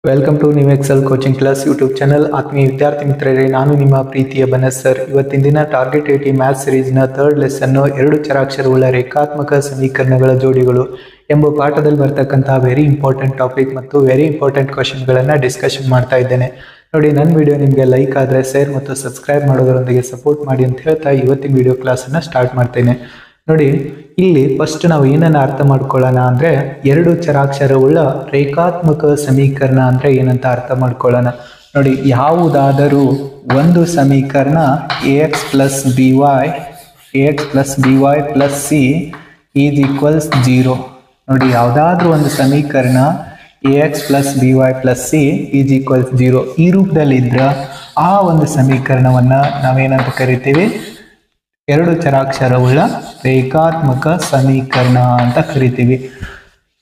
Welcome to New Excel coaching class YouTube channel. ಆತ್ಮೀಯ ವಿದ್ಯಾರ್ಥಿ ಮಿತ್ರರೇ, ನಾನು ನಿಮ್ಮ ಪ್ರೀತಿಯ ಬನಸ್ ಸರ್. ಇವತ್ತಿನ ದಿನ ಟಾರ್ಗೆಟ್ 80 ಮ್ಯಾಥ್ಸ್ ಸೀರೀಸ್ನ ಥರ್ಡ್ ಲೆಸನ್ನು 2 ಚರಾಕ್ಷರವುಳ್ಳ ರೇಖಾತ್ಮಕ ಸಮೀಕರಣಗಳ ಜೋಡಿಗಳು ಎಂಬ ಪಾಠದಲ್ಲಿ ಬರ್ತಕ್ಕಂತಹ ವೆರಿ ಇಂಪಾರ್ಟೆಂಟ್ ಟಾಪಿಕ್ ಮತ್ತು ವೆರಿ ಇಂಪಾರ್ಟೆಂಟ್ ಕ್ವಶನ್ಗಳನ್ನು ಡಿಸ್ಕಷನ್ ಮಾಡ್ತಾ ಇದ್ದೇನೆ. ನೋಡಿ, ನನ್ನ ವಿಡಿಯೋ ನಿಮಗೆ ಲೈಕ್ ಆದರೆ ಶೇರ್ ಮತ್ತು ಸಬ್ಸ್ಕ್ರೈಬ್ ಮಾಡೋದರೊಂದಿಗೆ ಸಪೋರ್ಟ್ ಮಾಡಿ ಅಂತ ಹೇಳ್ತಾ ಇವತ್ತಿನ ವಿಡಿಯೋ ಕ್ಲಾಸನ್ನು ಸ್ಟಾರ್ಟ್ ಮಾಡ್ತೇನೆ. ನೋಡಿ, ಇಲ್ಲಿ ಫಸ್ಟ್ ನಾವು ಏನನ್ನ ಅರ್ಥ ಮಾಡ್ಕೊಳ್ಳೋಣ ಅಂದ್ರೆ 2 ಚರಾಕ್ಷರವುಳ್ಳ ರೇಖಾತ್ಮಕ ಸಮೀಕರಣ ಅಂದ್ರೆ ಏನಂತ ಅರ್ಥ ಮಾಡ್ಕೊಳ್ಳೋಣ. ನೋಡಿ, ಯಾವುದಾದರೂ ಒಂದು ಸಮೀಕರಣ ax plus B Y plus C is equals 0. ನೋಡಿ, ಯಾವುದಾದ್ರೂ ಒಂದು ಸಮೀಕರಣ ax plus B Y plus C is equals 0 ಈ ರೂಪದಲ್ಲಿ ಇದ್ರ ಆ ಒಂದು ಸಮೀಕರಣವನ್ನ ನಾವೇನಂತ ಕರಿತೀವಿ? 2 ಚರಾಕ್ಷರವುಳ್ಳ ರೇಖಾತ್ಮಕ ಸಮೀಕರಣ ಅಂತ ಕರಿತೀವಿ.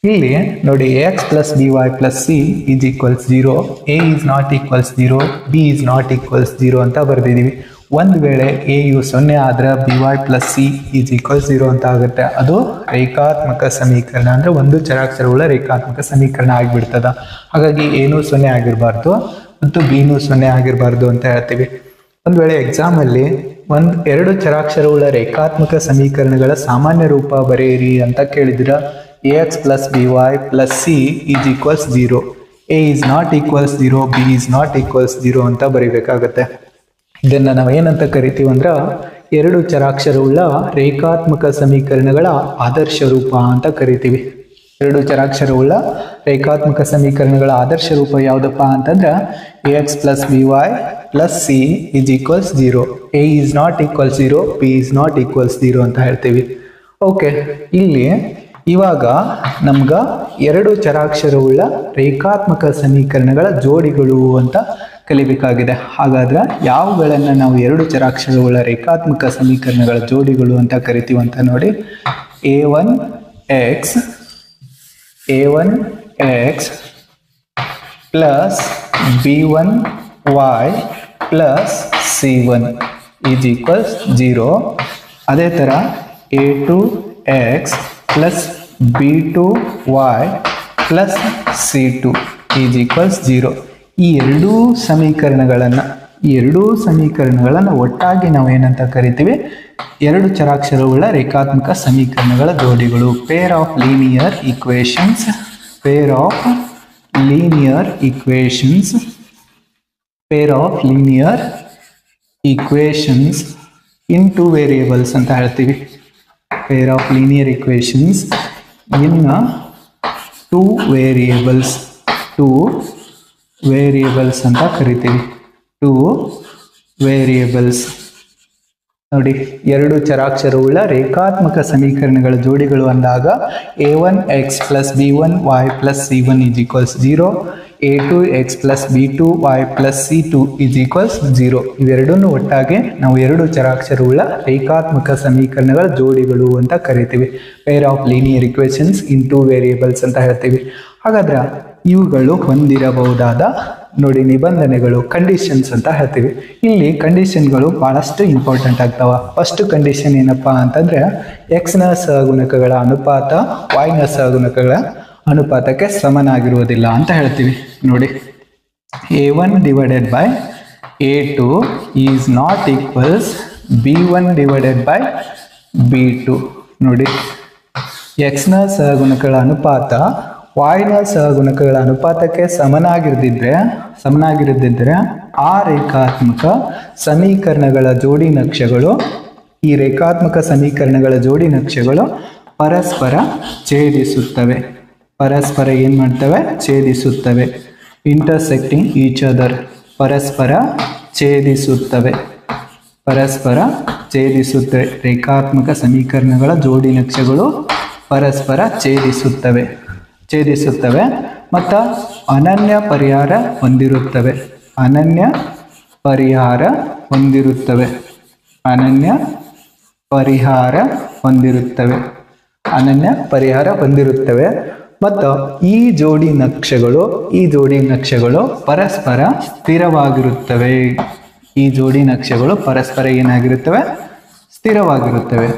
ಇಲ್ಲಿ ನೋಡಿ, ax plus B Y plus C is equals 0, a is not equals 0, b is not equals 0 ಅಂತ ಬರ್ದಿದ್ದೀವಿ. ಒಂದು ವೇಳೆ a ಯು 0 ಆದ್ರೆ B Y plus C is equals 0 ಅಂತ ಆಗುತ್ತೆ. ಅದು ರೇಖಾತ್ಮಕ ಸಮೀಕರಣ ಅಂದ್ರೆ ಒಂದು ಚರಾಕ್ಷರವುಳ್ಳ ರೇಖಾತ್ಮಕ ಸಮೀಕರಣ ಆಗಿಬಿಡ್ತದ. ಹಾಗಾಗಿ ಏನೂ 0 ಆಗಿರಬಾರ್ದು ಮತ್ತು ಬಿನೂ 0 ಆಗಿರಬಾರ್ದು ಅಂತ ಹೇಳ್ತೀವಿ. ಒಂದು ವೇಳೆ ಎಕ್ಸಾಮ್ ಅಲ್ಲಿ 2 ಚರಾಕ್ಷರವುಳ್ಳ ರೇಖಾತ್ಮಕ ಸಮೀಕರಣಗಳ ಸಾಮಾನ್ಯ ರೂಪ ಬರೆಯಿರಿ ಅಂತ ಕೇಳಿದ್ರ ax plus B Y plus C is equals 0, a is not equals 0, b is not equals 0 ಅಂತ ಬರೀಬೇಕಾಗತ್ತೆ. ಇದನ್ನ ನಾವು ಏನಂತ ಕರಿತೀವಿ ಅಂದ್ರೆ 2 ಚರಾಕ್ಷರವುಳ್ಳ ರೇಖಾತ್ಮಕ ಸಮೀಕರಣಗಳ ಆದರ್ಶ ರೂಪ ಅಂತ ಕರಿತೀವಿ. 2 ಚರಾಕ್ಷರವುಳ್ಳ ರೇಖಾತ್ಮಕ ಸಮೀಕರಣಗಳ ಆದರ್ಶ ರೂಪ ಯಾವುದಪ್ಪ ಅಂತಂದ್ರೆ ax plus B Y plus C is equals 0, a is not equals 0, b is not equals 0 ಅಂತ ಹೇಳ್ತೀವಿ. ಓಕೆ, ಇಲ್ಲಿ ಇವಾಗ ನಮ್ಗ 2 ಚರಾಕ್ಷರವುಳ್ಳ ರೇಖಾತ್ಮಕ ಸಮೀಕರಣಗಳ ಜೋಡಿಗಳು ಅಂತ ಕಲಿಬೇಕಾಗಿದೆ. ಹಾಗಾದ್ರೆ ಯಾವುಗಳನ್ನ ನಾವು 2 ಚರಾಕ್ಷರವುಳ್ಳ ರೇಖಾತ್ಮಕ ಸಮೀಕರಣಗಳ ಜೋಡಿಗಳು ಅಂತ ಕರಿತೀವಿ ಅಂತ ನೋಡಿ. a1x plus b1y plus c1 is equals 0. ಅದೇ ಥರ a2x plus b2y plus c2 is equals 0. ಈ ಎರಡೂ ಸಮೀಕರಣಗಳನ್ನು ಒಟ್ಟಾಗಿ ನಾವು ಏನಂತ ಕರಿತೀವಿ? 2 ಚರಾಕ್ಷರವುಳ್ಳ ರೇಖಾತ್ಮಕ ಸಮೀಕರಣಗಳ ಜೋಡಿಗಳು. Pair of linear equations in 2 variables ಅಂತ ಹೇಳ್ತೀವಿ. Pair of linear equations in 2 variables ಅಂತ ಕರಿತೀವಿ. 2 ವೇರಿಯೇಬಲ್ಸ್. ನೋಡಿ, 2 ಚರಾಕ್ಷರವುಳ್ಳ ರೇಖಾತ್ಮಕ ಸಮೀಕರಣಗಳ ಜೋಡಿಗಳು ಅಂದಾಗ a1x plus b1y plus c1 is equals 0, a2x plus b2y plus c2 is equals 0. ಇವೆರಡನ್ನು ಒಟ್ಟಾಗಿ ನಾವು 2 ಚರಾಕ್ಷರವುಳ್ಳ ರೇಖಾತ್ಮಕ ಸಮೀಕರಣಗಳ ಜೋಡಿಗಳು ಅಂತ ಕರಿತೀವಿ. Pair of linear equations in 2 variables ಅಂತ ಹೇಳ್ತೀವಿ. ಹಾಗಾದ್ರೆ ಇವುಗಳು ಹೊಂದಿರಬಹುದಾದ ನೋಡಿ ನಿಬಂಧನೆಗಳು, ಕಂಡೀಷನ್ಸ್ ಅಂತ ಹೇಳ್ತೀವಿ. ಇಲ್ಲಿ ಕಂಡೀಷನ್ಗಳು ಬಹಳಷ್ಟು ಇಂಪಾರ್ಟೆಂಟ್ ಆಗ್ತಾವ. ಫಸ್ಟ್ ಕಂಡೀಷನ್ ಏನಪ್ಪಾ ಅಂತಂದ್ರೆ ಎಕ್ಸ್ನ ಸಹಗುಣಕಗಳ ಅನುಪಾತ y ನ ಸಹಗುಣಕಗಳ ಅನುಪಾತಕ್ಕೆ ಸಮನಾಗಿರುವುದಿಲ್ಲ ಅಂತ ಹೇಳ್ತೀವಿ. ನೋಡಿ, a1 divided by a2 is not equals b1 divided by b2. ನೋಡಿ, ಎಕ್ಸ್ನ ಸಹಗುಣಕಗಳ ಅನುಪಾತ y ನ ಸಹಗುಣಕಗಳ ಅನುಪಾತಕ್ಕೆ ಸಮನಾಗಿರದಿದ್ರೆ ಆ ರೇಖಾತ್ಮಕ ಸಮೀಕರಣಗಳ ಜೋಡಿ ನಕ್ಷೆಗಳು, ಈ ರೇಖಾತ್ಮಕ ಸಮೀಕರಣಗಳ ಜೋಡಿ ನಕ್ಷೆಗಳು ಪರಸ್ಪರ ಛೇದಿಸುತ್ತವೆ. ಪರಸ್ಪರ ಏನ್ ಮಾಡ್ತವೆ? ಛೇದಿಸುತ್ತವೆ. Intersecting each other. ಪರಸ್ಪರ ಛೇದಿಸುತ್ತವೆ. ರೇಖಾತ್ಮಕ ಸಮೀಕರಣಗಳ ಜೋಡಿ ನಕ್ಷೆಗಳು ಪರಸ್ಪರ ಛೇದಿಸುತ್ತವೆ ಮತ್ತು ಅನನ್ಯ ಪರಿಹಾರ ಹೊಂದಿರುತ್ತವೆ. ಮತ್ತು ಈ ಜೋಡಿ ನಕ್ಷೆಗಳು ಪರಸ್ಪರ ಸ್ಥಿರವಾಗಿರುತ್ತವೆ. ಏನಾಗಿರುತ್ತವೆ? ಸ್ಥಿರವಾಗಿರುತ್ತವೆ.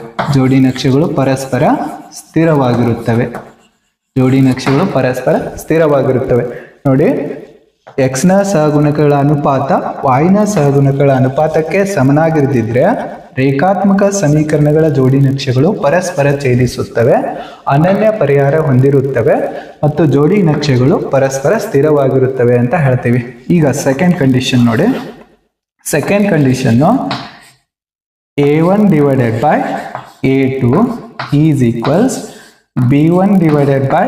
ಜೋಡಿ ನಕ್ಷೆಗಳು ಪರಸ್ಪರ ಸ್ಥಿರವಾಗಿರುತ್ತವೆ. ನೋಡಿ, x ನ ಸಹಗುಣಕಗಳ ಅನುಪಾತ y ನ ಸಹಗುಣಕಗಳ ಅನುಪಾತಕ್ಕೆ ಸಮನಾಗಿರದಿದ್ರೆ ರೇಖಾತ್ಮಕ ಸಮೀಕರಣಗಳ ಜೋಡಿ ನಕ್ಷೆಗಳು ಪರಸ್ಪರ ಛೇದಿಸುತ್ತವೆ, ಅನನ್ಯ ಪರಿಹಾರ ಹೊಂದಿರುತ್ತವೆ ಮತ್ತು ಜೋಡಿ ನಕ್ಷೆಗಳು ಪರಸ್ಪರ ಸ್ಥಿರವಾಗಿರುತ್ತವೆ ಅಂತ ಹೇಳ್ತೀವಿ. ಈಗ ಸೆಕೆಂಡ್ ಕಂಡೀಷನ್ ನೋಡಿ. Second condition a1 divided by a2 is equals b1 divided by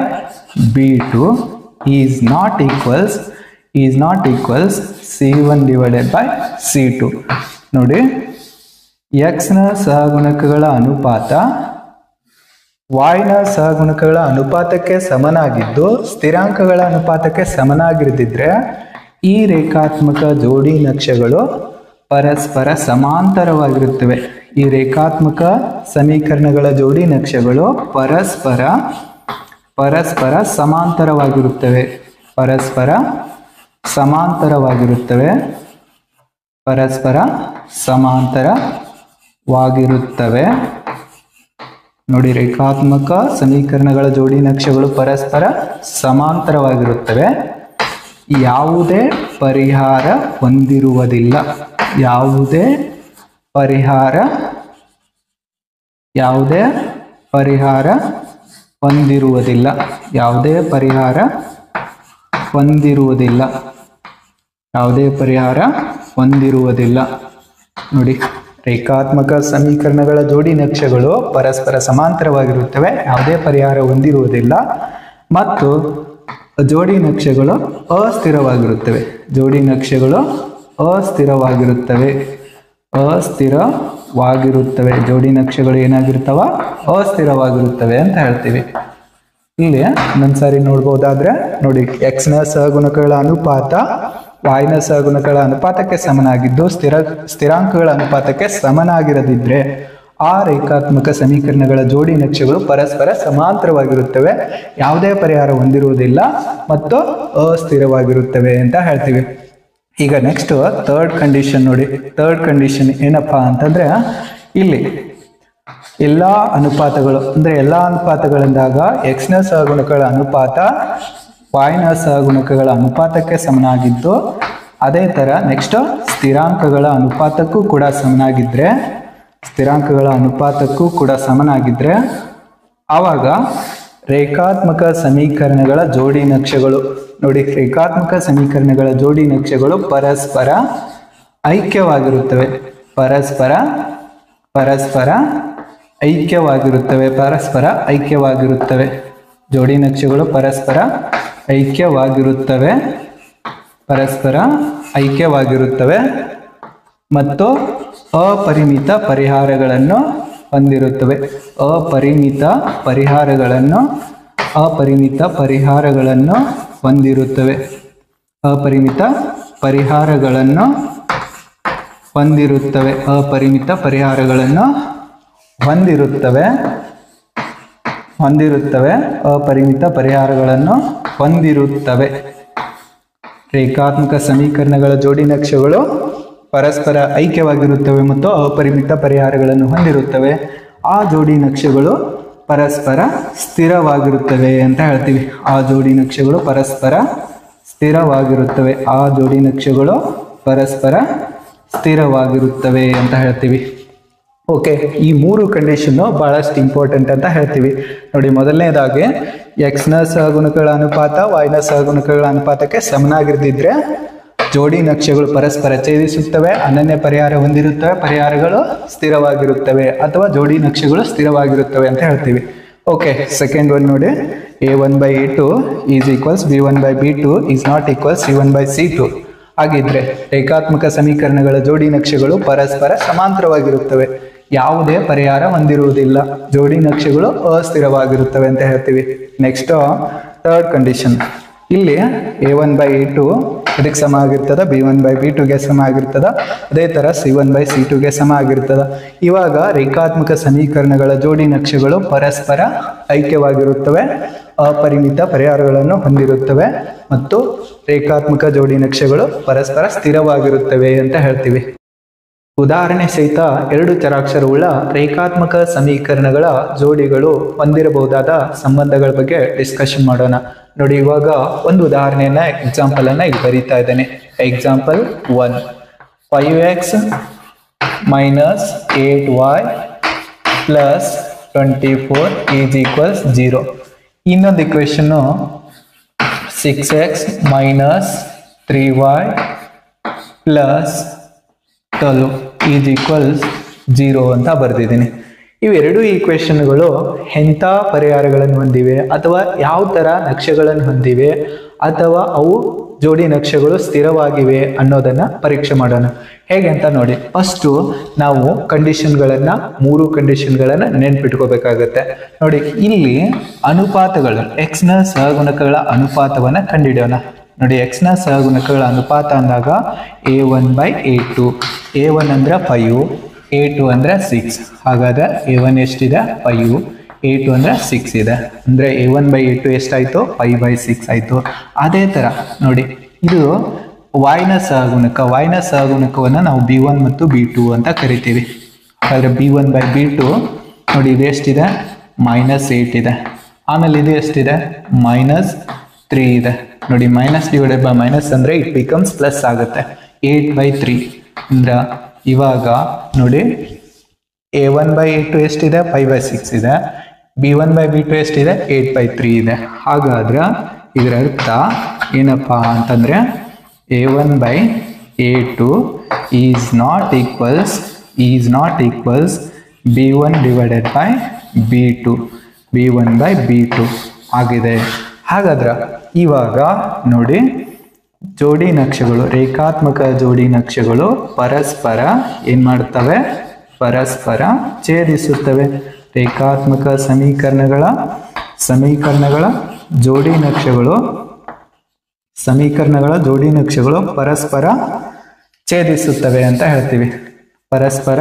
b2 is not equals c1 divided by c2. ನೋಡಿ, x ನ ಸಹಗುಣಕಗಳ ಅನುಪಾತ y ನ ಸಹಗುಣಕಗಳ ಅನುಪಾತಕ್ಕೆ ಸಮನಾಗಿದ್ದು ಸ್ಥಿರಾಂಕಗಳ ಅನುಪಾತಕ್ಕೆ ಸಮನಾಗಿರದಿದ್ರೆ ಈ ರೇಖಾತ್ಮಕ ಜೋಡಿ ನಕ್ಷೆಗಳು ಪರಸ್ಪರ ಸಮಾಂತರವಾಗಿರುತ್ತವೆ. ಈ ರೇಖಾತ್ಮಕ ಸಮೀಕರಣಗಳ ಜೋಡಿ ನಕ್ಷೆಗಳು ಪರಸ್ಪರ ಸಮಾಂತರವಾಗಿರುತ್ತವೆ. ಪರಸ್ಪರ ಸಮಾಂತರವಾಗಿರುತ್ತವೆ. ನೋಡಿ, ರೇಖಾತ್ಮಕ ಸಮೀಕರಣಗಳ ಜೋಡಿ ನಕ್ಷೆಗಳು ಪರಸ್ಪರ ಸಮಾಂತರವಾಗಿರುತ್ತವೆ. ಯಾವುದೇ ಪರಿಹಾರ ಹೊಂದಿರುವುದಿಲ್ಲ. ಯಾವುದೇ ಪರಿಹಾರ ಹೊಂದಿರುವುದಿಲ್ಲ. ನೋಡಿ, ರೇಖಾತ್ಮಕ ಸಮೀಕರಣಗಳ ಜೋಡಿ ನಕ್ಷೆಗಳು ಪರಸ್ಪರ ಸಮಾಂತರವಾಗಿರುತ್ತವೆ, ಯಾವುದೇ ಪರಿಹಾರ ಹೊಂದಿರುವುದಿಲ್ಲ ಮತ್ತು ಜೋಡಿ ನಕ್ಷೆಗಳು ಅಸ್ಥಿರವಾಗಿರುತ್ತವೆ. ಜೋಡಿ ನಕ್ಷೆಗಳು ಅಸ್ಥಿರವಾಗಿರುತ್ತವೆ. ಜೋಡಿ ನಕ್ಷೆಗಳು ಏನಾಗಿರ್ತಾವ? ಅಸ್ಥಿರವಾಗಿರುತ್ತವೆ ಅಂತ ಹೇಳ್ತೀವಿ. ಇಲ್ಲಿ ಇನ್ನೊಂದ್ಸಾರಿ ನೋಡ್ಬೋದಾದ್ರೆ ನೋಡಿ, x ನ ಸಹಗುಣಕಗಳ ಅನುಪಾತ y ನ ಸಹಗುಣಕಗಳ ಅನುಪಾತಕ್ಕೆ ಸಮನಾಗಿದ್ದು ಸ್ಥಿರಾಂಕಗಳ ಅನುಪಾತಕ್ಕೆ ಸಮನಾಗಿರದಿದ್ರೆ ಆ ರೇಖಾತ್ಮಕ ಸಮೀಕರಣಗಳ ಜೋಡಿ ನಕ್ಷೆಗಳು ಪರಸ್ಪರ ಸಮಾಂತರವಾಗಿರುತ್ತವೆ, ಯಾವುದೇ ಪರಿಹಾರ ಹೊಂದಿರುವುದಿಲ್ಲ ಮತ್ತು ಅಸ್ಥಿರವಾಗಿರುತ್ತವೆ ಅಂತ ಹೇಳ್ತೀವಿ. ಈಗ ನೆಕ್ಸ್ಟ್ ಥರ್ಡ್ ಕಂಡೀಷನ್ ನೋಡಿ. ಥರ್ಡ್ ಕಂಡೀಷನ್ ಏನಪ್ಪಾ ಅಂತಂದ್ರೆ, ಇಲ್ಲಿ ಎಲ್ಲಾ ಅನುಪಾತಗಳಿಂದಾಗ x ನ ಸಹಗುಣಕಗಳ ಅನುಪಾತ y ನ ಸಹಗುಣಕಗಳ ಅನುಪಾತಕ್ಕೆ ಸಮನಾಗಿದ್ದು ಅದೇ ತರ ನೆಕ್ಸ್ಟ್ ಸ್ಥಿರಾಂಕಗಳ ಅನುಪಾತಕ್ಕೂ ಕೂಡ ಸಮನಾಗಿದ್ರೆ ಆವಾಗ ರೇಖಾತ್ಮಕ ಸಮೀಕರಣಗಳ ಜೋಡಿ ನಕ್ಷೆಗಳು ನೋಡಿ, ರೇಖಾತ್ಮಕ ಸಮೀಕರಣಗಳ ಜೋಡಿ ನಕ್ಷೆಗಳು ಪರಸ್ಪರ ಐಕ್ಯವಾಗಿರುತ್ತವೆ. ಜೋಡಿ ನಕ್ಷೆಗಳು ಪರಸ್ಪರ ಐಕ್ಯವಾಗಿರುತ್ತವೆ ಮತ್ತು ಅಪರಿಮಿತ ಪರಿಹಾರಗಳನ್ನು ಹೊಂದಿರುತ್ತವೆ. ಅಪರಿಮಿತ ಪರಿಹಾರಗಳನ್ನು ಹೊಂದಿರುತ್ತವೆ. ರೇಖಾತ್ಮಕ ಸಮೀಕರಣಗಳ ಜೋಡಿ ನಕ್ಷೆಗಳು ಪರಸ್ಪರ ಐಕ್ಯವಾಗಿರುತ್ತವೆ ಮತ್ತು ಅಪರಿಮಿತ ಪರಿಹಾರಗಳನ್ನು ಹೊಂದಿರುತ್ತವೆ. ಆ ಜೋಡಿ ನಕ್ಷೆಗಳು ಪರಸ್ಪರ ಸ್ಥಿರವಾಗಿರುತ್ತವೆ ಅಂತ ಹೇಳ್ತೀವಿ. ಆ ಜೋಡಿ ನಕ್ಷೆಗಳು ಪರಸ್ಪರ ಸ್ಥಿರವಾಗಿರುತ್ತವೆ ಅಂತ ಹೇಳ್ತೀವಿ. ಓಕೆ, ಈ ಮೂರು ಕಂಡೀಷನ್ ಬಹಳಷ್ಟು ಇಂಪಾರ್ಟೆಂಟ್ ಅಂತ ಹೇಳ್ತೀವಿ. ನೋಡಿ, ಮೊದಲನೇದಾಗಿ x ನ ಸಹಗುಣಕಗಳ ಅನುಪಾತ y ನ ಸಹಗುಣಕಗಳ ಅನುಪಾತಕ್ಕೆ ಸಮನಾಗಿರದಿದ್ರೆ ಜೋಡಿ ನಕ್ಷೆಗಳು ಪರಸ್ಪರ ಛೇದಿಸುತ್ತವೆ, ಅನನ್ಯ ಪರಿಹಾರ ಹೊಂದಿರುತ್ತವೆ, ಪರಿಹಾರಗಳು ಸ್ಥಿರವಾಗಿರುತ್ತವೆ ಅಥವಾ ಜೋಡಿ ನಕ್ಷೆಗಳು ಸ್ಥಿರವಾಗಿರುತ್ತವೆ ಅಂತ ಹೇಳ್ತೀವಿ. ಓಕೆ, ಸೆಕೆಂಡ್ ಒನ್ ನೋಡಿ, a1 by a2 is equals b1 by b2 is not equals c1 by c2 ಆಗಿದ್ರೆ ರೇಖಾತ್ಮಕ ಸಮೀಕರಣಗಳ ಜೋಡಿ ನಕ್ಷೆಗಳು ಪರಸ್ಪರ ಸಮಾಂತರವಾಗಿರುತ್ತವೆ, ಯಾವುದೇ ಪರಿಹಾರ ಹೊಂದಿರುವುದಿಲ್ಲ, ಜೋಡಿ ನಕ್ಷೆಗಳು ಅಸ್ಥಿರವಾಗಿರುತ್ತವೆ ಅಂತ ಹೇಳ್ತೀವಿ. ನೆಕ್ಸ್ಟ್ ಥರ್ಡ್ ಕಂಡೀಷನ್, ಇಲ್ಲಿ a1 by a2 ಇದಕ್ಕೆ ಸಮ ಆಗಿರ್ತದ, b1 by b2 ಗೆ ಸಮ ಆಗಿರ್ತದ, ಅದೇ ತರ c1 by c2 ಗೆ ಸಮ ಆಗಿರ್ತದ. ಇವಾಗ ರೇಖಾತ್ಮಕ ಸಮೀಕರಣಗಳ ಜೋಡಿ ನಕ್ಷೆಗಳು ಪರಸ್ಪರ ಐಕ್ಯವಾಗಿರುತ್ತವೆ, ಅಪರಿಮಿತ ಪರಿಹಾರಗಳನ್ನು ಹೊಂದಿರುತ್ತವೆ ಮತ್ತು ರೇಖಾತ್ಮಕ ಜೋಡಿ ನಕ್ಷೆಗಳು ಪರಸ್ಪರ ಸ್ಥಿರವಾಗಿರುತ್ತವೆ ಅಂತ ಹೇಳ್ತೀವಿ. ಉದಾಹರಣೆ ಸಹಿತ ಎರಡು ಚರಾಕ್ಷರವುಳ್ಳ ರೇಖಾತ್ಮಕ ಸಮೀಕರಣಗಳ ಜೋಡಿಗಳು ಹೊಂದಿರಬಹುದಾದ ಸಂಬಂಧಗಳ ಬಗ್ಗೆ ಡಿಸ್ಕಷನ್ ಮಾಡೋಣ. ನೋಡಿ, ಇವಾಗ ಒಂದು ಉದಾಹರಣೆಯನ್ನ ಎಕ್ಸಾಂಪಲ್ ಅನ್ನ ಇಲ್ಲಿ ಬರೀತಾ ಇದ್ದೇನೆ. Example 1, 5x minus 8y plus 24 is equals 0. ಇನ್ನೊಂದು equation 6x minus 3y plus 12 is equals 0 ಅಂತ ಬರೆದಿದ್ದೀನಿ. ಇವೆರಡು ಈಕ್ವೇಶನ್ಗಳು ಎಂಥ ಪರಿಹಾರಗಳನ್ನು ಹೊಂದಿವೆ ಅಥವಾ ಯಾವ ಥರ ನಕ್ಷೆಗಳನ್ನು ಹೊಂದಿವೆ ಅಥವಾ ಅವು ಜೋಡಿ ನಕ್ಷೆಗಳು ಸ್ಥಿರವಾಗಿವೆ ಅನ್ನೋದನ್ನ ಪರೀಕ್ಷೆ ಮಾಡೋಣ. ಹೇಗೆ ಅಂತ ನೋಡಿ, ಫಸ್ಟು ನಾವು ಕಂಡೀಷನ್ಗಳನ್ನ 3 ಕಂಡೀಷನ್ಗಳನ್ನ ನೆನ್ಪಿಟ್ಕೋಬೇಕಾಗತ್ತೆ. ನೋಡಿ, ಇಲ್ಲಿ ಅನುಪಾತಗಳು ಎಕ್ಸ್ ನ ಸಹಗುಣಕಗಳ ಅನುಪಾತವನ್ನ ಕಂಡುಹಿಡಿಯೋಣ. ನೋಡಿ, ಎಕ್ಸ್ ನ ಸಹಗುಣಕಗಳ ಅನುಪಾತ ಅಂದಾಗ a1/a2. a1 ಅಂದ್ರೆ 5, a2 ಅಂದ್ರೆ 6. ಹಾಗಾದ್ರೆ a1 ಎಷ್ಟಿದೆ? 5, a2 ಅಂದ್ರೆ 6 ಇದೆ. ಅಂದ್ರೆ a1/a2 ಎಷ್ಟಾಯ್ತು? 5/6 ಆಯ್ತು. ಅದೇ ತರ ನೋಡಿ, ಇದು y ನ ಸಹಗುಣಕ. y ನ ಸಹಗುಣಕವನ್ನ ನಾವು b1 ಮತ್ತು b2 ಅಂತ ಕರಿತೀವಿ. ಹಾಗಾದ್ರೆ b1/b2 ನೋಡಿ, ಇದು ಎಷ್ಟಿದೆ? -8 ಇದೆ. ಆಮೇಲೆ ಇದು ಎಷ್ಟಿದೆ? -3 ಇದೆ. ನೋಡಿ, ಮೈನಸ್ ಡಿವೈಡೆಡ್ ಬೈ ಮೈನಸ್ ಅಂದ್ರೆ ಇಟ್ ಬಿಕಮ್ಸ್ ಪ್ಲಸ್ ಆಗುತ್ತೆ. 8/3 ಅಂದ್ರೆ ಇವಾಗ ನೋಡಿ, a1/a2 ಎಷ್ಟಿದೆ? 5/6 ಇದೆ. b1/b2 ಎಷ್ಟಿದೆ? 8/3 ಇದೆ. ಹಾಗಾದ್ರೆ ಇದರ ಅರ್ಥ ಏನಪ್ಪಾ ಅಂತಂದ್ರೆ a1/a2 is not equals b1 divided by b2 b1/b2 ಆಗಿದೆ. ಹಾಗಾದ್ರೆ ಇವಾಗ ನೋಡಿ, ಜೋಡಿ ನಕ್ಷೆಗಳು, ರೇಖಾತ್ಮಕ ಜೋಡಿ ನಕ್ಷೆಗಳು ಪರಸ್ಪರ ಏನ್ ಮಾಡ್ತವೆ? ಪರಸ್ಪರ ಛೇದಿಸುತ್ತವೆ. ರೇಖಾತ್ಮಕ ಸಮೀಕರಣಗಳ ಜೋಡಿ ನಕ್ಷೆಗಳು ಪರಸ್ಪರ ಛೇದಿಸುತ್ತವೆ ಅಂತ ಹೇಳ್ತೀವಿ. ಪರಸ್ಪರ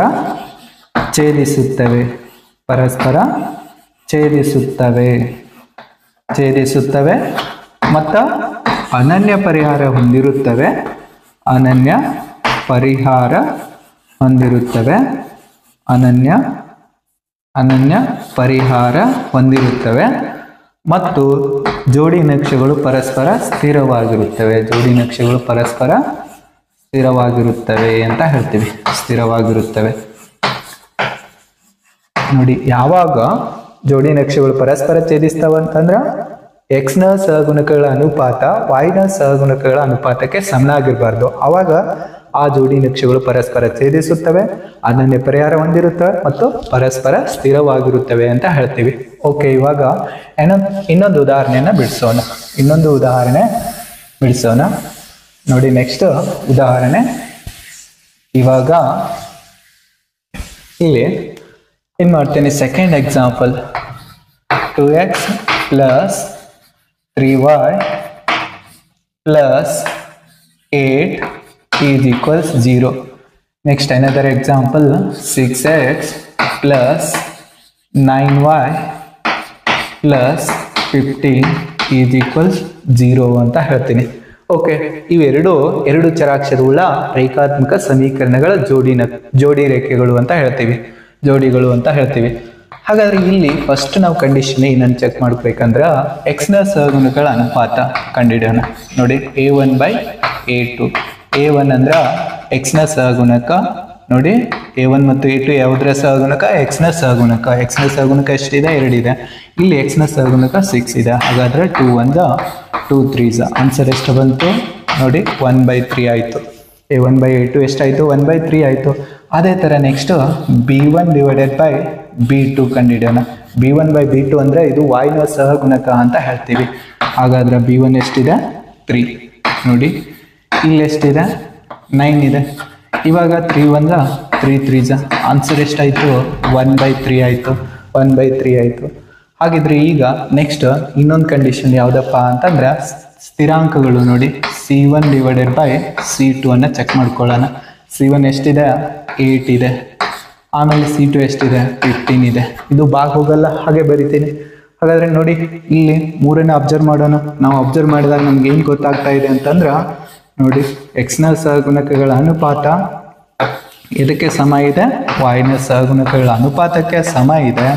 ಛೇದಿಸುತ್ತವೆ ಮತ್ತು ಅನನ್ಯ ಪರಿಹಾರ ಹೊಂದಿರುತ್ತವೆ ಮತ್ತು ಜೋಡಿ ನಕ್ಷೆಗಳು ಪರಸ್ಪರ ಸ್ಥಿರವಾಗಿರುತ್ತವೆ ಅಂತ ಹೇಳ್ತೀವಿ. ಸ್ಥಿರವಾಗಿರುತ್ತವೆ. ನೋಡಿ, ಯಾವಾಗ ಜೋಡಿ ನಕ್ಷೆಗಳು ಪರಸ್ಪರ ಛೇದಿಸ್ತವೆ ಅಂತಂದ್ರ ಎಕ್ಸ್ ನ ಸಹಗುಣಕಗಳ ಅನುಪಾತ y ನ ಸಹಗುಣಕಗಳ ಅನುಪಾತಕ್ಕೆ ಸಮನಾಗಿರಬಾರ್ದು. ಆವಾಗ ಆ ಜೋಡಿ ನಕ್ಷೆಗಳು ಪರಸ್ಪರ ಛೇದಿಸುತ್ತವೆ, ಅನನ್ಯ ಪರಿಹಾರ ಹೊಂದಿರುತ್ತವೆ ಮತ್ತು ಪರಸ್ಪರ ಸ್ಥಿರವಾಗಿರುತ್ತವೆ ಅಂತ ಹೇಳ್ತೀವಿ. ಓಕೆ, ಇವಾಗ ಇನ್ನೊಂದು ಉದಾಹರಣೆಯನ್ನ ಬಿಡಿಸೋಣ. ನೋಡಿ, ನೆಕ್ಸ್ಟ್ ಉದಾಹರಣೆ. ಇವಾಗ ಇಲ್ಲಿ ಏನ್ ಮಾಡ್ತೇನೆ? Second example 2x plus 3y plus 8 is equals 0. Next, another example 6x plus 9y plus 15 is equals 0 ಅಂತ ಹೇಳ್ತೀನಿ. ಓಕೆ, ಇವೆರಡು ಚರಾಕ್ಷರವುಳ್ಳ ರೇಖಾತ್ಮಕ ಸಮೀಕರಣಗಳ ಜೋಡಿ ರೇಖೆಗಳು ಅಂತ ಹೇಳ್ತೀವಿ, ಜೋಡಿಗಳು ಅಂತ ಹೇಳ್ತೀವಿ. ಹಾಗಾದ್ರೆ ಇಲ್ಲಿ ಫಸ್ಟ್ ನಾವು ಕಂಡೀಷನ್ ಏನನ್ನು ಚೆಕ್ ಮಾಡ್ಬೇಕಂದ್ರೆ ಎಕ್ಸ್ ನ ಸಹಗುಣಕಗಳ ಅನುಪಾತ ಕಂಡುಹಿಡಿಯೋಣ. ನೋಡಿ, a1/a2. a1 ಅಂದ್ರ ಎಕ್ಸ್ ನ ಸಹಗುಣಕ. ನೋಡಿ, a1 ಮತ್ತು a2 ಯಾವುದರ ಸಹಗುಣಕ? ಎಕ್ಸ್ ನ ಸಹಗುಣಕ. ಎಕ್ಸ್ ನ ಸಹಗುಣಕ ಎಷ್ಟಿದೆ? 2 ಇದೆ. ಇಲ್ಲಿ ಎಕ್ಸ್ ನ ಸಹಗುಣಕ 6 ಇದೆ. ಹಾಗಾದ್ರೆ 2 1 2 3 ಆನ್ಸರ್ ಎಷ್ಟು ಬಂತು? ನೋಡಿ, 1/3 ಆಯ್ತು. a1/a2 ಎಷ್ಟಾಯ್ತು? 1/3 ಆಯ್ತು. ಅದೇ ತರ next b1 divided by b2 ಕಂಡುಹಿಡಿಯೋಣ. b1/b2 ಅಂದ್ರೆ ಇದು y ನ ಸಹಗುಣಕ ಅಂತ ಹೇಳ್ತೀವಿ. ಹಾಗಾದ್ರೆ b1 ಎಷ್ಟಿದೆ? 3. ನೋಡಿ, ಇಲ್ಲಿ ಎಷ್ಟಿದೆ? 9 ಇದೆ. ಇವಾಗ 3 1 3 3 ಆನ್ಸರ್ ಎಷ್ಟಾಯ್ತು? 1/3 ಆಯ್ತು. 1/3 ಆಯ್ತು. ಹಾಗಿದ್ರೆ ಈಗ ನೆಕ್ಸ್ಟ್ ಇನ್ನೊಂದು ಕಂಡೀಷನ್ ಯಾವ್ದಪ್ಪ ಅಂತಂದ್ರೆ ಸ್ಥಿರಾಂಕಗಳು. ನೋಡಿ, c1 ಡಿವೈಡೆಡ್ ಬೈ c2 ಅನ್ನ ಚೆಕ್ ಮಾಡ್ಕೊಳ್ಳೋಣ. c1 ಎಷ್ಟಿದೆ? 8 ಇದೆ. ಆಮೇಲೆ c2 ಎಷ್ಟಿದೆ? 15 ಇದೆ. ಇದು ಬಾಗ್ ಹೋಗಲ್ಲ, ಹಾಗೆ ಬರಿತೀನಿ. ಹಾಗಾದ್ರೆ ನೋಡಿ, ಇಲ್ಲಿ 3ನ್ನ ಅಬ್ಸರ್ವ್ ಮಾಡೋಣ. ನಾವು ಅಬ್ಸರ್ವ್ ಮಾಡಿದಾಗ ನಮ್ಗೆ ಏನ್ ಗೊತ್ತಾಗ್ತಾ ಇದೆ ಅಂತಂದ್ರ ನೋಡಿ, ಎಕ್ಸ್ ನ ಸಹಗುಣಕಗಳ ಅನುಪಾತ ಇದಕ್ಕೆ ಸಮ ಇದೆ, y ನ ಸಹಗುಣಕಗಳ ಅನುಪಾತಕ್ಕೆ ಸಮ ಇದೆ.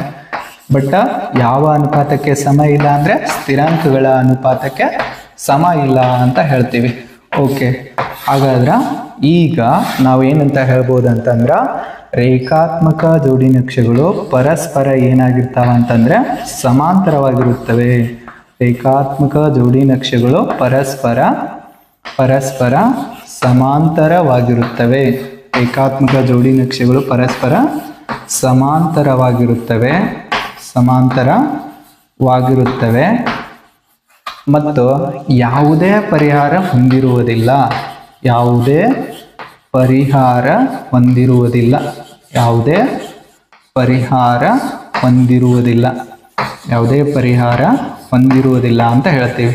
ಬಟ್ ಯಾವ ಅನುಪಾತಕ್ಕೆ ಸಮ ಇಲ್ಲ ಅಂದ್ರೆ ಸ್ಥಿರಾಂಕಗಳ ಅನುಪಾತಕ್ಕೆ ಸಮ ಇಲ್ಲ ಅಂತ ಹೇಳ್ತೀವಿ. ಓಕೆ, ಹಾಗಾದ್ರೆ ಈಗ ನಾವೇನಂತ ಹೇಳ್ಬೋದು ಅಂತಂದ್ರ ರೇಖಾತ್ಮಕ ಜೋಡಿ ನಕ್ಷೆಗಳು ಪರಸ್ಪರ ಏನಾಗಿರ್ತಾವ ಅಂತಂದ್ರೆ ಸಮಾಂತರವಾಗಿರುತ್ತವೆ. ರೇಖಾತ್ಮಕ ಜೋಡಿ ನಕ್ಷೆಗಳು ಪರಸ್ಪರ ಸಮಾಂತರವಾಗಿರುತ್ತವೆ. ರೇಖಾತ್ಮಕ ಜೋಡಿ ನಕ್ಷೆಗಳು ಪರಸ್ಪರ ಸಮಾಂತರವಾಗಿರುತ್ತವೆ ಮತ್ತು ಯಾವುದೇ ಪರಿಹಾರ ಹೊಂದಿರುವುದಿಲ್ಲ. ಯಾವುದೇ ಪರಿಹಾರ ಹೊಂದಿರುವುದಿಲ್ಲ ಅಂತ ಹೇಳ್ತೀವಿ.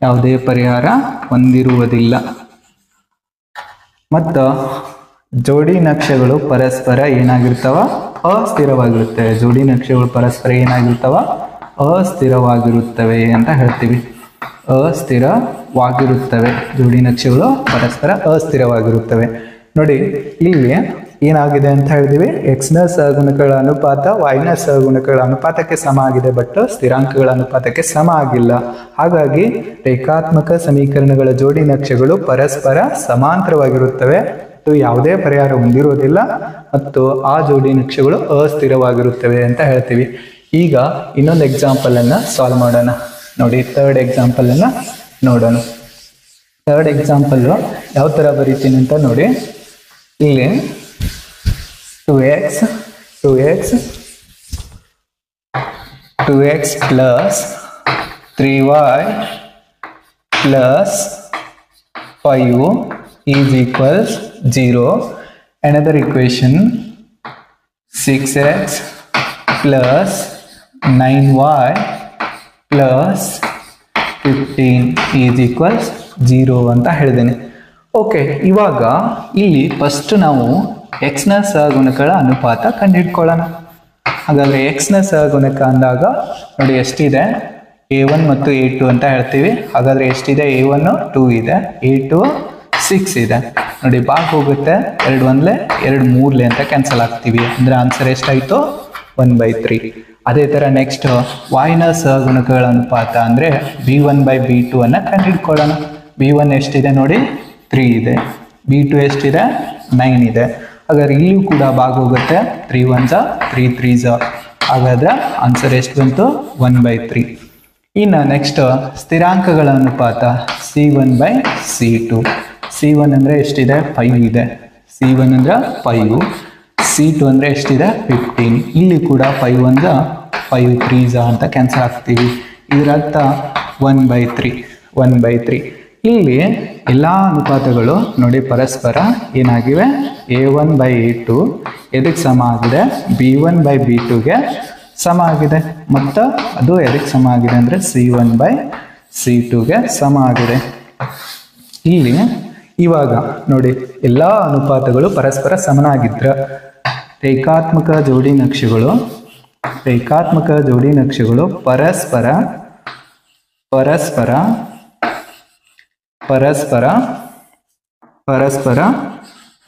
ಯಾವುದೇ ಪರಿಹಾರ ಹೊಂದಿರುವುದಿಲ್ಲ. ಮತ್ತು ಜೋಡಿ ನಕ್ಷೆಗಳು ಪರಸ್ಪರ ಏನಾಗಿರ್ತಾವ, ಅಸ್ಥಿರವಾಗಿರುತ್ತವೆ. ಜೋಡಿ ನಕ್ಷೆಗಳು ಪರಸ್ಪರ ಏನಾಗಿರ್ತಾವ, ಅಸ್ಥಿರವಾಗಿರುತ್ತವೆ ಅಂತ ಹೇಳ್ತೀವಿ. ಅಸ್ಥಿರವಾಗಿರುತ್ತವೆ. ಜೋಡಿ ನಕ್ಷೆಗಳು ಪರಸ್ಪರ ಅಸ್ಥಿರವಾಗಿರುತ್ತವೆ. ನೋಡಿ ಇಲ್ಲಿ ಏನಾಗಿದೆ ಅಂತ ಹೇಳಿದ್ವಿ, ಎಕ್ಸ್ ನ ಸಹಗುಣಕಗಳ ಅನುಪಾತ y ನ ಸಹಗುಣಕಗಳ ಅನುಪಾತಕ್ಕೆ ಸಮ ಆಗಿದೆ, ಬಟ್ ಸ್ಥಿರಾಂಕಗಳ ಅನುಪಾತಕ್ಕೆ ಸಮ ಆಗಿಲ್ಲ. ಹಾಗಾಗಿ ರೇಖಾತ್ಮಕ ಸಮೀಕರಣಗಳ ಜೋಡಿ ನಕ್ಷೆಗಳು ಪರಸ್ಪರ ಸಮಾಂತರವಾಗಿರುತ್ತವೆ ಮತ್ತು ಯಾವುದೇ ಪರಿಹಾರ ಹೊಂದಿರುವುದಿಲ್ಲ ಮತ್ತು ಆ ಜೋಡಿ ನಕ್ಷೆಗಳು ಅಸ್ಥಿರವಾಗಿರುತ್ತವೆ ಅಂತ ಹೇಳ್ತೀವಿ. ಈಗ ಇನ್ನೊಂದು ಎಕ್ಸಾಂಪಲ್ ಅನ್ನ ಸಾಲ್ವ್ ಮಾಡೋಣ. ನೋಡಿ, ಥರ್ಡ್ ಎಕ್ಸಾಂಪಲ್ ಅನ್ನ ನೋಡೋಣ. ಥರ್ಡ್ ಎಕ್ಸಾಂಪಲ್ ಯಾವ ತರ ಬರೀತೀನಿ ಅಂತ ನೋಡಿ. ಇಲ್ಲಿ 2x plus 3y plus 5 is equals 0. Another equation 6x plus 9y plus 15 is equals 0 ಅಂತ ಹೇಳಿದ್ದೇನೆ. ಓಕೆ, ಇವಾಗ ಇಲ್ಲಿ ಫಸ್ಟ್ ನಾವು ಎಕ್ಸ್ ನ ಸಹಗುಣಕಗಳ ಅನುಪಾತ ಕಂಡುಹಿಡ್ಕೊಳ್ಳೋಣ. ಹಾಗಾದ್ರೆ ಎಕ್ಸ್ ನ ಸಹಗುಣಕ ಅಂದಾಗ ನೋಡಿ ಎಷ್ಟಿದೆ, a1 ಮತ್ತು a2 ಅಂತ ಹೇಳ್ತೀವಿ. ಹಾಗಾದ್ರೆ ಎಷ್ಟಿದೆ, a1 2 ಇದೆ, a2 6 ಇದೆ. ನೋಡಿ ಭಾಗ ಹೋಗುತ್ತೆ, 2 1 2 3 ಅಂತ ಕ್ಯಾನ್ಸಲ್ ಆಗ್ತೀವಿ. ಅಂದ್ರೆ ಆನ್ಸರ್ ಎಷ್ಟಾಯ್ತು, 1/3. ಅದೇ ತರ ನೆಕ್ಸ್ಟ್ y ನ ಸಹಗುಣಕಗಳ ಅನುಪಾತ ಅಂದ್ರೆ b1/b2 ಅನ್ನ ಕಂಡುಹಿಡ್ಕೊಳ್ಳೋಣ. b1 ಎಷ್ಟಿದೆ ನೋಡಿ, 3 ಇದೆ. b2 ಎಷ್ಟಿದೆ, 9 ಇದೆ. ಹಾಗಾದ್ರೆ ಇಲ್ಲಿಯೂ ಕೂಡ ಭಾಗ ಹೋಗುತ್ತೆ, 3 1s 3 3s. ಹಾಗಾದ್ರೆ ಆನ್ಸರ್ ಎಷ್ಟು ಬಂತು, 1/3. ಇನ್ನು ನೆಕ್ಸ್ಟ್ ಸ್ಥಿರಾಂಕಗಳ ಅನುಪಾತ c1/c2. c1 ಅಂದ್ರೆ ಎಷ್ಟಿದೆ, 5 ಇದೆ. c1 ಅಂದ್ರೆ 5. c2 ಅಂದ್ರೆ ಎಷ್ಟಿದೆ, 15. ಇಲ್ಲಿ ಕೂಡ 5 1s 5 3s ಅಂತ ಕ್ಯಾನ್ಸಲ್ ಆಗ್ತೀವಿ. ಇದರರ್ಥ 1/3. ಇಲ್ಲಿ ಎಲ್ಲಾ ಅನುಪಾತಗಳು ನೋಡಿ ಪರಸ್ಪರ ಏನಾಗಿವೆ, a1/a2 ಎದಕ್ಕೆ ಸಮ ಆಗಿದೆ, b1/b2ಗೆ ಸಮ ಆಗಿದೆ. ಮತ್ತು ಅದು ಎದಕ್ಕೆ ಸಮ ಆಗಿದೆ ಅಂದ್ರೆ c1/c2ಗೆ ಸಮ ಆಗಿದೆ. ಇಲ್ಲಿ ಇವಾಗ ನೋಡಿ ಎಲ್ಲಾ ಅನುಪಾತಗಳು ಪರಸ್ಪರ ಸಮನಾಗಿದ್ರ ರೇಖಾತ್ಮಕ ಜೋಡಿ ನಕ್ಷೆಗಳು ಪರಸ್ಪರ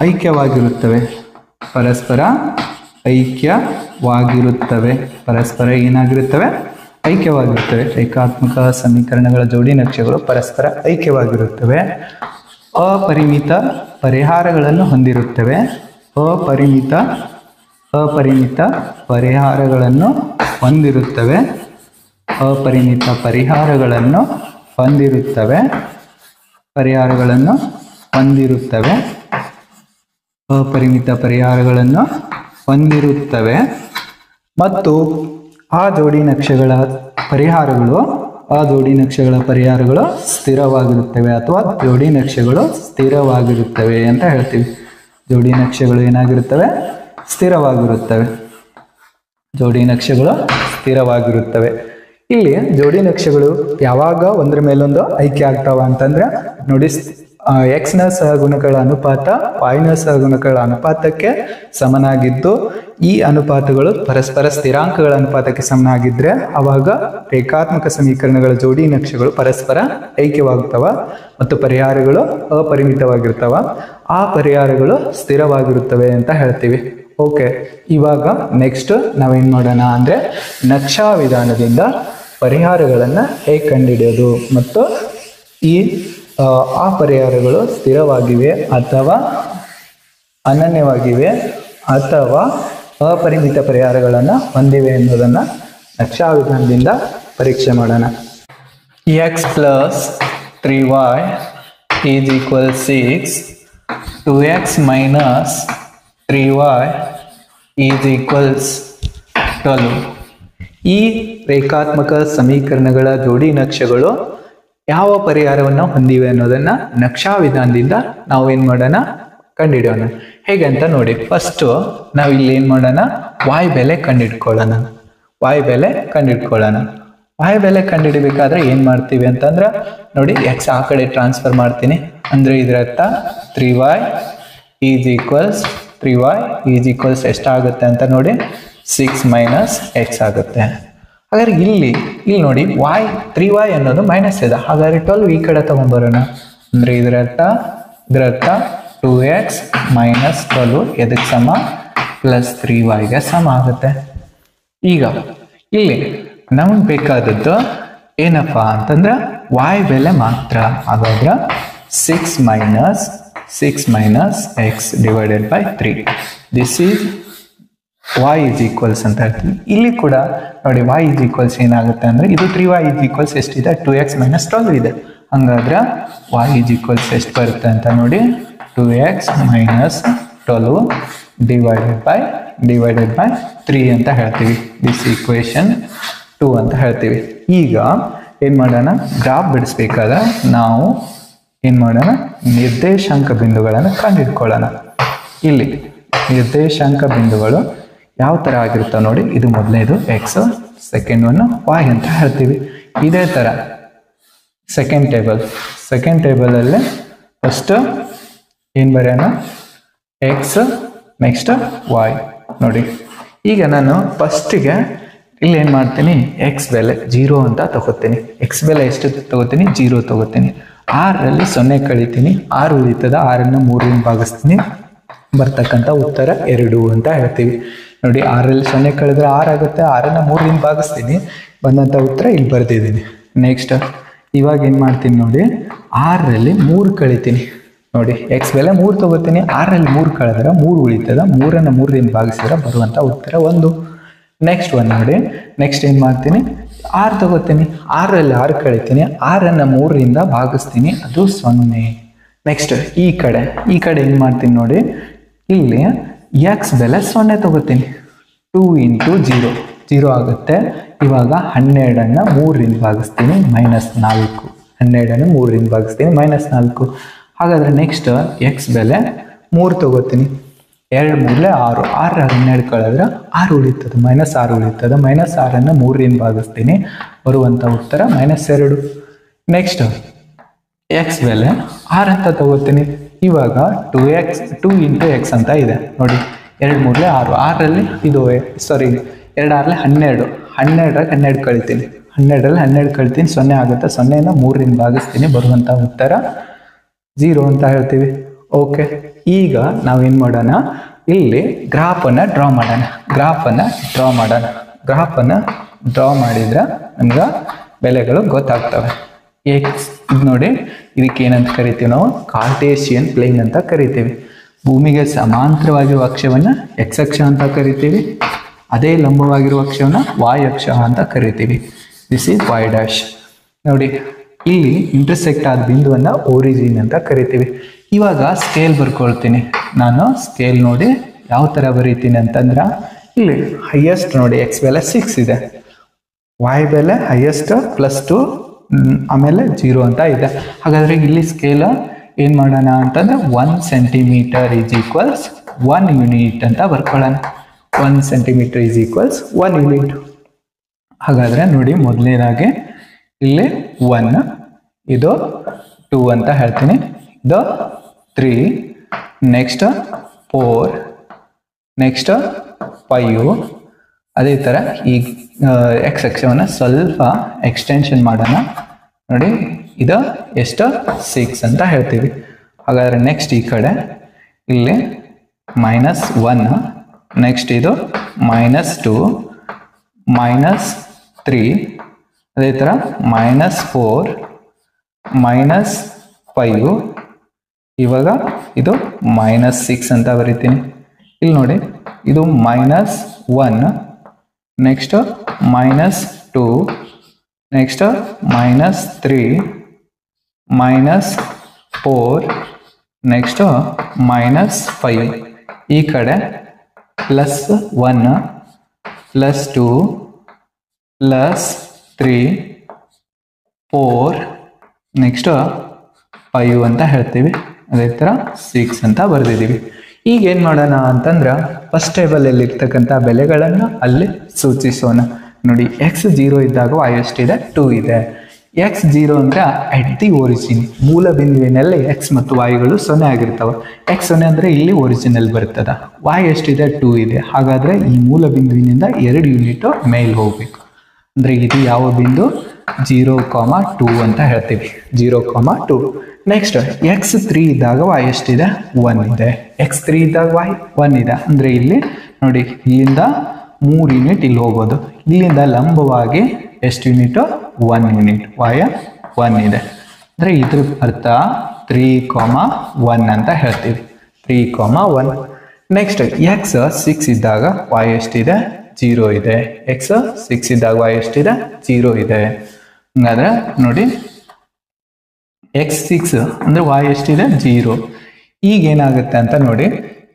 ಐಕ್ಯವಾಗಿರುತ್ತವೆ. ಪರಸ್ಪರ ಏನಾಗಿರುತ್ತವೆ, ಐಕ್ಯವಾಗಿರುತ್ತವೆ. ರೇಖಾತ್ಮಕ ಸಮೀಕರಣಗಳ ಜೋಡಿ ನಕ್ಷೆಗಳು ಪರಸ್ಪರ ಐಕ್ಯವಾಗಿರುತ್ತವೆ. ಅಪರಿಮಿತ ಪರಿಹಾರಗಳನ್ನು ಹೊಂದಿರುತ್ತವೆ. ಅಪರಿಮಿತ ಪರಿಹಾರಗಳನ್ನು ಹೊಂದಿರುತ್ತವೆ. ಮತ್ತು ಆ ಜೋಡಿ ನಕ್ಷೆಗಳ ಪರಿಹಾರಗಳು ಸ್ಥಿರವಾಗಿರುತ್ತವೆ ಅಥವಾ ಜೋಡಿ ನಕ್ಷೆಗಳು ಸ್ಥಿರವಾಗಿರುತ್ತವೆ ಅಂತ ಹೇಳ್ತೀವಿ. ಜೋಡಿ ನಕ್ಷೆಗಳು ಏನಾಗಿರುತ್ತವೆ, ಸ್ಥಿರವಾಗಿರುತ್ತವೆ. ಇಲ್ಲಿ ಜೋಡಿ ನಕ್ಷೆಗಳು ಯಾವಾಗ ಒಂದ್ರ ಮೇಲೊಂದು ಐಕ್ಯ ಆಗ್ತಾವ ಅಂತಂದ್ರೆ ನೋಡಿ ಎಕ್ಸ್ ನ ಸಹಗುಣಗಳ ಅನುಪಾತ y ನ ಸಹಗುಣಗಳ ಅನುಪಾತಕ್ಕೆ ಸಮನಾಗಿದ್ದು ಈ ಅನುಪಾತಗಳು ಪರಸ್ಪರ ಸ್ಥಿರಾಂಕಗಳ ಅನುಪಾತಕ್ಕೆ ಸಮನಾಗಿದ್ರೆ ಅವಾಗ ರೇಖಾತ್ಮಕ ಸಮೀಕರಣಗಳ ಜೋಡಿ ನಕ್ಷೆಗಳು ಪರಸ್ಪರ ಐಕ್ಯವಾಗುತ್ತವ ಮತ್ತು ಪರಿಹಾರಗಳು ಅಪರಿಮಿತವಾಗಿರ್ತವ. ಆ ಪರಿಹಾರಗಳು ಸ್ಥಿರವಾಗಿರುತ್ತವೆ ಅಂತ ಹೇಳ್ತೀವಿ. ಓಕೆ, ಇವಾಗ ನೆಕ್ಸ್ಟ್ ನಾವೇನ್ ಮಾಡೋಣ ಅಂದ್ರೆ ನಕ್ಷಾ ವಿಧಾನದಿಂದ ಪರಿಹಾರಗಳನ್ನ ಹೇಗೆ ಕಂಡುಹಿಡಿಯೋದು ಮತ್ತು ಈ ಆ ಪರಿಹಾರಗಳು ಸ್ಥಿರವಾಗಿವೆ ಅಥವಾ ಅನನ್ಯವಾಗಿವೆ ಅಥವಾ ಅಪರಿಮಿತ ಪರಿಹಾರಗಳನ್ನು ಹೊಂದಿವೆ ಎನ್ನುವುದನ್ನ ನಕ್ಷಾ ವಿಧಾನದಿಂದ ಪರೀಕ್ಷೆ ಮಾಡೋಣ. X plus 3y is equal 6, 2x minus 3y is equals 12. ಈ ರೇಖಾತ್ಮಕ ಸಮೀಕರಣಗಳ ಜೋಡಿ ನಕ್ಷೆಗಳು ಯಾವ ಪರಿಹಾರವನ್ನು ಹೊಂದಿವೆ ಅನ್ನೋದನ್ನ ನಕ್ಷಾ ವಿಧಾನದಿಂದ ನಾವು ಏನ್ ಮಾಡೋಣ ಕಂಡುಹಿಡಿಯೋಣ. ಹೇಗೆ ಅಂತ ನೋಡಿ, ಫಸ್ಟ್ ನಾವು ಇಲ್ಲಿ ಏನ್ ಮಾಡೋಣ, y ಬೆಲೆ ಕಂಡುಹಿಡ್ಕೊಳ್ಳೋಣ. y ಬೆಲೆ ಕಂಡುಹಿಡಬೇಕಾದ್ರೆ ಏನ್ ಮಾಡ್ತೀವಿ ಅಂತಂದ್ರೆ ನೋಡಿ, x ಆ ಕಡೆ ಟ್ರಾನ್ಸ್ಫರ್ ಮಾಡ್ತೀನಿ ಅಂದ್ರೆ ಇದರ ಅರ್ಥ 3y ಈಸ್ ಈಕ್ವಲ್ಸ್ ಎಷ್ಟಾಗುತ್ತೆ ಅಂತ ನೋಡಿ 6 ಮೈನಸ್ x ಆಗುತ್ತೆ. ಹಾಗಾದ್ರೆ ಇಲ್ಲಿ ನೋಡಿ y 3y ಅನ್ನೋದು ಮೈನಸ್ ಇದೆ, ಹಾಗಾದ್ರೆ 12 ಈ ಕಡೆ ತಗೊಂಡ್ಬರೋಣ ಅಂದ್ರೆ ಇದರ ಅರ್ಥ 2x ಮೈನಸ್ 12 ಎದಕ್ಕೆ ಸಮ ಪ್ಲಸ್ 3yಗೆ ಸಮ ಆಗುತ್ತೆ. ಈಗ ಇಲ್ಲಿ ನಮಗೆ ಬೇಕಾದದ್ದು ಏನಪ್ಪಾ ಅಂತಂದ್ರೆ y ಬೆಲೆ ಮಾತ್ರ. ಹಾಗಾದ್ರೆ 6 minus x divided by 3, this is y is equals ಅಂತ ಹೇಳ್ತೀವಿ. ಇಲ್ಲಿ ಕೂಡ ನೋಡಿ y ಈಸ್ ಈಕ್ವಲ್ಸ್ ಏನಾಗುತ್ತೆ ಅಂದ್ರೆ ಇದು 3y ಈಸ್ ಈಕ್ವಲ್ಸ್ ಎಷ್ಟಿದೆ, 2x ಮೈನಸ್ 12 ಇದೆ. ಹಂಗಾದ್ರೆ y ಈಸ್ ಈಕ್ವಲ್ಸ್ ಎಷ್ಟು ಬರುತ್ತೆ ಅಂತ ನೋಡಿ 2x ಮೈನಸ್ 12 ಡಿವೈಡೆಡ್ ಬೈ 3 ಅಂತ ಹೇಳ್ತೀವಿ. ದಿಸ್ ಈಕ್ವೇಶನ್ 2 ಅಂತ ಹೇಳ್ತೀವಿ. ಈಗ ಏನ್ ಮಾಡೋಣ, ಗ್ರಾಫ್ ಬಿಡಿಸ್ಬೇಕಾದ್ರೆ ನಾವು ಏನ್ ಮಾಡೋಣ, ನಿರ್ದೇಶಾಂಕ ಬಿಂದುಗಳನ್ನು ಕಂಡುಹಿಡ್ಕೊಳ್ಳೋಣ. ಇಲ್ಲಿ ನಿರ್ದೇಶಾಂಕ ಬಿಂದುಗಳು ಯಾವ ತರ ಆಗಿರ್ತಾವ ನೋಡಿ, ಇದು ಮೊದಲನೇದು x, ಸೆಕೆಂಡ್ ಒನ್ y ಅಂತ ಹೇಳ್ತೀವಿ. ಇದೇ ತರ ಸೆಕೆಂಡ್ ಟೇಬಲ್ ಅಲ್ಲಿ ಫಸ್ಟ್ ಏನ್ ಬರೆಯೋಣ, x ನೆಕ್ಸ್ಟ್ y ನೋಡಿ. ಈಗ ನಾನು ಫಸ್ಟಿಗೆ ಇಲ್ಲಿ ಏನ್ ಮಾಡ್ತೀನಿ, x ಬೆಲೆ 0 ಅಂತ ತಗೋತೀನಿ. x ಬೆಲೆ ಎಷ್ಟು ತಗೋತೀನಿ, 0 ತಗೋತೀನಿ. 6ರಲ್ಲಿ 0 ಕಳಿತೀನಿ, 6 ಉಳಿತದ, 6ನ್ನು 3ರಿಂದ ಭಾಗಿಸ್ತೀನಿ, ಬರ್ತಕ್ಕಂಥ ಉತ್ತರ 2 ಅಂತ ಹೇಳ್ತೀವಿ. ನೋಡಿ 6ರಲ್ಲಿ 0 ಕಳೆದ್ರೆ 6 ಆಗುತ್ತೆ, 6ನ್ನು 3ರಿಂದ ಭಾಗಿಸ್ತೀನಿ, ಬಂದಂಥ ಉತ್ತರ ಇಲ್ಲಿ ಬರ್ದಿದ್ದೀನಿ. ನೆಕ್ಸ್ಟ್ ಇವಾಗ ಏನು ಮಾಡ್ತೀನಿ ನೋಡಿ, 6ರಲ್ಲಿ 3 ಕಳಿತೀನಿ. ನೋಡಿ x ಬೆಲೆ 3 ತಗೋತೀನಿ, 6ರಲ್ಲಿ 3 ಕಳೆದ್ರೆ 3 ಉಳಿತದ, 3ನ್ನು 3ರಿಂದ ಭಾಗಿಸಿದ್ರೆ ಬರುವಂಥ ಉತ್ತರ 1. ನೆಕ್ಸ್ಟ್ ಒನ್ ನೋಡಿ, ನೆಕ್ಸ್ಟ್ ಏನು ಮಾಡ್ತೀನಿ, 6 ತಗೋತೀನಿ, 6ರಲ್ಲಿ 6 ಕಳಿತೀನಿ, 6ನ್ನು 3ರಿಂದ ಭಾಗಿಸ್ತೀನಿ, ಅದು 0. ನೆಕ್ಸ್ಟ್ ಈ ಕಡೆ ಏನು ಮಾಡ್ತೀನಿ ನೋಡಿ, ಇಲ್ಲಿ x ಬೆಲೆ 0 ತಗೋತೀನಿ, 2 ಇಂಟು 0 ಆಗುತ್ತೆ. ಇವಾಗ 12ನ್ನು 3ರಿಂದ ಭಾಗಿಸ್ತೀನಿ, -4. 12ನ್ನು 3ರಿಂದ ಭಾಗಿಸ್ತೀನಿ, -4. ಹಾಗಾದ್ರೆ ನೆಕ್ಸ್ಟ್ x ಬೆಲೆ 3 ತಗೋತೀನಿ, 2 3 6, 6 12 ಕಳೆದ್ರೆ 6 ಉಳಿತದೆ, -6 ಉಳಿತದೆ, -6ನ್ನು 3ರಿಂದ ಭಾಗಿಸ್ತೀನಿ, ಬರುವಂಥ ಉತ್ತರ -2. ನೆಕ್ಸ್ಟ್ x ಬೆಲೆ 6 ಅಂತ ತಗೋತೀನಿ. ಇವಾಗ 2 ಇಂಟು x ಅಂತ ಇದೆ ನೋಡಿ, 2 3 6, 6ರಲ್ಲಿ ಇದು 2 6ರಲ್ಲಿ 12, 12ರಾಗ 12 ಕಳಿತೀನಿ, 12ರಲ್ಲಿ 12 ಕಳಿತೀನಿ, 0 ಆಗುತ್ತೆ, 0ನ್ನು 3ರಿಂದ ಭಾಗಿಸ್ತೀನಿ, ಬರುವಂಥ ಉತ್ತರ 0 ಅಂತ ಹೇಳ್ತೀವಿ. ಓಕೆ, ಈಗ ನಾವೇನು ಮಾಡೋಣ, ಇಲ್ಲಿ ಗ್ರಾಫನ್ನು ಡ್ರಾ ಮಾಡಿದ್ರೆ ನಮ್ಗೆ ಬೆಲೆಗಳು ಗೊತ್ತಾಗ್ತವೆ. ಇದು ನೋಡಿ, ಇದಕ್ಕೆ ಏನಂತ ಕರಿತೀವಿ ನಾವು, ಕಾರ್ಟೇಶಿಯನ್ ಪ್ಲೇನ್ ಅಂತ ಕರಿತೀವಿ. ಭೂಮಿಗೆ ಸಮಾಂತರವಾಗಿರುವ ಅಕ್ಷವನ್ನು x ಅಕ್ಷ ಅಂತ ಕರಿತೀವಿ, ಅದೇ ಲಂಬವಾಗಿರುವ ಅಕ್ಷವನ್ನು y ಅಕ್ಷ ಅಂತ ಕರಿತೀವಿ. This is y dash. ನೋಡಿ ಇಲ್ಲಿ ಇಂಟರ್ಸೆಕ್ಟ್ ಆದ ಬಿಂದುವನ್ನು ಒರಿಜಿನ್ ಅಂತ ಕರಿತೀವಿ. ಇವಾಗ ಸ್ಕೇಲ್ ಬರ್ಕೊಳ್ತೀನಿ ನಾನು. ಸ್ಕೇಲ್ ನೋಡಿ ಯಾವ ಥರ ಬರೀತೀನಿ ಅಂತಂದ್ರೆ, ಇಲ್ಲಿ ಹೈಯೆಸ್ಟ್ ನೋಡಿ x ಬೆಲೆ 6 ಇದೆ, y ಬೆಲೆ ಹೈಯೆಸ್ಟ್ +2, ಆಮೇಲೆ 0 ಅಂತ ಇದೆ. ಹಾಗಾದ್ರೆ ಇಲ್ಲಿ ಸ್ಕೇಲ್ ಏನು ಮಾಡೋಣ ಅಂತಂದ್ರೆ 1 ಸೆಂಟಿಮೀಟರ್ ಈಸ್ ಈಕ್ವಲ್ಸ್ 1 ಯೂನಿಟ್ ಅಂತ ಬರ್ಕೊಳ್ಳೋಣ. 1 ಸೆಂಟಿಮೀಟರ್ ಈಸ್ ಈಕ್ವಲ್ಸ್ 1 ಯೂನಿಟ್. ಹಾಗಾದ್ರೆ ನೋಡಿ, ಮೊದಲನೇದಾಗಿ ಇಲ್ಲಿ 1, ಇದು 2 ಅಂತ ಹೇಳ್ತೀನಿ, the 3, next 4, next 5. ಅದೇ ಥರ ಈ ಎಕ್ಸ್ ಅಕ್ಷವನ್ನು ಸ್ವಲ್ಪ ಎಕ್ಸ್ಟೆನ್ಷನ್ ಮಾಡೋಣ. ನೋಡಿ ಇದು ಎಷ್ಟು 6 ಅಂತ ಹೇಳ್ತೀವಿ. ಹಾಗಾದರೆ ನೆಕ್ಸ್ಟ್ ಈ ಕಡೆ ಇಲ್ಲಿ -1, ನೆಕ್ಸ್ಟ್ ಇದು -2, -3, ಅದೇ ಥರ -4, -5, ಇವಾಗ ಇದು -6 ಅಂತ ಬರೀತೀನಿ. ಇಲ್ಲಿ ನೋಡಿ ಇದು -1, ನೆಕ್ಸ್ಟ್ -2, ನೆಕ್ಸ್ಟ್ -3, -4, ನೆಕ್ಸ್ಟ್ -5. ಈ ಕಡೆ +1, +2, +3, 4, ನೆಕ್ಸ್ಟ್ 5 ಅಂತ ಹೇಳ್ತೀವಿ. ಅದೇ ಥರ 6 ಅಂತ ಬರೆದಿದ್ದೀವಿ. ಈಗ ಏನು ಮಾಡೋಣ ಅಂತಂದ್ರೆ ಫಸ್ಟ್ ಟೇಬಲಲ್ಲಿ ಇರ್ತಕ್ಕಂಥ ಬೆಲೆಗಳನ್ನು ಅಲ್ಲಿ ಸೂಚಿಸೋಣ. ನೋಡಿ ಎಕ್ಸ್ 0 ಇದ್ದಾಗ y ಎಷ್ಟಿದೆ 2 ಇದೆ. ಎಕ್ಸ್ 0 ಅಂದರೆ ಅಟ್ ದಿ ಒರಿಜಿನ್, ಮೂಲ ಬಿಂದುವಿನಲ್ಲಿ ಎಕ್ಸ್ ಮತ್ತು ವಾಯ್ಗಳು 0 ಆಗಿರ್ತವೆ. ಎಕ್ಸ್ 0 ಅಂದರೆ ಇಲ್ಲಿ ಒರಿಜಿನಲ್ ಬರ್ತದೆ. y ಎಷ್ಟಿದೆ 2 ಇದೆ. ಹಾಗಾದರೆ ಈ ಮೂಲ ಬಿಂದುವಿನಿಂದ 2 ಯೂನಿಟ್ ಮೇಲೆ ಹೋಗ್ಬೇಕು. ಅಂದರೆ ಇದು ಯಾವ ಬಿಂದು 0,2 ಅಂತ ಹೇಳ್ತೀವಿ. 0,2. ನೆಕ್ಸ್ಟ್ ಎಕ್ಸ್ 3 ಇದ್ದಾಗ y ಎಷ್ಟಿದೆ 1 ಇದೆ. ಎಕ್ಸ್ 3 ಇದ್ದಾಗ y 1 ಇದೆ. ಅಂದರೆ ಇಲ್ಲಿ ನೋಡಿ ಇಲ್ಲಿಂದ 3 ಯೂನಿಟ್ ಇಲ್ಲಿ ಹೋಗೋದು. ಇಲ್ಲಿಂದ ಲಂಬವಾಗಿ ಎಷ್ಟು ಯೂನಿಟು 1 ಯೂನಿಟ್. y 1 ಇದೆ. ಅಂದರೆ ಇದ್ರ ಅರ್ಥ 3,1 ಅಂತ ಹೇಳ್ತೀವಿ. 3,1. ನೆಕ್ಸ್ಟ್ ಎಕ್ಸ್ 6 ಇದ್ದಾಗ y ಎಷ್ಟಿದೆ 0 ಇದೆ. ಎಕ್ಸ್ 6 ಇದ್ದಾಗ y ಎಷ್ಟಿದೆ 0 ಇದೆ. ಹಂಗಾದ್ರೆ ನೋಡಿ x6 ಅಂದರೆ y ಎಷ್ಟಿದೆ 0. ಈಗೇನಾಗುತ್ತೆ ಅಂತ ನೋಡಿ,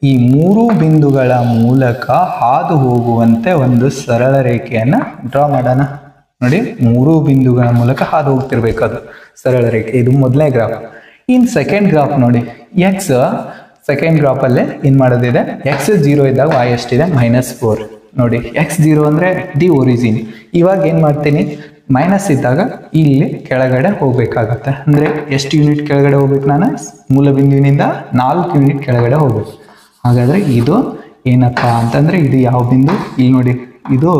ಈ 3 ಬಿಂದುಗಳ ಮೂಲಕ ಹಾದು ಹೋಗುವಂತೆ ಒಂದು ಸರಳ ರೇಖೆಯನ್ನು ಡ್ರಾ ಮಾಡೋಣ. ನೋಡಿ 3 ಬಿಂದುಗಳ ಮೂಲಕ ಹಾದು ಹೋಗ್ತಿರ್ಬೇಕು ಅದು ಸರಳ ರೇಖೆ. ಇದು ಮೊದಲನೇ ಗ್ರಾಫ್. ಇನ್ನು ಸೆಕೆಂಡ್ ಗ್ರಾಫ್ ನೋಡಿ, ಎಕ್ಸ್ ಸೆಕೆಂಡ್ ಗ್ರಾಫಲ್ಲೇ ಏನು ಮಾಡೋದಿದೆ, ಎಕ್ಸ್ 0 ಇದ್ದಾಗ y ಎಷ್ಟಿದೆ -4. ನೋಡಿ ಎಕ್ಸ್ 0 ಅಂದರೆ ದಿ ಒರಿಜಿನ್. ಇವಾಗ ಏನು ಮಾಡ್ತೀನಿ, ಮೈನಸ್ ಇದ್ದಾಗ ಇಲ್ಲಿ ಕೆಳಗಡೆ ಹೋಗ್ಬೇಕಾಗತ್ತೆ. ಅಂದರೆ ಎಷ್ಟು ಯೂನಿಟ್ ಕೆಳಗಡೆ ಹೋಗ್ಬೇಕು, ನಾನು ಮೂಲ ಬಿಂದುವಿನಿಂದ 4 ಯೂನಿಟ್ ಕೆಳಗಡೆ ಹೋಗ್ಬೇಕು. ಹಾಗಾದರೆ ಇದು ಏನಪ್ಪ ಅಂತಂದರೆ ಇದು ಯಾವ ಬಿಂದು, ಇಲ್ಲಿ ನೋಡಿ ಇದು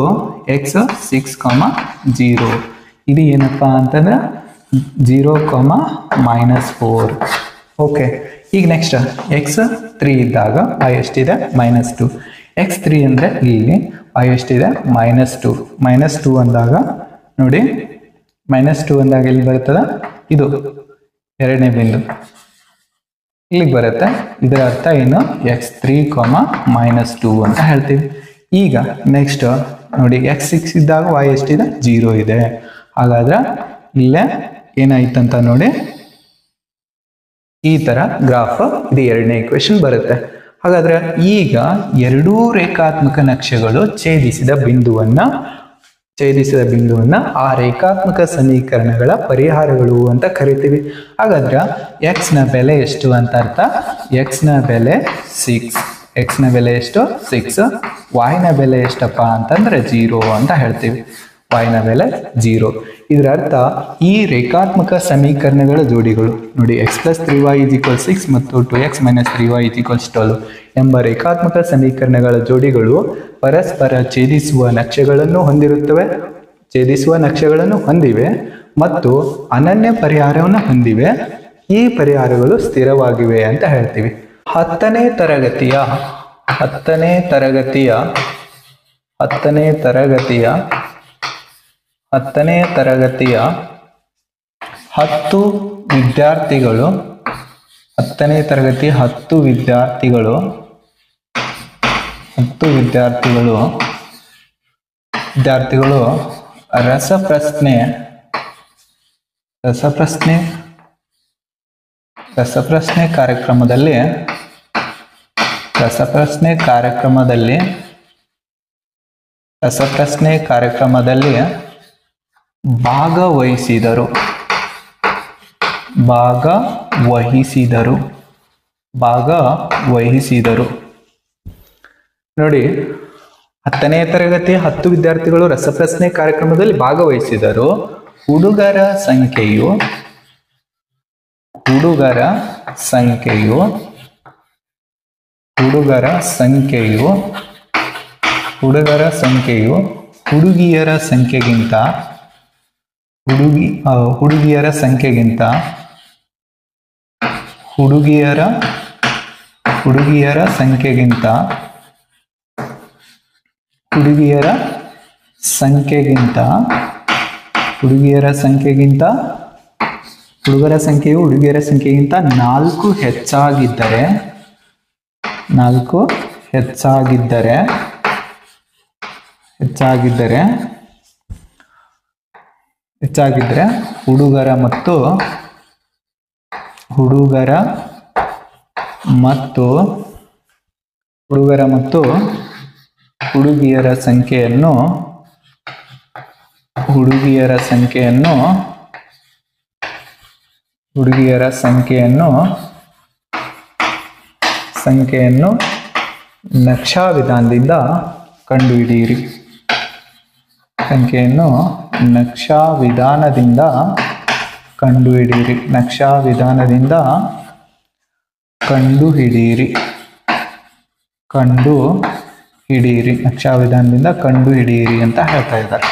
ಎಕ್ಸ್ 6,0. ಇದು ಏನಪ್ಪ ಅಂತಂದ್ರೆ 0,-4. ಓಕೆ. ಈಗ ನೆಕ್ಸ್ಟ್ ಎಕ್ಸ್ 3 ಇದ್ದಾಗ y ಎಷ್ಟಿದೆ -2. ಎಕ್ಸ್ 3 ಅಂದರೆ ಇಲ್ಲಿ y ಎಷ್ಟಿದೆ -2. -2 ಅಂದಾಗ ನೋಡಿ -2 ಅಂದಾಗ ಇಲ್ಲಿ ಬರ್ತದ, ಇದು ಎರಡನೇ ಬಿಂದು ಇಲ್ಲಿಗೆ ಬರುತ್ತೆ. ಇದರ ಅರ್ಥ ಏನು, x3, -2 ಅಂತ ಹೇಳ್ತೀವಿ. ಈಗ ನೆಕ್ಸ್ಟ್ ನೋಡಿ ಎಕ್ಸ್ 6 ಇದ್ದಾಗ y ಎಷ್ಟಿದೆ 0 ಇದೆ. ಹಾಗಾದ್ರೆ ಇಲ್ಲೇ ಏನಾಯ್ತಂತ ನೋಡಿ, ಈ ತರ ಗ್ರಾಫ್, ಇದು ಎರಡನೇ ಇಕ್ವೇಶನ್ ಬರುತ್ತೆ. ಹಾಗಾದ್ರೆ ಈಗ ಎರಡೂ ರೇಖಾತ್ಮಕ ನಕ್ಷೆಗಳು ಛೇದಿಸಿದ ಬಿಂದುವನ್ನ ಆ ರೇಖಾತ್ಮಕ ಸಮೀಕರಣಗಳ ಪರಿಹಾರಗಳು ಅಂತ ಕರಿತೀವಿ. ಹಾಗಾದ್ರೆ ಎಕ್ಸ್ ನ ಬೆಲೆ ಎಷ್ಟು ಅಂತ ಅರ್ಥ, ಎಕ್ಸ್ ನ ಬೆಲೆ 6. ಎಕ್ಸ್ ನ ಬೆಲೆ ಎಷ್ಟು 6. y ನ ಬೆಲೆ ಎಷ್ಟಪ್ಪ ಅಂತಂದ್ರೆ 0 ಅಂತ ಹೇಳ್ತೀವಿ. y ನ ಬೆಲೆ 0. ಇದರ ಅರ್ಥ ಈ ರೇಖಾತ್ಮಕ ಸಮೀಕರಣಗಳ ಜೋಡಿಗಳು ನೋಡಿ x + 3y = 6 ಮತ್ತು 2x - 3y = 12 ಎಂಬ ರೇಖಾತ್ಮಕ ಸಮೀಕರಣಗಳ ಜೋಡಿಗಳು ಪರಸ್ಪರ ಛೇದಿಸುವ ನಕ್ಷೆಗಳನ್ನು ಹೊಂದಿವೆ ಮತ್ತು ಅನನ್ಯ ಪರಿಹಾರವನ್ನು ಹೊಂದಿವೆ. ಈ ಪರಿಹಾರಗಳು ಸ್ಥಿರವಾಗಿವೆ ಅಂತ ಹೇಳ್ತೀವಿ. 10ನೇ ತರಗತಿಯ 10 ವಿದ್ಯಾರ್ಥಿಗಳು 10ನೇ ತರಗತಿಯ 10 ವಿದ್ಯಾರ್ಥಿಗಳು ರಸಪ್ರಶ್ನೆ ಕಾರ್ಯಕ್ರಮದಲ್ಲಿ ಭಾಗವಹಿಸಿದರು. ನೋಡಿ 10ನೇ ತರಗತಿಯ 10 ವಿದ್ಯಾರ್ಥಿಗಳು ರಸಪ್ರಶ್ನೆ ಕಾರ್ಯಕ್ರಮದಲ್ಲಿ ಭಾಗವಹಿಸಿದರು. ಹುಡುಗರ ಸಂಖ್ಯೆಯು ಹುಡುಗರ ಸಂಖ್ಯೆಯು ಹುಡುಗಿಯರ ಸಂಖ್ಯೆಗಿಂತ ಹುಡುಗರ ಸಂಖ್ಯೆಯು ಹುಡುಗಿಯರ ಸಂಖ್ಯೆಗಿಂತ 4 ಹೆಚ್ಚಾಗಿದ್ದರೆ ಹುಡುಗರ ಮತ್ತು ಹುಡುಗಿಯರ ಸಂಖ್ಯೆಯನ್ನು ನಕ್ಷಾ ವಿಧಾನದಿಂದ ಕಂಡುಹಿಡಿಯಿರಿ. ಅಂತ ಹೇಳ್ತಾ ಇದ್ದಾರೆ.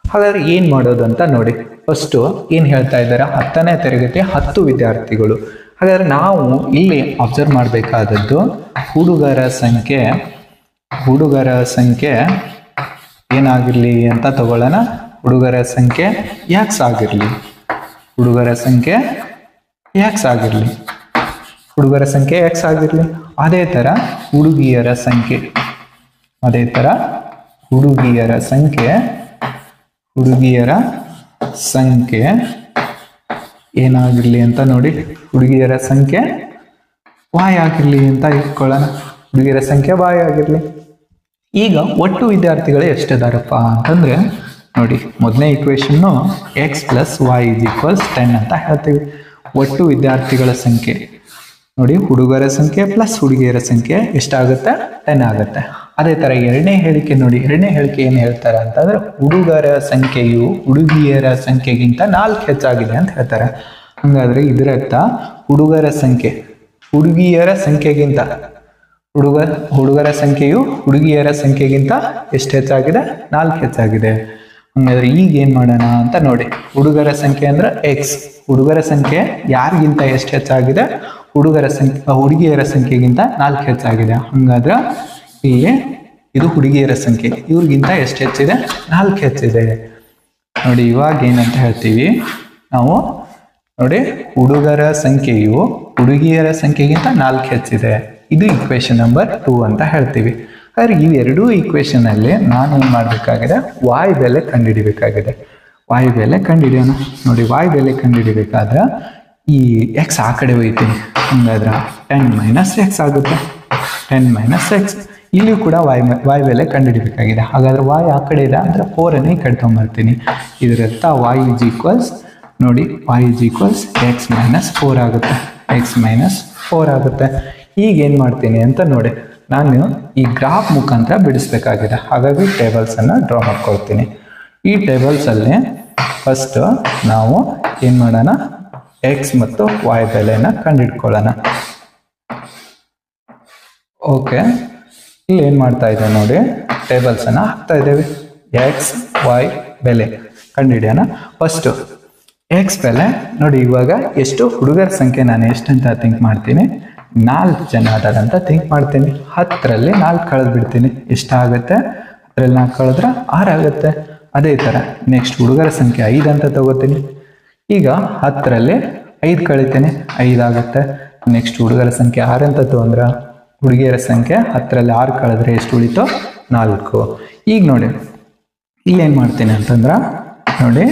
ಹಾಗಾದ್ರೆ ಏನ್ ಮಾಡೋದು ಅಂತ ನೋಡಿ. ಫಸ್ಟ್ ಏನ್ ಹೇಳ್ತಾ ಇದ್ದಾರೆ, 10ನೇ ತರಗತಿಯ 10 ವಿದ್ಯಾರ್ಥಿಗಳು. ಹಾಗಾದ್ರೆ ನಾವು ಇಲ್ಲಿ ಅಬ್ಸರ್ವ್ ಮಾಡಬೇಕಾದದ್ದು ಹುಡುಗರ ಸಂಖ್ಯೆ ಏನಾಗಿರ್ಲಿ ಅಂತ ತಗೊಳ್ಳೋಣ. ಹುಡುಗರ ಸಂಖ್ಯೆ x ಆಗಿರ್ಲಿ. ಅದೇ ತರ ಹುಡುಗಿಯರ ಸಂಖ್ಯೆ ಏನಾಗಿರ್ಲಿ ಅಂತ ನೋಡಿ. ಹುಡುಗಿಯರ ಸಂಖ್ಯೆ y ಆಗಿರ್ಲಿ ಅಂತ ಇಟ್ಕೊಳ್ಳೋಣ. ಹುಡುಗಿಯರ ಸಂಖ್ಯೆ y ಆಗಿರ್ಲಿ. ಈಗ ಒಟ್ಟು ವಿದ್ಯಾರ್ಥಿಗಳು ಎಷ್ಟಿದಾರಪ್ಪ ಅಂತಂದ್ರೆ ನೋಡಿ, ಮೊದಲನೇ ಇಕ್ವೇಶನ್ x + y = 10 ಅಂತ ಹೇಳ್ತೀವಿ. ಒಟ್ಟು ವಿದ್ಯಾರ್ಥಿಗಳ ಸಂಖ್ಯೆ ನೋಡಿ, ಹುಡುಗರ ಸಂಖ್ಯೆ ಪ್ಲಸ್ ಹುಡುಗಿಯರ ಸಂಖ್ಯೆ ಎಷ್ಟಾಗುತ್ತೆ? 10 ಆಗುತ್ತೆ. ಅದೇ ತರ ಎರಡನೇ ಹೇಳಿಕೆ ನೋಡಿ. ಎರಡನೇ ಹೇಳಿಕೆ ಏನ್ ಹೇಳ್ತಾರೆ ಅಂತಂದ್ರೆ ಹುಡುಗರ ಸಂಖ್ಯೆಯು ಹುಡುಗಿಯರ ಸಂಖ್ಯೆಗಿಂತ 4 ಹೆಚ್ಚಾಗಿದೆ ಅಂತ ಹೇಳ್ತಾರೆ. ಹಂಗಾದ್ರೆ ಇದರರ್ಥ ಹುಡುಗರ ಸಂಖ್ಯೆ ಹುಡುಗಿಯರ ಸಂಖ್ಯೆಗಿಂತ ಹುಡುಗರ ಸಂಖ್ಯೆಯು ಹುಡುಗಿಯರ ಸಂಖ್ಯೆಗಿಂತ ಎಷ್ಟು ಹೆಚ್ಚಾಗಿದೆ? 4 ಹೆಚ್ಚಾಗಿದೆ. ಹಂಗಾದ್ರೆ ಈಗ ಏನ್ ಮಾಡೋಣ ಅಂತ ನೋಡಿ. ಹುಡುಗರ ಸಂಖ್ಯೆ ಅಂದ್ರೆ x. ಹುಡುಗರ ಸಂಖ್ಯೆ ಯಾರಿಗಿಂತ ಎಷ್ಟು ಹೆಚ್ಚಾಗಿದೆ? ಹುಡುಗಿಯರ ಸಂಖ್ಯೆಗಿಂತ 4 ಹೆಚ್ಚಾಗಿದೆ. ಹಂಗಾದ್ರೆ ಇಲ್ಲಿ ಇದು ಹುಡುಗಿಯರ ಸಂಖ್ಯೆ, ಇವ್ರಿಗಿಂತ ಎಷ್ಟು ಹೆಚ್ಚಿದೆ? 4 ಹೆಚ್ಚಿದೆ. ನೋಡಿ, ಇವಾಗ ಏನಂತ ಹೇಳ್ತೀವಿ ನಾವು ನೋಡಿ, ಹುಡುಗರ ಸಂಖ್ಯೆಯು ಹುಡುಗಿಯರ ಸಂಖ್ಯೆಗಿಂತ 4 ಹೆಚ್ಚಿದೆ. ಇದು ಇಕ್ವೇಶನ್ ನಂಬರ್ 2 ಅಂತ ಹೇಳ್ತೀವಿ. ಹಾಗಾದ್ರೆ ಈ ಎರಡೂ ಇಕ್ವೇಶನ್ ಅಲ್ಲಿ ನಾನು ಏನ್ ಮಾಡ್ಬೇಕಾಗಿದೆ? y ಬೆಲೆ ಕಂಡುಹಿಡಿಬೇಕಾಗಿದೆ. y ಬೆಲೆ ಕಂಡುಹಿಡಿಯೋಣ. ನೋಡಿ, y ಬೆಲೆ ಕಂಡುಹಿಡಿಬೇಕಾದ್ರೆ ಈ x ಆ ಕಡೆ ಹೋಯ್ತೀನಿ. ಹಂಗಾದ್ರೆ 10 - x ಆಗುತ್ತೆ. 10 - x. ಇಲ್ಲಿಯೂ ಕೂಡ y ಬೆಲೆ ಕಂಡುಹಿಡಿಬೇಕಾಗಿದೆ. ಹಾಗಾದ್ರೆ y ಆ ಕಡೆ ಇದೆ ಅಂದ್ರೆ 4 ಅನ್ನು ಈ ಕಡೆ ತಗೊಂಡ್ಬರ್ತೀನಿ. ಇದರರ್ಥ y ನೋಡಿ y x - 4 ಆಗುತ್ತೆ. ಈಗ ಏನ್ ಮಾಡ್ತೀನಿ ಅಂತ ನೋಡಿ, ನಾನು ಈ ಗ್ರಾಫ್ ಮುಖಾಂತರ ಬಿಡಿಸ್ಬೇಕಾಗಿದೆ. ಹಾಗಾಗಿ ಟೇಬಲ್ಸ್ ಅನ್ನ ಡ್ರಾ ಮಾಡ್ಕೊಳ್ತೀನಿ. ಈ ಟೇಬಲ್ಸ್ ಅಲ್ಲಿ ಫಸ್ಟ್ ನಾವು ಏನ್ ಮಾಡೋಣ, x ಮತ್ತು y ಬೆಲೆನ ಕಂಡುಹಿಡ್ಕೊಳ್ಳೋಣ. ಓಕೆ, ಇಲ್ಲಿ ಏನ್ ಮಾಡ್ತಾ ಇದೆ ನೋಡಿ, ಟೇಬಲ್ಸ್ ಅನ್ನ ಹಾಕ್ತಾ ಇದ್ದೇವೆ. x y ಬೆಲೆ ಕಂಡುಹಿಡಿಯೋಣ. ಫಸ್ಟ್ x ಬೆಲೆ ನೋಡಿ. ಇವಾಗ ಎಷ್ಟು ಹುಡುಗರ ಸಂಖ್ಯೆ ನಾನು ಎಷ್ಟಂತ ಥಿಂಕ್ ಮಾಡ್ತೀನಿ? 4 ಜನ ಅದಾರಂತ ಥಿಂಕ್ ಮಾಡ್ತೀನಿ. 10ರಲ್ಲಿ 4 ಕಳೆದು ಬಿಡ್ತೀನಿ. ಎಷ್ಟಾಗುತ್ತೆ? 10ರಲ್ಲಿ 4 ಕಳೆದ್ರೆ 6 ಆಗುತ್ತೆ. ಅದೇ ತರ ನೆಕ್ಸ್ಟ್ ಹುಡುಗರ ಸಂಖ್ಯೆ 5 ಅಂತ ತಗೋತೀನಿ. ಈಗ 10ರಲ್ಲಿ 5 ಕಳಿತೀನಿ, 5 ಆಗುತ್ತೆ. ನೆಕ್ಸ್ಟ್ ಹುಡುಗರ ಸಂಖ್ಯೆ 6 ಅಂತ ತಗೊಂಡ್ರೆ ಹುಡುಗಿಯರ ಸಂಖ್ಯೆ 10ರಲ್ಲಿ 6 ಕಳೆದ್ರೆ ಎಷ್ಟು ಉಳಿತೋ? 4. ಈಗ ನೋಡಿ, ಇಲ್ಲಿ ಏನ್ ಮಾಡ್ತೀನಿ ಅಂತಂದ್ರೆ ನೋಡಿ,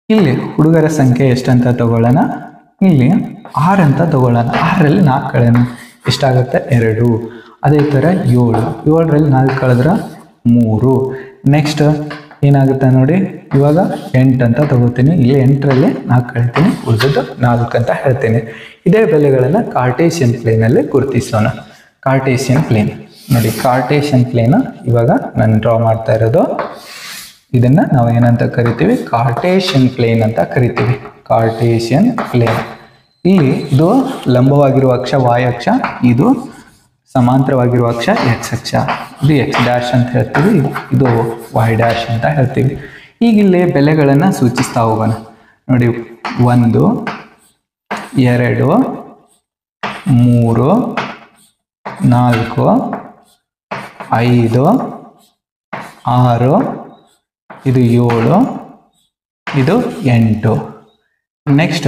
ಇಲ್ಲಿ ಹುಡುಗರ ಸಂಖ್ಯೆ ಎಷ್ಟಂತ ತಗೊಳ್ಳೋಣ? ಇಲ್ಲಿ 6 ಅಂತ ತಗೊಳ್ಳೋಣ. 6ರಲ್ಲಿ 4 ಕಳೆಯೋಣ. ಎಷ್ಟಾಗುತ್ತೆ? 2. ಅದೇ ತರ 7ರಲ್ಲಿ 4 ಕಳೆದ್ರೆ 3. ನೆಕ್ಸ್ಟ್ ಏನಾಗುತ್ತೆ ನೋಡಿ, ಇವಾಗ 8 ಅಂತ ತಗೋತೀನಿ. ಇಲ್ಲಿ 8ರಲ್ಲಿ 4 ಕಳಿತೀನಿ, ಉಳಿದದ್ದು 4 ಅಂತ ಹೇಳ್ತೀನಿ. ಇದೇ ಬೆಲೆಗಳನ್ನ ಕಾರ್ಟೇಶಿಯನ್ ಪ್ಲೇನ್ ಅಲ್ಲಿ ಗುರುತಿಸೋಣ. ಕಾರ್ಟೇಶಿಯನ್ ಪ್ಲೇನ್ ನೋಡಿ, ಕಾರ್ಟೇಶಿಯನ್ ಪ್ಲೇನ್ ಇವಾಗ ನಾನು ಡ್ರಾ ಮಾಡ್ತಾ ಇರೋದು. ಇದನ್ನ ನಾವು ಏನಂತ ಕರಿತೀವಿ? ಕಾರ್ಟೇಶಿಯನ್ ಪ್ಲೇನ್ ಅಂತ ಕರಿತೀವಿ. ಕಾರ್ಟೇಶಿಯನ್ ಪ್ಲೇನ್ ಇಲ್ಲಿ ಇದು ಲಂಬವಾಗಿರುವ ಅಕ್ಷ y ಅಕ್ಷ, ಇದು ಸಮಾಂತರವಾಗಿರುವ ಅಕ್ಷ x ಅಕ್ಷ. ಇದು x ಡ್ಯಾಶ್ ಅಂತ ಹೇಳ್ತೀವಿ, ಇದು y ಡ್ಯಾಶ್ ಅಂತ ಹೇಳ್ತೀವಿ. ಈಗ ಇಲ್ಲಿ ಬೆಲೆಗಳನ್ನು ಸೂಚಿಸ್ತಾ ಹೋಗೋಣ. ನೋಡಿ 1 2 3 4 5 6 ಇದು 7 ಇದು 8. ನೆಕ್ಸ್ಟ್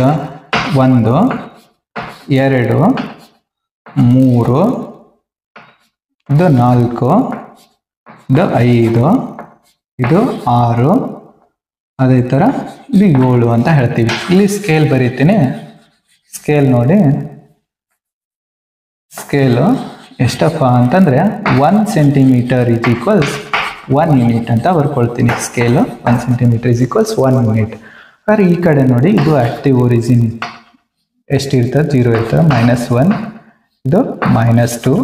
1 2 3 ಇದು 4 ಇದು 5 ಇದು 6 ಅದೇ ಥರ ಇದು 7 ಅಂತ ಹೇಳ್ತೀವಿ. ಇಲ್ಲಿ ಸ್ಕೇಲ್ ಬರೀತೀನಿ. ಸ್ಕೇಲ್ ನೋಡಿ, ಸ್ಕೇಲು ಎಷ್ಟಪ್ಪ ಅಂತಂದರೆ 1 ಸೆಂಟಿಮೀಟರ್ ಈಸ್ ಈಕ್ವಲ್ಸ್ 1 ಯೂನಿಟ್ ಅಂತ ಬರ್ಕೊಳ್ತೀನಿ. Scale 1 centimetre is equals 1 unit. ಆದರೆ ಈ ಕಡೆ ನೋಡಿ, ಇದು ಆಕ್ಟಿವ್ ಒರಿಜಿನ್ ಎಷ್ಟಿರ್ತದೆ? 0 ಇರ್ತದೆ. -1 ಇದು -2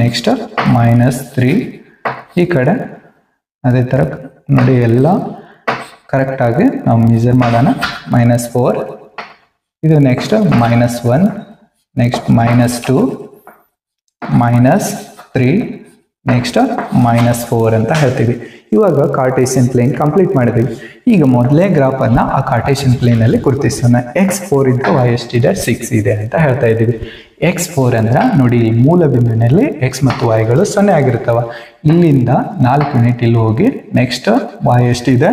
ನೆಕ್ಸ್ಟ್ -3 ಈ ಕಡೆ ಅದೇ ಥರ ನೋಡಿ, ಎಲ್ಲ ಕರೆಕ್ಟಾಗಿ ನಾವು ಮೆಜರ್ ಮಾಡೋಣ. -4 ಇದು ನೆಕ್ಸ್ಟ್ -1 ನೆಕ್ಸ್ಟ್ -2 -3 ನೆಕ್ಸ್ಟ್ -4 ಅಂತ ಹೇಳ್ತೀವಿ. ಇವಾಗ ಕಾರ್ಟೇಷಿಯನ್ ಪ್ಲೇನ್ ಕಂಪ್ಲೀಟ್ ಮಾಡಿದ್ವಿ. ಈಗ ಮೊದಲೇ ಗ್ರಾಫನ್ನು ಆ ಕಾರ್ಟೇಷಿಯನ್ ಪ್ಲೇನಲ್ಲಿ ಗುರುತಿಸೋಣ. x4 ಇದ್ದು y ಎಷ್ಟಿದೆ? 6 ಇದೆ ಅಂತ ಹೇಳ್ತಾ ಇದ್ದೀವಿ. x4 ಅಂದ್ರೆ ನೋಡಿ, ಈ ಮೂಲ ಬಿಂದುವಿನಲ್ಲಿ x ಮತ್ತು yಗಳು 0 ಆಗಿರ್ತಾವ. ಇಲ್ಲಿಂದ 4 ಯೂನಿಟ್ ಇಲ್ಲಿ ಹೋಗಿ ನೆಕ್ಸ್ಟ್ y ಎಷ್ಟಿದೆ?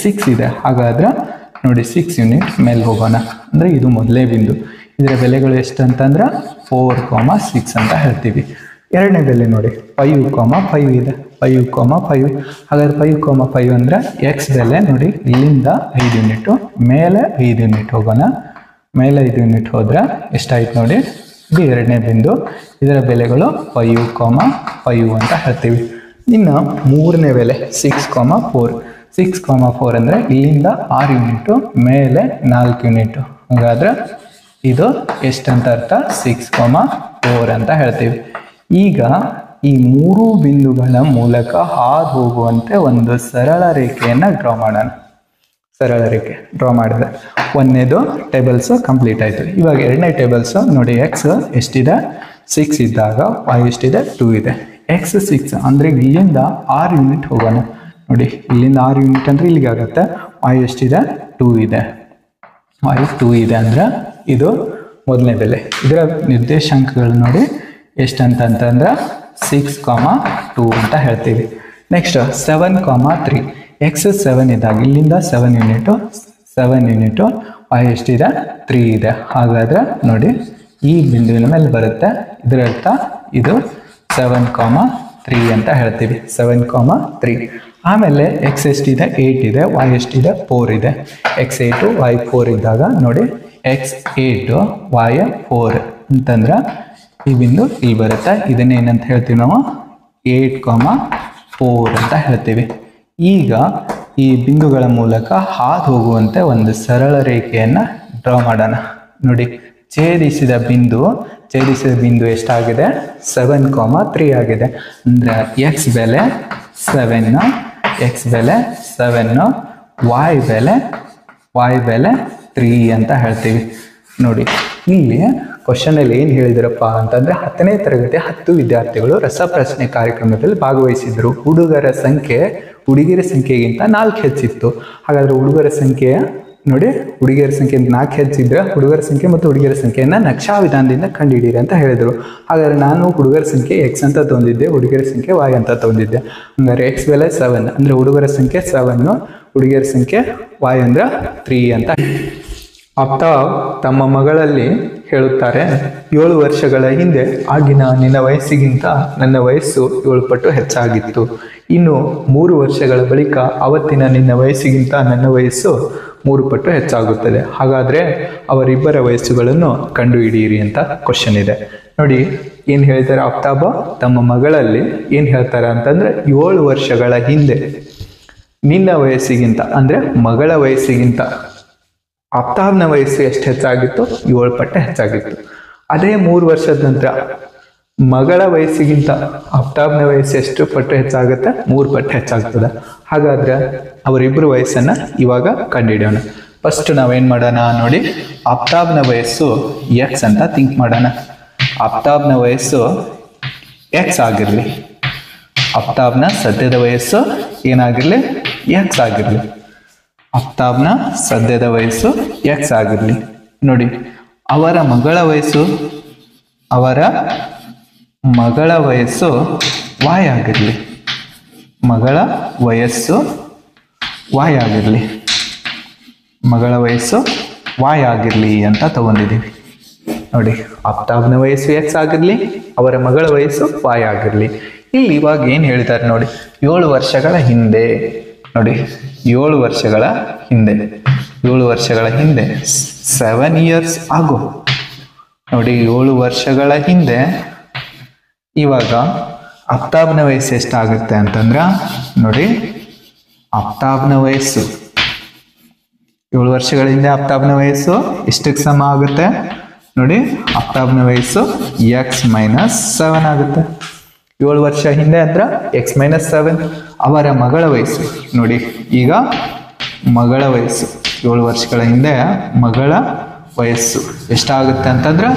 6 ಇದೆ. ಹಾಗಾದ್ರೆ ನೋಡಿ 6 ಯೂನಿಟ್ ಮೇಲೆ ಹೋಗೋಣ. ಅಂದರೆ ಇದು ಮೊದಲೇ ಬಿಂದು. ಇದರ ಬೆಲೆಗಳು ಎಷ್ಟು ಅಂತಂದ್ರೆ 4,6 ಅಂತ ಹೇಳ್ತೀವಿ. ಎರಡನೇ ಬೆಲೆ ನೋಡಿ 5,5 ಇದೆ. 5,5 ಹಾಗಾದ್ರೆ 5,5 ಅಂದರೆ ಎಕ್ಸ್ ಬೆಲೆ ನೋಡಿ, ಇಲ್ಲಿಂದ 5 ಯೂನಿಟು ಮೇಲೆ 5 ಯೂನಿಟ್ ಹೋಗೋಣ. ಮೇಲೆ 5 ಯೂನಿಟ್ ಹೋದ್ರೆ ಎಷ್ಟಾಯ್ತು ನೋಡಿ, ಇದು ಎರಡನೇ ಬಿಂದು. ಇದರ ಬೆಲೆಗಳು 5,5 ಅಂತ ಹೇಳ್ತೀವಿ. ಇನ್ನು ಮೂರನೇ ಬೆಲೆ 6,4. 6,4 ಅಂದರೆ ಇಲ್ಲಿಂದ 6 ಯೂನಿಟು ಮೇಲೆ 4 ಯೂನಿಟು. ಹಾಗಾದ್ರೆ ಇದು ಎಷ್ಟಂತ ಅರ್ಥ? 6,4 ಅಂತ ಹೇಳ್ತೀವಿ. ಈಗ ಈ ಮೂರು ಬಿಂದುಗಳ ಮೂಲಕ ಹಾದು ಹೋಗುವಂತೆ ಒಂದು ಸರಳ ರೇಖೆಯನ್ನು ಡ್ರಾ ಮಾಡೋಣ. ಸರಳ ರೇಖೆ ಡ್ರಾ ಮಾಡಿದೆ. ಒಂದನೇದು ಟೇಬಲ್ಸ್ ಕಂಪ್ಲೀಟ್ ಆಯಿತು. ಇವಾಗ ಎರಡನೇ ಟೇಬಲ್ಸ್ ನೋಡಿ, ಎಕ್ಸ್ ಎಷ್ಟಿದೆ? 6 ಇದ್ದಾಗ y ಎಷ್ಟಿದೆ? 2 ಇದೆ. ಎಕ್ಸ್ 6 ಅಂದರೆ ಇಲ್ಲಿಂದ 6 ಯೂನಿಟ್ ಹೋಗೋಣ. ನೋಡಿ, ಇಲ್ಲಿಂದ 6 ಯೂನಿಟ್ ಅಂದರೆ ಇಲ್ಲಿಗೆ ಆಗುತ್ತೆ. y ಎಷ್ಟಿದೆ? 2 ಇದೆ. y 2 ಇದೆ ಅಂದರೆ ಇದು ಮೊದಲನೇ ಬೆಲೆ. ಇದರ ನಿರ್ದೇಶಾಂಕಗಳು ನೋಡಿ ಎಷ್ಟಂತಂದ್ರೆ 6,2 ಅಂತ ಹೇಳ್ತೀವಿ. ನೆಕ್ಸ್ಟ್ 7,3. ಎಕ್ಸ್ 7 ಇದ್ದಾಗ ಇಲ್ಲಿಂದ 7 ಯೂನಿಟು y ಎಷ್ಟಿದೆ? 3 ಇದೆ. ಹಾಗಾದ್ರೆ ನೋಡಿ, ಈ ಬಿಂದುವಿನ ಮೇಲೆ ಬರುತ್ತೆ. ಇದರ ಅರ್ಥ ಇದು 7,3 ಅಂತ ಹೇಳ್ತೀವಿ. 7,3. ಆಮೇಲೆ ಎಕ್ಸ್ ಎಷ್ಟಿದೆ? 8 ಇದೆ. y ಎಷ್ಟಿದೆ? 4 ಇದೆ. ಎಕ್ಸ್ 8 y 4 ಇದ್ದಾಗ ನೋಡಿ, ಎಕ್ಸ್ 8 y 4 ಅಂತಂದ್ರೆ ಈ ಬಿಂದು ಇಲ್ಲಿ ಬರುತ್ತೆ. ಇದನ್ನೇ ಏನಂತ ಹೇಳ್ತೀವಿ ನಾವು? 8,4 ಅಂತ ಹೇಳ್ತೀವಿ. ಈಗ ಈ ಬಿಂದುಗಳ ಮೂಲಕ ಹಾದು ಹೋಗುವಂತೆ ಒಂದು ಸರಳ ರೇಖೆಯನ್ನು ಡ್ರಾ ಮಾಡೋಣ. ನೋಡಿ, ಛೇದಿಸಿದ ಬಿಂದು ಎಷ್ಟಾಗಿದೆ? 7,3 ಆಗಿದೆ. ಅಂದರೆ ಎಕ್ಸ್ ಬೆಲೆ 7, y ಬೆಲೆ 3 ಅಂತ ಹೇಳ್ತೀವಿ. ನೋಡಿ, ಇಲ್ಲಿ ಕ್ವಶನಲ್ಲಿ ಏನು ಹೇಳಿದ್ರಪ್ಪ ಅಂತಂದರೆ 10ನೇ ತರಗತಿಯ 10 ವಿದ್ಯಾರ್ಥಿಗಳು ರಸಪ್ರಶ್ನೆ ಕಾರ್ಯಕ್ರಮದಲ್ಲಿ ಭಾಗವಹಿಸಿದ್ರು. ಹುಡುಗಿಯರ ಸಂಖ್ಯೆಗಿಂತ 4 ಹೆಚ್ಚಿತ್ತು. ಹಾಗಾದರೆ ಹುಡುಗರ ಸಂಖ್ಯೆ ನೋಡಿ, ಹುಡುಗಿಯರ ಸಂಖ್ಯೆ 4 ಹೆಚ್ಚಿದ್ರೆ ಹುಡುಗರ ಸಂಖ್ಯೆ ಮತ್ತು ಹುಡುಗಿಯರ ಸಂಖ್ಯೆಯನ್ನು ನಕ್ಷಾ ವಿಧಾನದಿಂದ ಕಂಡುಹಿಡಿಯಿರಿ ಅಂತ ಹೇಳಿದರು. ಹಾಗಾದರೆ ನಾನು ಹುಡುಗರ ಸಂಖ್ಯೆ ಎಕ್ಸ್ ಅಂತ ತೊಗೊಂಡಿದ್ದೆ, ಹುಡುಗಿಯರ ಸಂಖ್ಯೆ y ಅಂತ ತೊಗೊಂಡಿದ್ದೆ. ಹಂಗಾರೆ ಎಕ್ಸ್ ಬೆಲೆ 7 ಅಂದರೆ ಹುಡುಗರ ಸಂಖ್ಯೆ 7, ಹುಡುಗಿಯರ ಸಂಖ್ಯೆ y ಅಂದ್ರೆ 3 ಅಂತ. ಆಫ್ತಾಬ್ ತಮ್ಮ ಮಗಳಲ್ಲಿ ಹೇಳುತ್ತಾರೆ, 7 ವರ್ಷಗಳ ಹಿಂದೆ ಆಗಿನ ನಿನ್ನ ವಯಸ್ಸಿಗಿಂತ ನನ್ನ ವಯಸ್ಸು 7 ಪಟ್ಟು ಹೆಚ್ಚಾಗಿತ್ತು. ಇನ್ನು 3 ವರ್ಷಗಳ ಬಳಿಕ ಅವತ್ತಿನ ನಿನ್ನ ವಯಸ್ಸಿಗಿಂತ ನನ್ನ ವಯಸ್ಸು 3 ಪಟ್ಟು ಹೆಚ್ಚಾಗುತ್ತದೆ. ಹಾಗಾದರೆ ಅವರಿಬ್ಬರ ವಯಸ್ಸುಗಳನ್ನು ಕಂಡುಹಿಡಿಯಿರಿ ಅಂತ ಕ್ವಶನ್ ಇದೆ. ನೋಡಿ, ಏನು ಹೇಳ್ತಾರೆ ಆಫ್ತಾಬ್ ತಮ್ಮ ಮಗಳಲ್ಲಿ ಏನು ಹೇಳ್ತಾರೆ ಅಂತಂದರೆ, 7 ವರ್ಷಗಳ ಹಿಂದೆ ನಿನ್ನ ವಯಸ್ಸಿಗಿಂತ ಅಂದರೆ ಮಗಳ ವಯಸ್ಸಿಗಿಂತ ಆಫ್ತಾಬ್ನ ವಯಸ್ಸು ಎಷ್ಟು ಹೆಚ್ಚಾಗಿತ್ತು? 7 ಪಟ್ಟು ಹೆಚ್ಚಾಗಿತ್ತು. ಅದೇ 3 ವರ್ಷದ ನಂತರ ಮಗಳ ವಯಸ್ಸಿಗಿಂತ ಆಫ್ತಾಬ್ನ ವಯಸ್ಸು ಎಷ್ಟು ಪಟ್ಟು ಹೆಚ್ಚಾಗುತ್ತೆ? 3 ಪಟ್ಟು ಹೆಚ್ಚಾಗ್ತದೆ. ಹಾಗಾದ್ರೆ ಅವರಿಬ್ಬರು ವಯಸ್ಸನ್ನು ಇವಾಗ ಕಂಡುಹಿಡಿಯೋಣ. ಫಸ್ಟ್ ನಾವೇನು ಮಾಡೋಣ ನೋಡಿ, ಆಫ್ತಾಬ್ನ ವಯಸ್ಸು ಎಕ್ಸ್ ಅಂತ ಥಿಂಕ್ ಮಾಡೋಣ. ಆಫ್ತಾಬ್ನ ವಯಸ್ಸು ಎಕ್ಸ್ ಆಗಿರಲಿ, ಆಫ್ತಾಬ್ನ ಸದ್ಯದ ವಯಸ್ಸು ಏನಾಗಿರಲಿ, ಎಕ್ಸ್ ಆಗಿರಲಿ. ಆಫ್ತಾಬ್ನ ಸದ್ಯದ ವಯಸ್ಸು ಎಕ್ಸ್ ಆಗಿರಲಿ. ನೋಡಿ, ಅವರ ಮಗಳ ವಯಸ್ಸು ವಾಯ್ ಆಗಿರಲಿ. ಮಗಳ ವಯಸ್ಸು ವಾಯ್ ಆಗಿರಲಿ. ಮಗಳ ವಯಸ್ಸು ವಾಯ್ ಆಗಿರಲಿ ಅಂತ ತಗೊಂಡಿದ್ದೀವಿ. ನೋಡಿ, ಆಫ್ತಾಬ್ನ ವಯಸ್ಸು ಎಕ್ಸ್ ಆಗಿರಲಿ, ಅವರ ಮಗಳ ವಯಸ್ಸು ವಾಯ್ ಆಗಿರಲಿ. ಇಲ್ಲಿ ಇವಾಗ ಏನು ಹೇಳಿದ್ದಾರೆ ನೋಡಿ, 7 ವರ್ಷಗಳ ಹಿಂದೆ. ನೋಡಿ, 7 ವರ್ಷಗಳ ಹಿಂದೆ, 7 ವರ್ಷಗಳ ಹಿಂದೆ 7 years ಆಗೋ. ನೋಡಿ, 7 ವರ್ಷಗಳ ಹಿಂದೆ ಇವಾಗ ಆಫ್ತಾಬ್ನ ವಯಸ್ಸು ಎಷ್ಟಾಗುತ್ತೆ ಅಂತಂದ್ರೆ, ನೋಡಿ, ಆಫ್ತಾಬ್ನ ವಯಸ್ಸು 7 ವರ್ಷಗಳ ಹಿಂದೆ ಆಫ್ತಾಬ್ನ ವಯಸ್ಸು ಎಷ್ಟಕ್ಕೆ ಸಮ ಆಗುತ್ತೆ ನೋಡಿ, ಆಫ್ತಾಬ್ನ ವಯಸ್ಸು x-7 ಆಗುತ್ತೆ. 7 ವರ್ಷ ಹಿಂದೆ ಅಂದ್ರೆ x-7. ಅವರ ಮಗಳ ವಯಸ್ಸು ನೋಡಿ, ಈಗ ಮಗಳ ವಯಸ್ಸು 7 ವರ್ಷಗಳ ಹಿಂದೆ ಮಗಳ ವಯಸ್ಸು ಎಷ್ಟಾಗುತ್ತೆ ಅಂತಂದ್ರೆ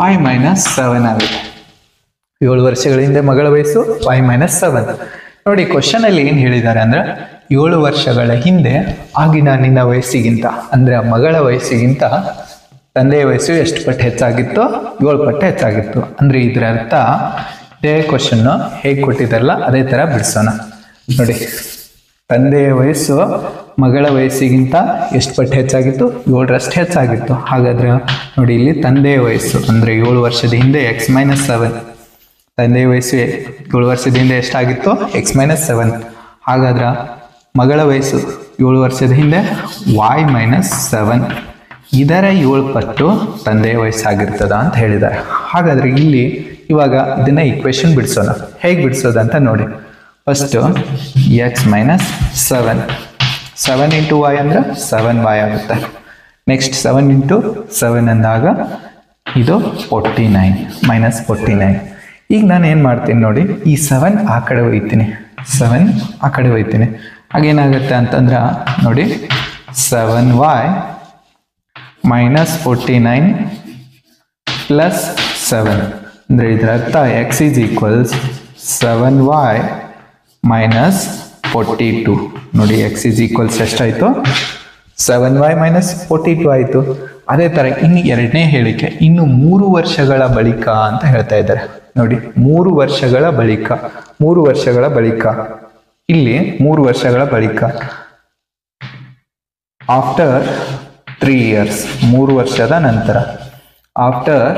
y-7 ಆಗುತ್ತೆ. 7 ವರ್ಷಗಳ ಹಿಂದೆ ಮಗಳ ವಯಸ್ಸು y-7. ನೋಡಿ, ಕ್ವಶನ್ ಅಲ್ಲಿ ಏನು ಹೇಳಿದ್ದಾರೆ ಅಂದ್ರೆ, 7 ವರ್ಷಗಳ ಹಿಂದೆ ಆಗಿನ ನಿನ್ನ ವಯಸ್ಸಿಗಿಂತ ಅಂದ್ರೆ ಮಗಳ ವಯಸ್ಸಿಗಿಂತ ತಂದೆಯ ವಯಸ್ಸು ಎಷ್ಟು ಪಟ್ಟು ಹೆಚ್ಚಾಗಿತ್ತು, 7 ಪಟ್ಟು ಹೆಚ್ಚಾಗಿತ್ತು. ಅಂದ್ರೆ ಇದರ ಅರ್ಥ, ಇದೇ ಕ್ವಶನ್ ಹೇಗೆ ಕೊಟ್ಟಿದ್ದಾರಲ್ಲ ಅದೇ ತರ ಬಿಡಿಸೋಣ. ನೋಡಿ, ತಂದೆಯ ವಯಸ್ಸು ಮಗಳ ವಯಸ್ಸಿಗಿಂತ ಎಷ್ಟು ಪಟ್ಟು ಹೆಚ್ಚಾಗಿತ್ತು, 7ರಷ್ಟು ಹೆಚ್ಚಾಗಿತ್ತು. ಹಾಗಾದ್ರೆ ನೋಡಿ, ಇಲ್ಲಿ ತಂದೆಯ ವಯಸ್ಸು ಅಂದ್ರೆ 7 ವರ್ಷದ ಹಿಂದೆ x-7. ತಂದೆಯ ವಯಸ್ಸು 7 ವರ್ಷದ ಹಿಂದೆ ಎಷ್ಟಾಗಿತ್ತು, x-7. ಹಾಗಾದ್ರೆ ಮಗಳ ವಯಸ್ಸು 7 ವರ್ಷದ ಹಿಂದೆ y-7. ಇದರ 7 ಪಟ್ಟು ತಂದೆಯ ವಯಸ್ಸಾಗಿರ್ತದ ಅಂತ ಹೇಳಿದ್ದಾರೆ. ಹಾಗಾದ್ರೆ ಇಲ್ಲಿ ಇವಾಗ ಇದನ್ನ ಈಕ್ವೇಶನ್ ಬಿಡಿಸೋಣ. ಹೇಗೆ ಬಿಡಿಸೋದಂತ ನೋಡಿ. ಫಸ್ಟ್ x-7, 7 ಇಂಟು y ಅಂದ್ರೆ 7y ಆಗುತ್ತೆ. ನೆಕ್ಸ್ಟ್ 7 ಇಂಟು 7 ಅಂದಾಗ ಇದು 49 -49. ಈಗ ನಾನು ಏನು ಮಾಡ್ತೀನಿ ನೋಡಿ, ಈ 7 ಆ ಕಡೆ ಒಯ್ತೀನಿ, 7 ಆ ಕಡೆ ಒಯ್ತೀನಿ. ಆಗೇನಾಗುತ್ತೆ ಅಂತಂದ್ರೆ ನೋಡಿ, 7y -49 ಪ್ಲಸ್ 7 ಅಂದರೆ ಇದರ ಅರ್ಥ x 7y -42. ನೋಡಿ, x ಎಷ್ಟಾಯಿತು, 7y -42 ಆಯಿತು. ಅದೇ ಥರ ಇನ್ನು ಎರಡನೇ ಹೇಳಿಕೆ, ಇನ್ನು 3 ವರ್ಷಗಳ ಬಳಿಕ ಅಂತ ಹೇಳ್ತಾ ಇದ್ದಾರೆ. ನೋಡಿ, 3 ವರ್ಷಗಳ ಬಳಿಕ, 3 ವರ್ಷಗಳ ಬಳಿಕ, ಇಲ್ಲಿ 3 ವರ್ಷಗಳ ಬಳಿಕ, ಆಫ್ಟರ್ 3 years, 3 ವರ್ಷದ ನಂತರ, ಆಫ್ಟರ್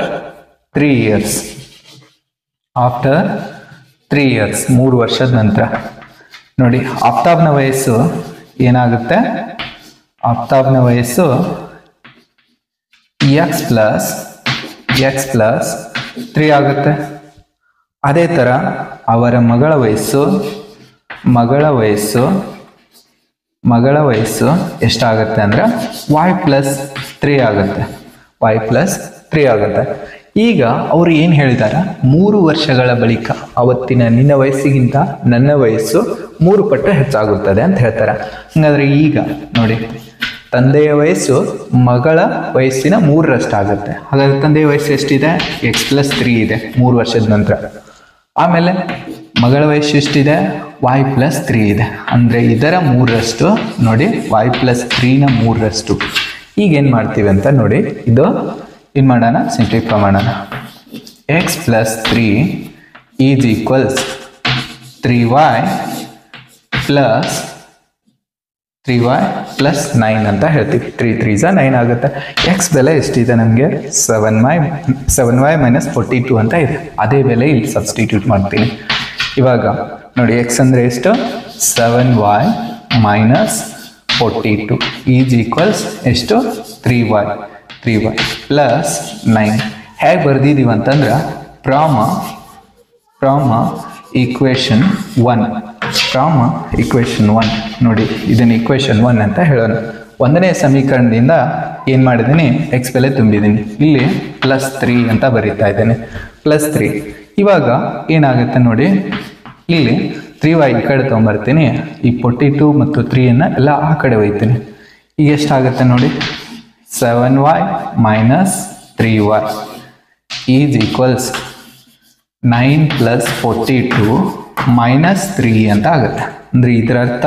3 years, ಆಫ್ಟರ್ 3 years, 3 ವರ್ಷದ ನಂತರ. ನೋಡಿ, ಆಫ್ತಾಬ್ನ ವಯಸ್ಸು ಏನಾಗುತ್ತೆ, ಆಫ್ತಾಬ್ನ ವಯಸ್ಸು x ಪ್ಲಸ್ 3 ಆಗುತ್ತೆ. ಅದೇ ಥರ ಅವರ ಮಗಳ ವಯಸ್ಸು ಎಷ್ಟಾಗುತ್ತೆ ಅಂದ್ರೆ y+3 ಆಗುತ್ತೆ, y+3 ಆಗುತ್ತೆ. ಈಗ ಅವರು ಏನು ಹೇಳಿದಾರ, 3 ವರ್ಷಗಳ ಬಳಿಕ ಅವತ್ತಿನ ನಿನ್ನ ವಯಸ್ಸಿಗಿಂತ ನನ್ನ ವಯಸ್ಸು 3 ಪಟ್ಟು ಹೆಚ್ಚಾಗುತ್ತದೆ ಅಂತ ಹೇಳ್ತಾರೆ. ಹಾಗಾದ್ರೆ ಈಗ ನೋಡಿ, ತಂದೆಯ ವಯಸ್ಸು ಮಗಳ ವಯಸ್ಸಿನ 3ರಷ್ಟು ಆಗುತ್ತೆ. ಹಾಗಾದ್ರೆ ತಂದೆಯ ವಯಸ್ಸು ಎಷ್ಟಿದೆ, x+3 ಇದೆ 3 ವರ್ಷದ ನಂತರ. ಆಮೇಲೆ ಮಗಳ ವಯಸ್ಸು ಎಷ್ಟಿದೆ, y+3 ಇದೆ. ಅಂದರೆ ಇದರ 3ರಷ್ಟು ನೋಡಿ, y+3ನ 3ರಷ್ಟು. ಈಗ ಏನು ಮಾಡ್ತೀವಿ ಅಂತ ನೋಡಿ, ಇದು ಏನು ಮಾಡೋಣ, ಸಿಂಪ್ಲಿಫೈ ಮಾಡೋಣ. x+3 is equals 3y plus 9 ಅಂತ ಹೇಳ್ತೀವಿ. 3 3s 9 ಆಗುತ್ತೆ. x ಬೆಲೆ ಎಷ್ಟಿದೆ ನಮಗೆ, 7y -42 ಅಂತ ಇದೆ. ಅದೇ ಬೆಲೆ ಇಲ್ಲಿ ಸಬ್ಸ್ಟಿಟ್ಯೂಟ್ ಮಾಡ್ತೀನಿ. ಇವಾಗ ನೋಡಿ, x ಅಂದರೆ ಎಷ್ಟು, 7y -42 ಈಸ್ ಈಕ್ವಲ್ಸ್ ಎಷ್ಟು, 3y ಪ್ಲಸ್ 9. ಹೇಗೆ ಬರ್ದಿದ್ದೀವಿ ಅಂತಂದ್ರೆ, ಫ್ರಾಮ್ ಈಕ್ವೇಶನ್ 1, ನೋಡಿ, ಇದನ್ನು ಈಕ್ವೇಶನ್ 1 ಅಂತ ಹೇಳೋಣ. 1ನೇ ಸಮೀಕರಣದಿಂದ ಏನು ಮಾಡಿದ್ದೀನಿ, x ಬೆಲೆ ತುಂಬಿದ್ದೀನಿ. ಇಲ್ಲಿ +3 ಅಂತ ಬರೀತಾ ಇದ್ದೇನೆ, +3. ಇವಾಗ ಏನಾಗುತ್ತೆ ನೋಡಿ, ಇಲ್ಲಿ 3y ಈ ಕಡೆ ತೊಗೊಂಬರ್ತೀನಿ, ಈ 42 ಮತ್ತು 3 ಎಲ್ಲ ಆ ಕಡೆ ಒಯ್ತೀನಿ. ಈಗ ಎಷ್ಟಾಗುತ್ತೆ ನೋಡಿ, 7y minus 3y is equals 9 plus 42 minus 3 ಅಂತ ಆಗುತ್ತೆ. ಅಂದರೆ ಇದರ ಅರ್ಥ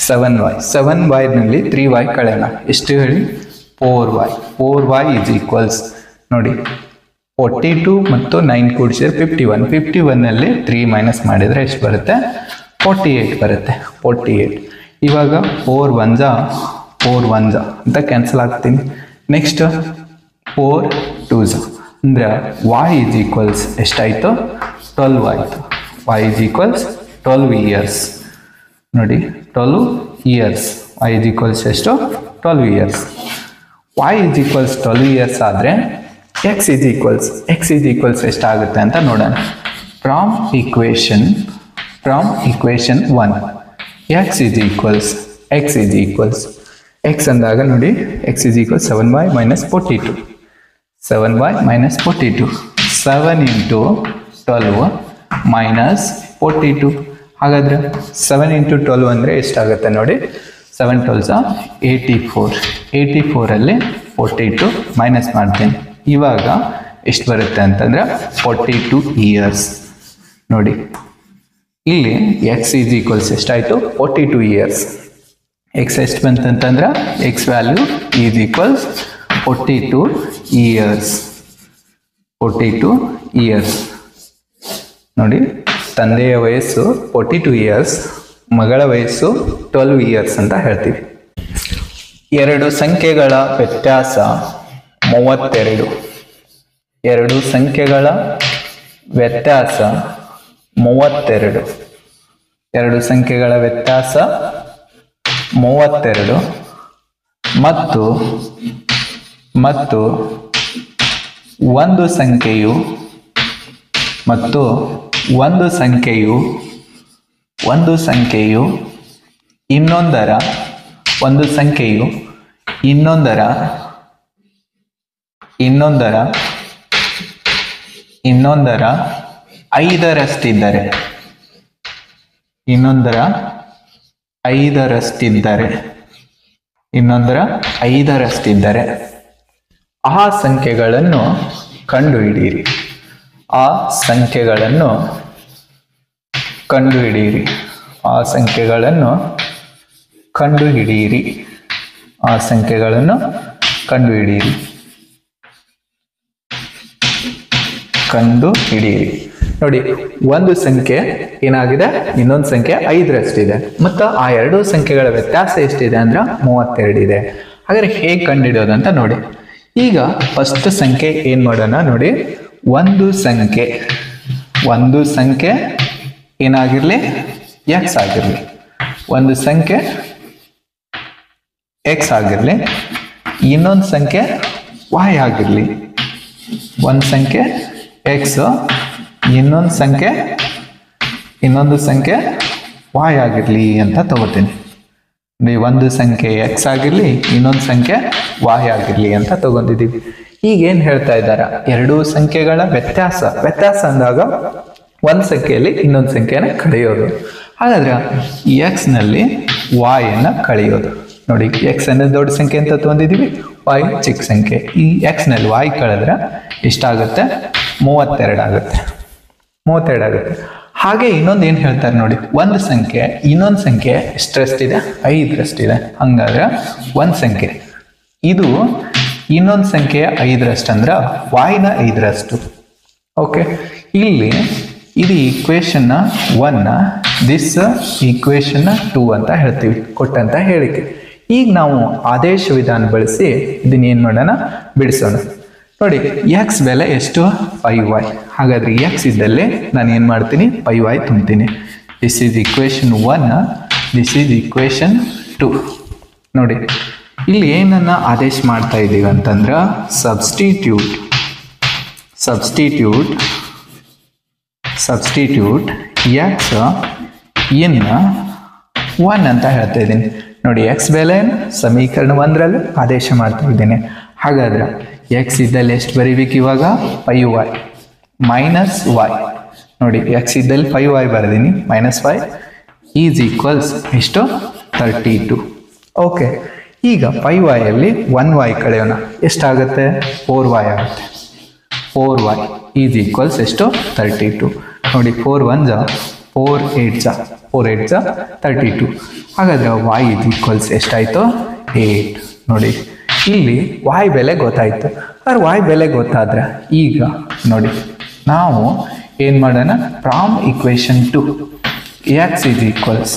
7y ನಲ್ಲಿ 3y ಕಳೆಯೋಣ, ಎಷ್ಟು ಹೇಳಿ 4y ಈಸ್ ಈಕ್ವಲ್ಸ್ ನೋಡಿ 42 ಮತ್ತು 9 ಕೂಡಿಸಿದ್ರೆ 51 ನಲ್ಲಿ 3 ಮೈನಸ್ ಮಾಡಿದರೆ ಎಷ್ಟು ಬರುತ್ತೆ, 48 ಬರುತ್ತೆ. 48 ಇವಾಗ 4 1 ಅಂತ ಕ್ಯಾನ್ಸಲ್ ಆಗ್ತೀನಿ. ನೆಕ್ಸ್ಟ್ 4 2 ಅಂದರೆ y ಈಸ್ ಈಕ್ವಲ್ಸ್ ಎಷ್ಟಾಯಿತು, 12 ಆಯಿತು. y ಈಸ್ ಈಕ್ವಲ್ಸ್ 12 ಇಯರ್ಸ್ ನೋಡಿ, 12 ಇಯರ್ಸ್. y ಈಸ್ ಈಕ್ವಲ್ಸ್ ಎಷ್ಟು, 12 years. y is equals 12 years ಆದರೆ x ಈಸ್ ಈಕ್ವಲ್ಸ್ ಎಷ್ಟಾಗುತ್ತೆ ಅಂತ ನೋಡೋಣ. From equation 1 x is equals x ಅಂದಾಗ ನೋಡಿ x is equals 7y minus 42 7 into 12 minus 42. ಹಾಗಾದರೆ 7 ಇಂಟು 12 ಅಂದರೆ ಎಷ್ಟಾಗುತ್ತೆ ನೋಡಿ, 7 12 84 42 ಮೈನಸ್ ಮಾಡ್ತೀನಿ. ಇವಾಗ ಎಷ್ಟು ಬರುತ್ತೆ ಅಂತಂದರೆ 42 ಇಯರ್ಸ್ ನೋಡಿ. ಇಲ್ಲಿ ಎಕ್ಸ್ ಈಸ್ ಈಕ್ವಲ್ಸ್ ಎಷ್ಟಾಯಿತು, 42 ಇಯರ್ಸ್. ಎಕ್ಸ್ ಎಷ್ಟು ಬಂತಂತಂದ್ರೆ x value is equals 42 years ನೋಡಿ. ತಂದೆಯ ವಯಸ್ಸು 42 ಇಯರ್ಸ್, ಮಗಳ ವಯಸ್ಸು 12 ಇಯರ್ಸ್ ಅಂತ ಹೇಳ್ತೀವಿ. ಎರಡು ಸಂಖ್ಯೆಗಳ ವ್ಯತ್ಯಾಸ 32. ಎರಡು ಸಂಖ್ಯೆಗಳ ವ್ಯತ್ಯಾಸ 32. ಎರಡು ಸಂಖ್ಯೆಗಳ ವ್ಯತ್ಯಾಸ 32 ಮತ್ತು ಒಂದು ಸಂಖ್ಯೆಯು ಇನ್ನೊಂದರ 5ರಷ್ಟಿದ್ದರೆ ಆ ಸಂಖ್ಯೆಗಳನ್ನು ಕಂಡುಹಿಡಿಯಿರಿ. ಆ ಸಂಖ್ಯೆಗಳನ್ನು ಕಂಡುಹಿಡಿಯಿರಿ ನೋಡಿ. ಒಂದು ಸಂಖ್ಯೆ ಏನಾಗಿದೆ, ಇನ್ನೊಂದು ಸಂಖ್ಯೆ 5ರಷ್ಟಿದೆ ಮತ್ತು ಆ ಎರಡು ಸಂಖ್ಯೆಗಳ ವ್ಯತ್ಯಾಸ ಎಷ್ಟಿದೆ ಅಂದ್ರೆ 32 ಇದೆ. ಹಾಗಾದ್ರೆ ಹೇಗೆ ಕಂಡುಹಿಡಿಯೋದು ಅಂತ ನೋಡಿ. ಈಗ ಫಸ್ಟ್ ಸಂಖ್ಯೆ ಏನ್ ಮಾಡೋಣ ನೋಡಿ. ಒಂದು ಸಂಖ್ಯೆ ಏನಾಗಿರ್ಲಿ, ಎಕ್ಸ್ ಆಗಿರ್ಲಿ. ಒಂದು ಸಂಖ್ಯೆ ಎಕ್ಸ್ ಆಗಿರ್ಲಿ, ಇನ್ನೊಂದು ಸಂಖ್ಯೆ ವೈ ಆಗಿರ್ಲಿ. ಒಂದು ಸಂಖ್ಯೆ ಎಕ್ಸ್, ಇನ್ನೊಂದು ಸಂಖ್ಯೆ ವೈ ಆಗಿರ್ಲಿ ಅಂತ ತಗೋತೀನಿ. ಒಂದು ಸಂಖ್ಯೆ ಎಕ್ಸ್ ಆಗಿರ್ಲಿ, ಇನ್ನೊಂದು ಸಂಖ್ಯೆ ವೈ ಆಗಿರ್ಲಿ ಅಂತ ತಗೊಂಡಿದ್ದೀವಿ. ಈಗ ಏನ್ ಹೇಳ್ತಾ ಇದ್ದಾರೆ, ಎರಡೂ ಸಂಖ್ಯೆಗಳ ವ್ಯತ್ಯಾಸ ಅಂದಾಗ ಒಂದು ಸಂಖ್ಯೆಯಲ್ಲಿ ಇನ್ನೊಂದು ಸಂಖ್ಯೆನ ಕಳೆಯೋದು. ಹಾಗಾದ್ರೆ ಎಕ್ಸ್ ನಲ್ಲಿ ವೈ ಅನ್ನ ಕಳೆಯೋದು ನೋಡಿ. ಎಕ್ಸ್ ಅಂದ್ರೆ ದೊಡ್ಡ ಸಂಖ್ಯೆ ಅಂತ ತಗೊಂಡಿದ್ದೀವಿ, ವೈ ಚಿಕ್ಕ ಸಂಖ್ಯೆ. ಈ ಎಕ್ಸ್ ನಲ್ಲಿ ವೈ ಕಳೆದ್ರೆ ಎಷ್ಟಾಗುತ್ತೆ, 32 ಆಗುತ್ತೆ. ಹಾಗೆ ಇನ್ನೊಂದು ಏನ್ ಹೇಳ್ತಾರೆ ನೋಡಿ, ಒಂದು ಸಂಖ್ಯೆ ಇನ್ನೊಂದು ಸಂಖ್ಯೆ ಎಷ್ಟರಷ್ಟಿದೆ, 5ರಷ್ಟಿದೆ. ಹಂಗಾದ್ರೆ ಒಂದು ಸಂಖ್ಯೆ ಇದು ಇನ್ನೊಂದು ಸಂಖ್ಯೆಯ 5ರಷ್ಟು ಅಂದ್ರೆ ವಾಯ್ನ 5ರಷ್ಟು. ಓಕೆ, ಇಲ್ಲಿ ಇದು ಈಕ್ವೇಶನ್ 1, ದಿಸ್ ಈಕ್ವೇಶನ್ 2 ಅಂತ ಹೇಳ್ತೀವಿ, ಕೊಟ್ಟಂತ ಹೇಳಿಕೆ. ಈಗ ನಾವು ಆದೇಶ ವಿಧಾನ ಬಳಸಿ ಇದನ್ನ ಏನ್ ಮಾಡೋಣ, ಬಿಡಿಸೋಣ ನೋಡಿ. ಎಕ್ಸ್ ಬೆಲೆ ಎಷ್ಟು, 5y. ಹಾಗಾದ್ರೆ ಎಕ್ಸ್ ಇದ್ದಲ್ಲಿ ನಾನು ಏನ್ ಮಾಡ್ತೀನಿ, 5y ತುಂಬ್ತೀನಿ. This is equation 1, this is equation 2 ನೋಡಿ. ಇಲ್ಲಿ ಏನನ್ನ ಆದೇಶ ಮಾಡ್ತಾ ಇದ್ದೀವಿ ಅಂತಂದ್ರೆ ಸಬ್ಸ್ಟಿಟ್ಯೂಟ್ ಎಕ್ಸ್ ಇನ್ 1 ಅಂತ ಹೇಳ್ತಾ ಇದ್ದೀನಿ ನೋಡಿ. ಎಕ್ಸ್ ಬೆಲೆ ಸಮೀಕರಣ 1ರಲ್ಲಿ ಆದೇಶ ಮಾಡ್ತಾ ಇದ್ದೇನೆ. ಹಾಗಾದ್ರೆ ಎಕ್ಸ್ ಇದ್ದಲ್ಲಿ ಎಷ್ಟು ಬರೀಬೇಕು ಇವಾಗ, 5y ಮೈನಸ್ y ನೋಡಿ. ಎಕ್ಸ್ ಇದ್ದಲ್ಲಿ 5y ಬರೆದೀನಿ, ಮೈನಸ್ y ಈಸ್ ಈಕ್ವಲ್ಸ್ ಎಷ್ಟು, 32. ಓಕೆ, ಈಗ 5y ಅಲ್ಲಿ 1y ಕಳೆಯೋಣ, ಎಷ್ಟಾಗುತ್ತೆ 4y ಆಗುತ್ತೆ. 4y ಈಸ್ ಈಕ್ವಲ್ಸ್ ಎಷ್ಟು 32. ನೋಡಿ 4 1 4 8 4 8 32. ಹಾಗಾದ್ರೆ y ಈಸ್ ಈಕ್ವಲ್ಸ್ ಎಷ್ಟಾಯಿತು 8. ನೋಡಿ ಇಲ್ಲಿ y ಬೆಲೆ ಗೊತ್ತಾಯಿತು. ಆದ್ರೆ y ಬೆಲೆ ಗೊತ್ತಾದ್ರೆ ಈಗ ನೋಡಿ ನಾವು ಏನು ಮಾಡೋಣ, from equation 2 x is equals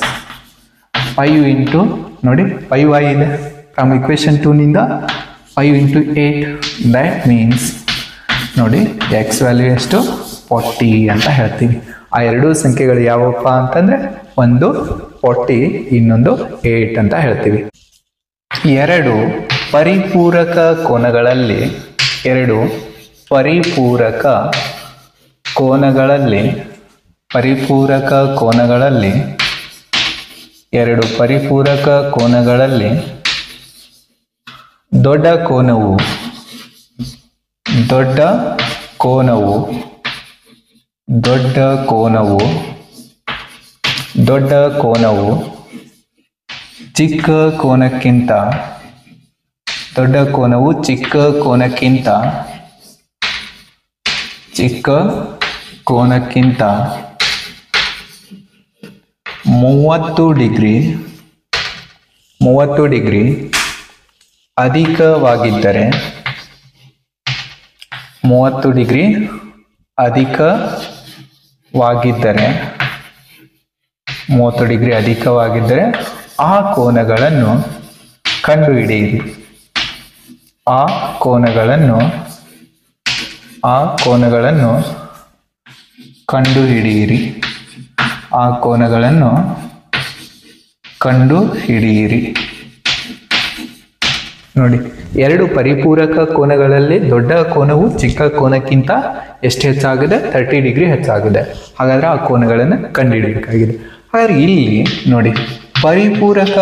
5 into ನೋಡಿ 5y ಇದೆ, ಫ್ರಮ್ ಇಕ್ವೇಶನ್ 2 ನಿಂದ 5 ಇಂಟು 8 ದ್ಯಾಟ್ ಮೀನ್ಸ್ ನೋಡಿ ಎಕ್ಸ್ ವ್ಯಾಲ್ಯೂ ಎಷ್ಟು 40 ಅಂತ ಹೇಳ್ತೀವಿ. ಆ ಎರಡೂ ಸಂಖ್ಯೆಗಳು ಯಾವಪ್ಪ ಅಂತಂದ್ರೆ ಒಂದು 40, ಇನ್ನೊಂದು 8 ಅಂತ ಹೇಳ್ತೀವಿ. ಎರಡು ಪರಿಪೂರಕ ಕೋನಗಳಲ್ಲಿ ಎರಡು ಪರಿಪೂರಕ ಕೋನಗಳಲ್ಲಿ ದೊಡ್ಡ ಕೋನವು ಚಿಕ್ಕ ಕೋನಕ್ಕಿಂತ 30 ಡಿಗ್ರಿ ಅಧಿಕವಾಗಿದ್ದರೆ 30 ಡಿಗ್ರಿ ಅಧಿಕವಾಗಿದ್ದರೆ ಆ ಕೋನಗಳನ್ನು ಕಂಡುಹಿಡಿಯಿರಿ. ಆ ಕೋನಗಳನ್ನು ಕಂಡುಹಿಡಿಯಿರಿ. ನೋಡಿ ಎರಡು ಪರಿಪೂರಕ ಕೋನಗಳಲ್ಲಿ ದೊಡ್ಡ ಕೋನವು ಚಿಕ್ಕ ಕೋನಕ್ಕಿಂತ ಎಷ್ಟು ಹೆಚ್ಚಾಗಿದೆ 30 ಡಿಗ್ರಿ ಹೆಚ್ಚಾಗಿದೆ. ಹಾಗಾದ್ರೆ ಆ ಕೋನಗಳನ್ನು ಕಂಡುಹಿಡಿಯಬೇಕಾಗಿದೆ. ಹಾಗಾದ್ರೆ ಇಲ್ಲಿ ನೋಡಿ ಪರಿಪೂರಕ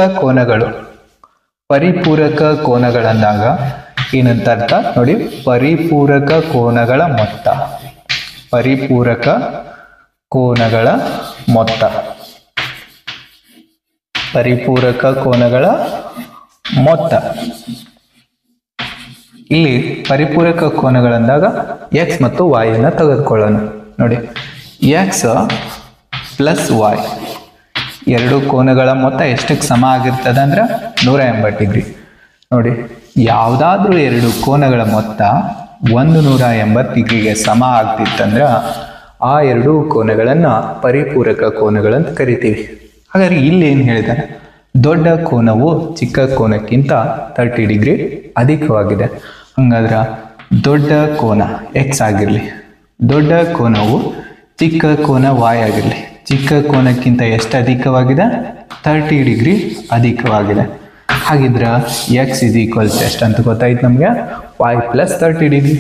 ಕೋನಗಳಂದಾಗ ಏನಂತ ಅರ್ಥ ನೋಡಿ, ಪರಿಪೂರಕ ಕೋನಗಳ ಮೊತ್ತ. ಇಲ್ಲಿ ಪರಿಪೂರಕ ಕೋನಗಳಂದಾಗ ಎಕ್ಸ್ ಮತ್ತು y ಅನ್ನು ತೆಗೆದುಕೊಳ್ಳೋಣ. ನೋಡಿ ಎಕ್ಸ್ ಪ್ಲಸ್ y ಎರಡು ಕೋನಗಳ ಮೊತ್ತ ಎಷ್ಟಕ್ಕೆ ಸಮ ಆಗಿರ್ತದೆ ಅಂದ್ರೆ 180 ಡಿಗ್ರಿ. ನೋಡಿ ಯಾವುದಾದ್ರೂ ಎರಡು ಕೋನಗಳ ಮೊತ್ತ 180 ಡಿಗ್ರಿಗೆ ಸಮ ಆಗ್ತಿತ್ತಂದ್ರೆ ಆ ಎರಡು ಕೋನಗಳನ್ನು ಪರಿಪೂರಕ ಕೋನಗಳಂತ ಕರಿತೀವಿ. ಹಾಗಾದ್ರೆ ಇಲ್ಲಿ ಏನು ಹೇಳಿದ್ದಾರೆ, ದೊಡ್ಡ ಕೋನವು ಚಿಕ್ಕ ಕೋನಕ್ಕಿಂತ 30 ಡಿಗ್ರಿ ಅಧಿಕವಾಗಿದೆ. ಹಂಗಾದ್ರೆ ದೊಡ್ಡ ಕೋನ ಎಕ್ಸ್ ಆಗಿರಲಿ, ದೊಡ್ಡ ಕೋನವು ಚಿಕ್ಕ ಕೋನ y ಆಗಿರಲಿ, ಚಿಕ್ಕ ಕೋನಕ್ಕಿಂತ ಎಷ್ಟು ಅಧಿಕವಾಗಿದೆ 30 ಡಿಗ್ರಿ ಅಧಿಕವಾಗಿದೆ. ಹಾಗಿದ್ರೆ ಎಕ್ಸ್ ಈಸ್ ಈಕ್ವಲ್ಸ್ ಎಷ್ಟು ಅಂತ ಗೊತ್ತಾಯ್ತು ನಮಗೆ, y plus 30 degree.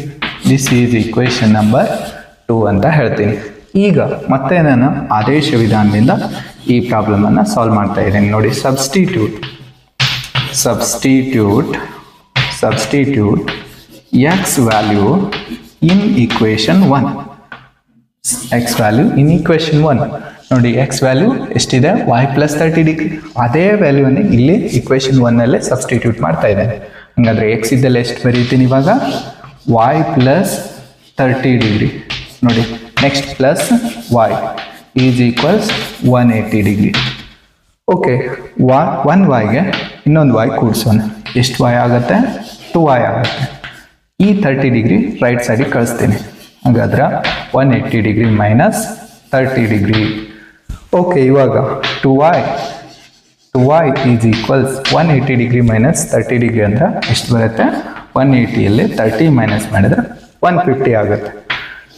This is equation number 2 ಅಂತ ಹೇಳ್ತೀನಿ. ಈಗ ಮತ್ತೆ ನಾನು ಆದೇಶ ವಿಧಾನದಿಂದ ಈ ಪ್ರಾಬ್ಲಮ್ ಅನ್ನು ಸಾಲ್ವ್ ಮಾಡ್ತಾ ಇದ್ದೇನೆ. ನೋಡಿ substitute X value in equation 1. ನೋಡಿ ಎಕ್ಸ್ ವ್ಯಾಲ್ಯೂ ಎಷ್ಟಿದೆ y ಪ್ಲಸ್ 30 ಡಿಗ್ರಿ. ಅದೇ ವ್ಯಾಲ್ಯೂನೇ ಇಲ್ಲಿ ಇಕ್ವೇಶನ್ 1 ಸಬ್ಸ್ಟಿಟ್ಯೂಟ್ ಮಾಡ್ತಾ ಇದ್ದೇನೆ. ಹಂಗಾದ್ರೆ ಎಕ್ಸ್ ಇದ್ದಲ್ಲಿ ಎಷ್ಟು ಬರೀತೀನಿ ಇವಾಗ, y ಪ್ಲಸ್ 30 ಡಿಗ್ರಿ. ನೋಡಿ next plus y is equals 180 degree. Okay, 1y ಇನ್ನೊಂದು y ಕೂಡಿಸೋಣ. ಎಷ್ಟು y ಆಗುತ್ತೆ 2y ಆಗುತ್ತೆ. ಈ 30 ಡಿಗ್ರಿ ರೈಟ್ ಸೈಡಿಗೆ ಕಳಿಸ್ತೀನಿ. ಹಾಗಾದ್ರೆ 180 ಡಿಗ್ರಿ ಮೈನಸ್ 30 ಡಿಗ್ರಿ. ಓಕೆ, ಇವಾಗ 2y is equals 180 degree minus 30 degree ಅಂದ್ರೆ ಎಷ್ಟು ಬರುತ್ತೆ, 180ಯಲ್ಲಿ 30 ಮೈನಸ್ ಮಾಡಿದ್ರೆ 150 ಆಗುತ್ತೆ.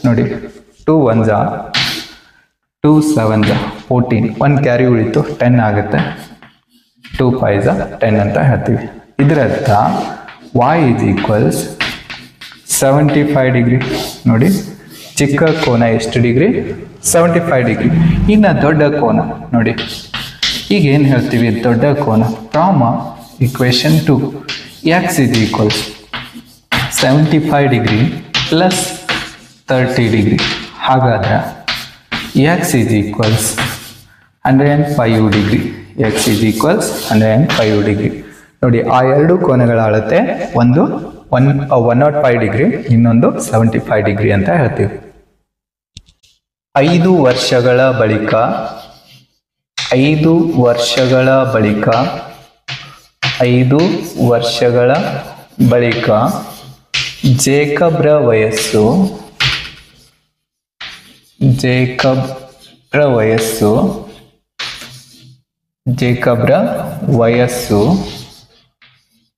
ನೋಡಿ 2 1 2 7 14, 1 ಕ್ಯಾರಿ ಉಳಿತು 10 ಆಗುತ್ತೆ. 2 5 10 ಅಂತ ಹೇಳ್ತೀವಿ. ಇದರ ಅರ್ಥ y ಈಸ್ ಈಕ್ವಲ್ಸ್ 75 ಡಿಗ್ರಿ. ನೋಡಿ ಚಿಕ್ಕ ಕೋನ ಎಷ್ಟು ಡಿಗ್ರಿ 75 ಡಿಗ್ರಿ. ಇನ್ನು ದೊಡ್ಡ ಕೋನ ನೋಡಿ, ಈಗ ಏನು ಹೇಳ್ತೀವಿ, ದೊಡ್ಡ ಕೋನ from equation 2 x is equals 75 degree plus 30 degree. ಹಾಗಾದ್ರೆ x is equals 105 degree. X is equals 105 degree. ನೋಡಿ ಆ ಎರಡು ಕೋನಗಳ ಅಳತೆ ಒಂದು 105 ಡಿಗ್ರಿ, ಇನ್ನೊಂದು 75 ಡಿಗ್ರಿ ಅಂತ ಹೇಳ್ತೀವಿ. 5 ವರ್ಷಗಳ ಬಳಿಕ 5 ವರ್ಷಗಳ ಬಳಿಕ 5 ವರ್ಷಗಳ ಬಳಿಕ ಜೇಕಬ್ರ ವಯಸ್ಸು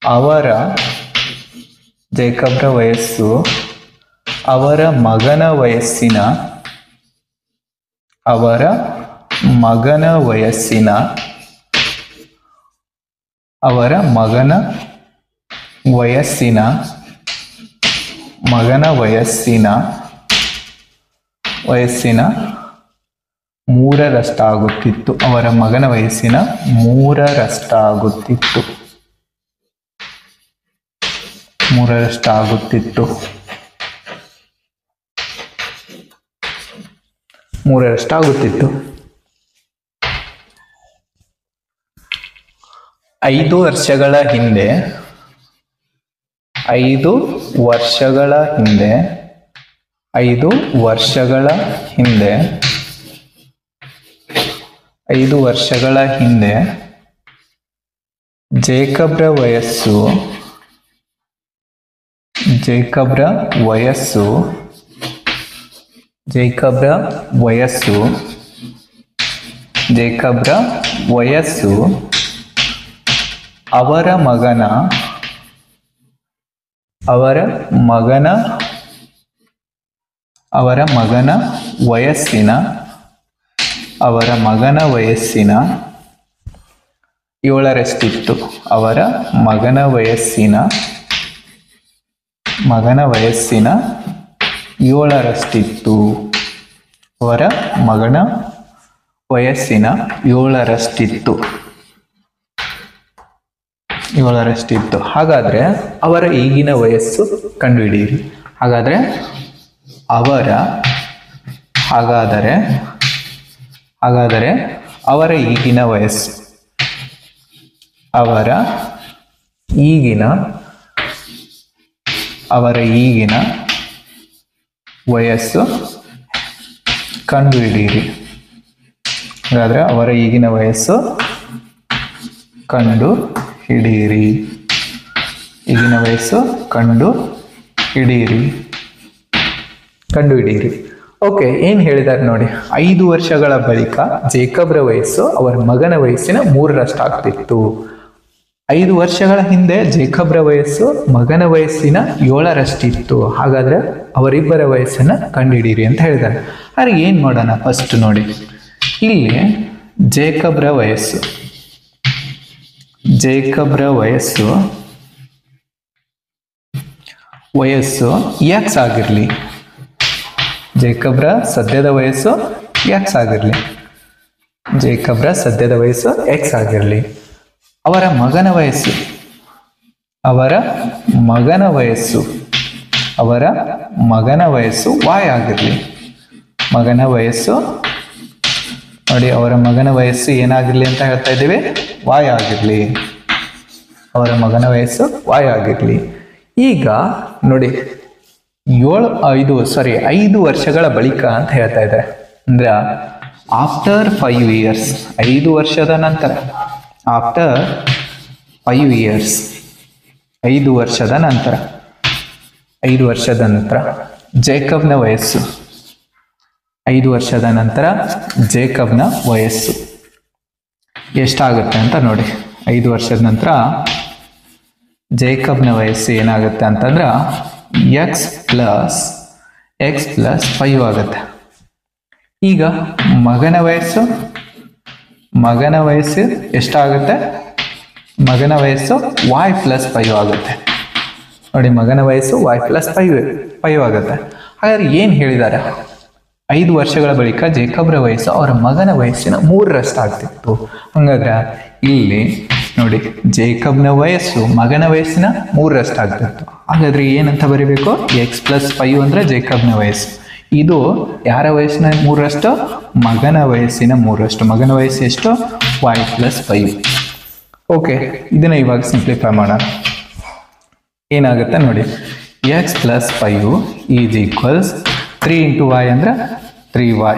ಅವರ ಮಗನ ವಯಸ್ಸಿನ 3ರಷ್ಟಾಗುತ್ತಿತ್ತು. ಅವರ ಮಗನ ವಯಸ್ಸಿನ 3ರಷ್ಟಾಗುತ್ತಿತ್ತು. ಐದು ವರ್ಷಗಳ ಹಿಂದೆ 5 ವರ್ಷಗಳ ಹಿಂದೆ ಜೇಕಬ್ರ ವಯಸ್ಸು ಅವರ ಮಗನ ವಯಸ್ಸಿನ 7ರಷ್ಟಿತ್ತು. ಅವರ ಮಗನ ವಯಸ್ಸಿನ 7ರಷ್ಟಿತ್ತು. ಅವರ ಮಗನ ವಯಸ್ಸಿನ 7ರಷ್ಟಿತ್ತು. ಹಾಗಾದ್ರೆ ಅವರ ಈಗಿನ ವಯಸ್ಸು ಕಂಡುಹಿಡಿಯಿರಿ. ಹಾಗಾದ್ರೆ ಅವರ ಈಗಿನ ವಯಸ್ಸು ಕಂಡುಹಿಡಿಯಿರಿ. ಹಾಗಾದ್ರೆ ಅವರ ಈಗಿನ ವಯಸ್ಸು ಕಂಡುಹಿಡಿಯಿರಿ. ಓಕೆ, ಏನ್ ಹೇಳಿದ್ದಾರೆ ನೋಡಿ. 5 ವರ್ಷಗಳ ಬಳಿಕ ಜೇಕಬ್ರ ವಯಸ್ಸು ಅವರ ಮಗನ ವಯಸ್ಸಿನ 3ರಷ್ಟಾಗ್ತಿತ್ತು. 5 ವರ್ಷಗಳ ಹಿಂದೆ ಜೇಕಬ್ರ ವಯಸ್ಸು ಮಗನ ವಯಸ್ಸಿನ 7ರಷ್ಟಿತ್ತು. ಹಾಗಾದ್ರೆ ಅವರಿಬ್ಬರ ವಯಸ್ಸನ್ನ ಕಂಡುಹಿಡಿಯಿರಿ ಅಂತ ಹೇಳಿದ್ದಾರೆ. ಆದ್ರೆ ಏನ್ ಮಾಡೋಣ, ಫಸ್ಟ್ ನೋಡಿ, ಇಲ್ಲಿ ಜೇಕಬ್ರ ವಯಸ್ಸು ಎಕ್ಸ್ ಆಗಿರ್ಲಿ. ಜೇಕಬ್ರ ಸದ್ಯದ ವಯಸ್ಸು ಎಕ್ಸ್ ಆಗಿರ್ಲಿ. ಅವರ ಮಗನ ವಯಸ್ಸು y ಆಗಿರ್ಲಿ. ನೋಡಿ, ಅವರ ಮಗನ ವಯಸ್ಸು ಏನಾಗಿರ್ಲಿ ಅಂತ ಹೇಳ್ತಾ ಇದ್ದೀವಿ, y ಆಗಿರ್ಲಿ. ಅವರ ಮಗನ ವಯಸ್ಸು y ಆಗಿರ್ಲಿ. ಈಗ ನೋಡಿ, 5 ವರ್ಷಗಳ ಬಳಿಕ ಅಂತ ಹೇಳ್ತಾ ಇದ್ದಾರೆ. ಅಂದ್ರೆ ಆಫ್ಟರ್ 5 ಇಯರ್ಸ್, 5 ವರ್ಷದ ನಂತರ. ಆಫ್ಟರ್ 5 ಇಯರ್ಸ್, 5 ವರ್ಷದ ನಂತರ ಜೇಕಬ್ನ ವಯಸ್ಸು 5 ವರ್ಷದ ನಂತರ ಜೇಕಬ್ನ ವಯಸ್ಸು ಎಷ್ಟಾಗುತ್ತೆ ಅಂತ ನೋಡಿ. 5 ವರ್ಷದ ನಂತರ ಜೇಕಬ್ನ ವಯಸ್ಸು ಏನಾಗುತ್ತೆ ಅಂತಂದ್ರೆ ಎಕ್ಸ್ ಪ್ಲಸ್ 5 ಆಗುತ್ತೆ. ಈಗ ಮಗನ ವಯಸ್ಸು ಎಷ್ಟಾಗುತ್ತೆ? ಮಗನ ವಯಸ್ಸು y ಪ್ಲಸ್ 5 ಆಗುತ್ತೆ. ನೋಡಿ, ಮಗನ ವಯಸ್ಸು y ಪ್ಲಸ್ 5 ಆಗುತ್ತೆ. ಹಾಗಾದ್ರೆ ಏನ್ ಹೇಳಿದ್ದಾರೆ? 5 ವರ್ಷಗಳ ಬಳಿಕ ಜೇಕಬ್ರ ವಯಸ್ಸು ಅವರ ಮಗನ ವಯಸ್ಸಿನ 3ರಷ್ಟಾಗ್ತಿತ್ತು. ಹಂಗಾದ್ರೆ ಇಲ್ಲಿ ನೋಡಿ, ಜೇಕಬ್ನ ವಯಸ್ಸು ಮಗನ ವಯಸ್ಸಿನ 3ರಷ್ಟಾಗ್ತಿತ್ತು. ಹಾಗಾದ್ರೆ ಏನಂತ ಬರೀಬೇಕು? ಎಕ್ಸ್ ಪ್ಲಸ್ 5 ಅಂದ್ರೆ ಜೇಕಬ್ನ ವಯಸ್ಸು. ಇದು ಯಾರ ವಯಸ್ಸಿನ 3ರಷ್ಟು? ಮಗನ ವಯಸ್ಸಿನ 3ರಷ್ಟು. ಮಗನ ವಯಸ್ಸು ಎಷ್ಟು? y plus 5. ಓಕೆ, ಇದನ್ನ ಇವಾಗ ಸಿಂಪ್ಲಿಫೈ ಮಾಡೋಣ. ಏನಾಗುತ್ತೆ ನೋಡಿ, X plus 5 is equals 3 into Y ಅಂದ್ರೆ 3y,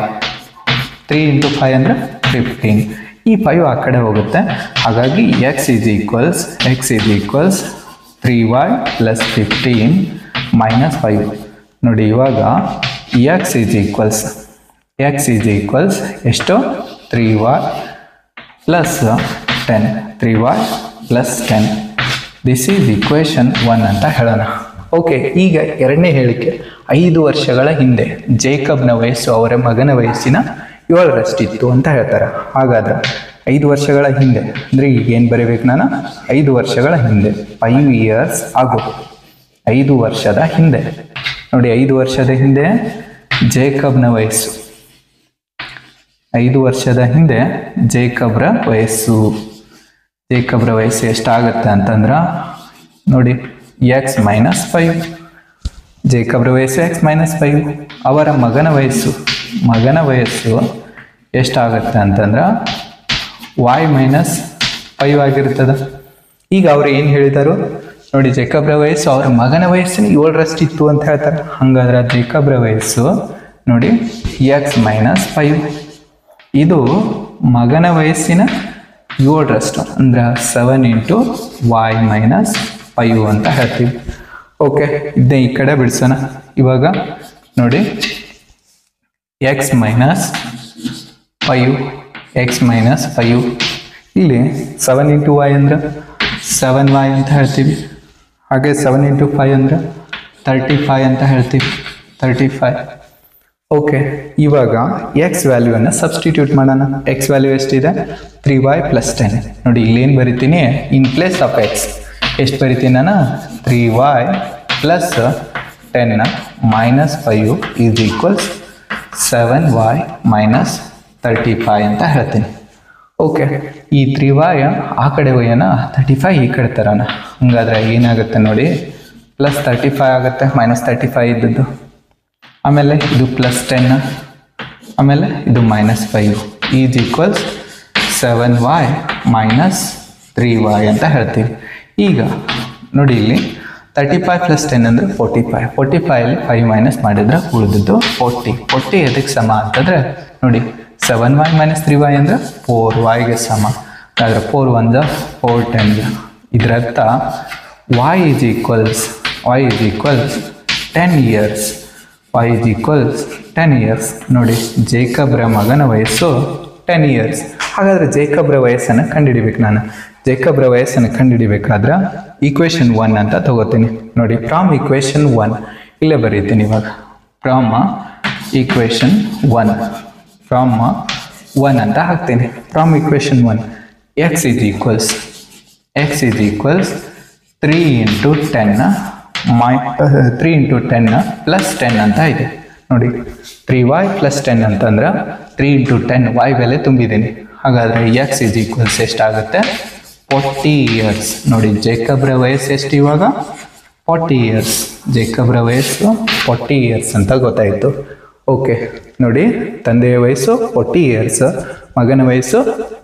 3 ಇಂಟು 5 ಅಂದ್ರೆ 15. ಈ 5 ಆ ಕಡೆ ಹೋಗುತ್ತೆ, ಹಾಗಾಗಿ X is equals 3y plus 15 minus 5. ನೋಡಿ ಇವಾಗ ಎಕ್ಸ್ ಈಸ್ ಈಕ್ವಲ್ಸ್ ಎಷ್ಟು, 3y plus 10, 3y plus 10. This is equation 1 ಅಂತ ಹೇಳೋಣ. ಓಕೆ, ಈಗ ಎರಡನೇ ಹೇಳಿಕೆ, 5 ವರ್ಷಗಳ ಹಿಂದೆ ಜೇಕಬ್ನ ವಯಸ್ಸು ಅವರ ಮಗನ ವಯಸ್ಸಿನ 7ರಷ್ಟಿತ್ತು ಅಂತ ಹೇಳ್ತಾರೆ. ಹಾಗಾದ್ರೆ 5 ವರ್ಷಗಳ ಹಿಂದೆ ಅಂದರೆ ಈಗ ಏನು ಬರೀಬೇಕು ನಾನು, 5 ವರ್ಷಗಳ ಹಿಂದೆ, 5 ಇಯರ್ಸ್ ಆಗೋ, 5 ವರ್ಷದ ಹಿಂದೆ. ನೋಡಿ 5 ವರ್ಷದ ಹಿಂದೆ ಜೇಕಬ್ನ ವಯಸ್ಸು, 5 ವರ್ಷದ ಹಿಂದೆ ಜೇಕಬ್ರ ವಯಸ್ಸು ಎಷ್ಟಾಗುತ್ತೆ ಅಂತಂದ್ರೆ ನೋಡಿ ಎಕ್ಸ್ ಮೈನಸ್ 5. ಜೇಕಬ್ರ ವಯಸ್ಸು ಎಕ್ಸ್ ಮೈನಸ್ 5. ಅವರ ಮಗನ ವಯಸ್ಸು ಎಷ್ಟಾಗುತ್ತೆ ಅಂತಂದ್ರೆ y ಮೈನಸ್ 5 ಆಗಿರ್ತದೆ. ಈಗ ಅವ್ರು ಏನು ಹೇಳಿದಾರು ನೋಡಿ, ಜೇಕಬ್ರ ವಯಸ್ಸು ಅವರ ಮಗನ ವಯಸ್ಸಿನ 7ರಷ್ಟಿತ್ತು ಅಂತ ಹೇಳ್ತಾರೆ. ಹಂಗಾದ್ರೆ ಜೇಕಬ್ರ ವಯಸ್ಸು ನೋಡಿ ಎಕ್ಸ್ ಮೈನಸ್ 5, ಇದು ಮಗನ ವಯಸ್ಸಿನ 7ರಷ್ಟು ಅಂದ್ರೆ 7 ಇಂಟು y ಮೈನಸ್ 5 ಅಂತ ಹೇಳ್ತೀವಿ. ಓಕೆ, ಇದನ್ನ ಈ ಕಡೆ ಬಿಡಿಸೋಣ. ಇವಾಗ ನೋಡಿ ಎಕ್ಸ್ ಮೈನಸ್ 5 ಇಲ್ಲಿ 7 ಇಂಟು y ಅಂದ್ರೆ 7y ಅಂತ ಹೇಳ್ತೀವಿ. ಹಾಗೆ 7 ಇಂಟು 5 ಅಂದ್ರೆ 35 ಅಂತ ಹೇಳ್ತೀವಿ, 35. ಓಕೆ, ಇವಾಗ ಎಕ್ಸ್ ವ್ಯಾಲ್ಯೂವನ್ನು ಸಬ್ಸ್ಟಿಟ್ಯೂಟ್ ಮಾಡೋಣ. ಎಕ್ಸ್ ವ್ಯಾಲ್ಯೂ ಎಷ್ಟಿದೆ, 3y ಪ್ಲಸ್ 10. ನೋಡಿ ಇಲ್ಲೇನು ಬರಿತೀನಿ, ಇನ್ ಪ್ಲೇಸ್ ಆಫ್ ಎಕ್ಸ್ ಎಷ್ಟು ಬರಿತೀನಿ ನಾನು, 3y plus 10 minus 5 is equals 7y minus 35 ಅಂತ ಹೇಳ್ತೀನಿ. ಓಕೆ, ಈ 3y ಆ ಕಡೆ ಒಯ್ಯೋಣ, 35 ಈ ಕಡೆ ತರೋಣ. ಹಂಗಾದ್ರೆ ಏನಾಗುತ್ತೆ ನೋಡಿ, ಪ್ಲಸ್ 35 ಆಗುತ್ತೆ, ಮೈನಸ್ 35 ಇದ್ದದ್ದು. ಆಮೇಲೆ ಇದು ಪ್ಲಸ್ 10, ಆಮೇಲೆ ಇದು minus 5 is equals 7y minus 3y ಅಂತ ಹೇಳ್ತೀವಿ. ಈಗ ನೋಡಿ ಇಲ್ಲಿ 35 ಪ್ಲಸ್ 10 ಅಂದರೆ 45. 45 5 ಮೈನಸ್ ಮಾಡಿದ್ರೆ ಉಳಿದಿದ್ದು 40 ಎದಕ್ಕೆ ಸಮ ಅಂತಂದರೆ ನೋಡಿ 7y ಮೈನಸ್ 3y ಅಂದರೆ 4yಗೆ ಸಮ. ಹಾಗಾದರೆ 4 1 4 10. ಇದರರ್ಥ y is equals 10 years. y is equals 10 years. ನೋಡಿ ಜೇಕಬ್ರ ಮಗನ ವಯಸ್ಸು 10 ಇಯರ್ಸ್. ಹಾಗಾದರೆ ಜೇಕಬ್ರ ವಯಸ್ಸನ್ನು ಕಂಡುಹಿಡಿಬೇಕು. ನಾನು ಜೇಕಬ್ರ ವಯಸ್ಸನ್ನು ಕಂಡುಹಿಡಿಬೇಕಾದ್ರೆ ಈಕ್ವೇಷನ್ 1 ಅಂತ ತಗೋತೀನಿ. ನೋಡಿ ಫ್ರಾಮ್ ಈಕ್ವೇಷನ್ 1 ಇಲ್ಲೇ ಬರೀತೀನಿ. ಇವಾಗ ಫ್ರಾಮ್ ಈಕ್ವೇಷನ್ 1 ಅಂತ ಹಾಕ್ತೀನಿ. From equation 1 X is equals 3 into 10 plus 10 ಅಂತ ಇದೆ. ನೋಡಿ 3y ಪ್ಲಸ್ 10 ಅಂತಂದ್ರೆ 3 ಇಂಟು 10 y ಬೆಲೆ ತುಂಬಿದ್ದೀನಿ. ಹಾಗಾದರೆ ಎಕ್ಸ್ ಈಸ್ ಈಕ್ವಲ್ಸ್ ಎಷ್ಟಾಗುತ್ತೆ, 40 ಇಯರ್ಸ್. ನೋಡಿ ಜೇಕಬ್ರ ವಯಸ್ಸು ಎಷ್ಟು ಇವಾಗ, 40 ಇಯರ್ಸ್. ಜೇಕಬ್ರ ವಯಸ್ಸು 40 ಇಯರ್ಸ್ ಅಂತ ಗೊತ್ತಾಯಿತು. ಓಕೆ, ನೋಡಿ ತಂದೆಯ ವಯಸ್ಸು 40 ಇಯರ್ಸ್, ಮಗನ ವಯಸ್ಸು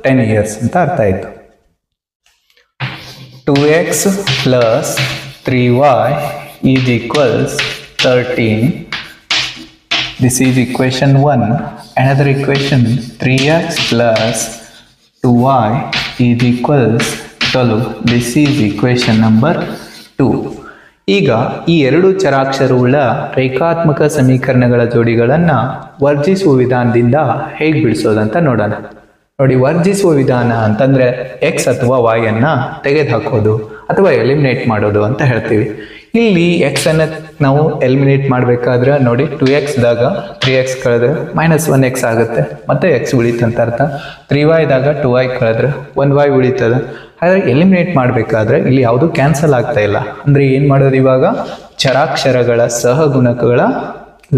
10 ಇಯರ್ಸ್ ಅಂತ ಅರ್ಥ ಆಯಿತು. 2x plus 3y is equals 13. This is equation 1. Another equation 3x plus 2y is equals 12. This is equation number 2. ಈಗ ಈ ಎರಡು ಚರಾಕ್ಷರವುಳ್ಳ ರೇಖಾತ್ಮಕ ಸಮೀಕರಣಗಳ ಜೋಡಿಗಳನ್ನು ವರ್ಜಿಸುವ ವಿಧಾನದಿಂದ ಹೇಗೆ ಬಿಡಿಸೋದಂತ ನೋಡೋಣ. ನೋಡಿ ವರ್ಜಿಸುವ ವಿಧಾನ ಅಂತಂದ್ರೆ ಎಕ್ಸ್ ಅಥವಾ y ಅನ್ನ ತೆಗೆದುಹಾಕೋದು ಅಥವಾ ಎಲಿಮಿನೇಟ್ ಮಾಡೋದು ಅಂತ ಹೇಳ್ತೀವಿ. ಇಲ್ಲಿ ಎಕ್ಸ್ ಅನ್ನ ನಾವು ಎಲಿಮಿನೇಟ್ ಮಾಡಬೇಕಾದ್ರೆ ನೋಡಿ 2x ದಾಗ 3x ಕಳೆದ್ರೆ -1x ಆಗುತ್ತೆ, ಮತ್ತೆ ಎಕ್ಸ್ ಉಳಿತಂತ ಅರ್ಥ. 3y ದಾಗ 2y ಕಳೆದ್ರೆ 1y ಉಳಿತದ. ಹಾಗಾದ್ರೆ ಎಲಿಮಿನೇಟ್ ಮಾಡಬೇಕಾದ್ರೆ ಇಲ್ಲಿ ಯಾವುದು ಕ್ಯಾನ್ಸಲ್ ಆಗ್ತಾ ಇಲ್ಲ. ಅಂದ್ರೆ ಏನ್ ಮಾಡೋದು, ಇವಾಗ ಚರಾಕ್ಷರಗಳ ಸಹಗುಣಕಗಳ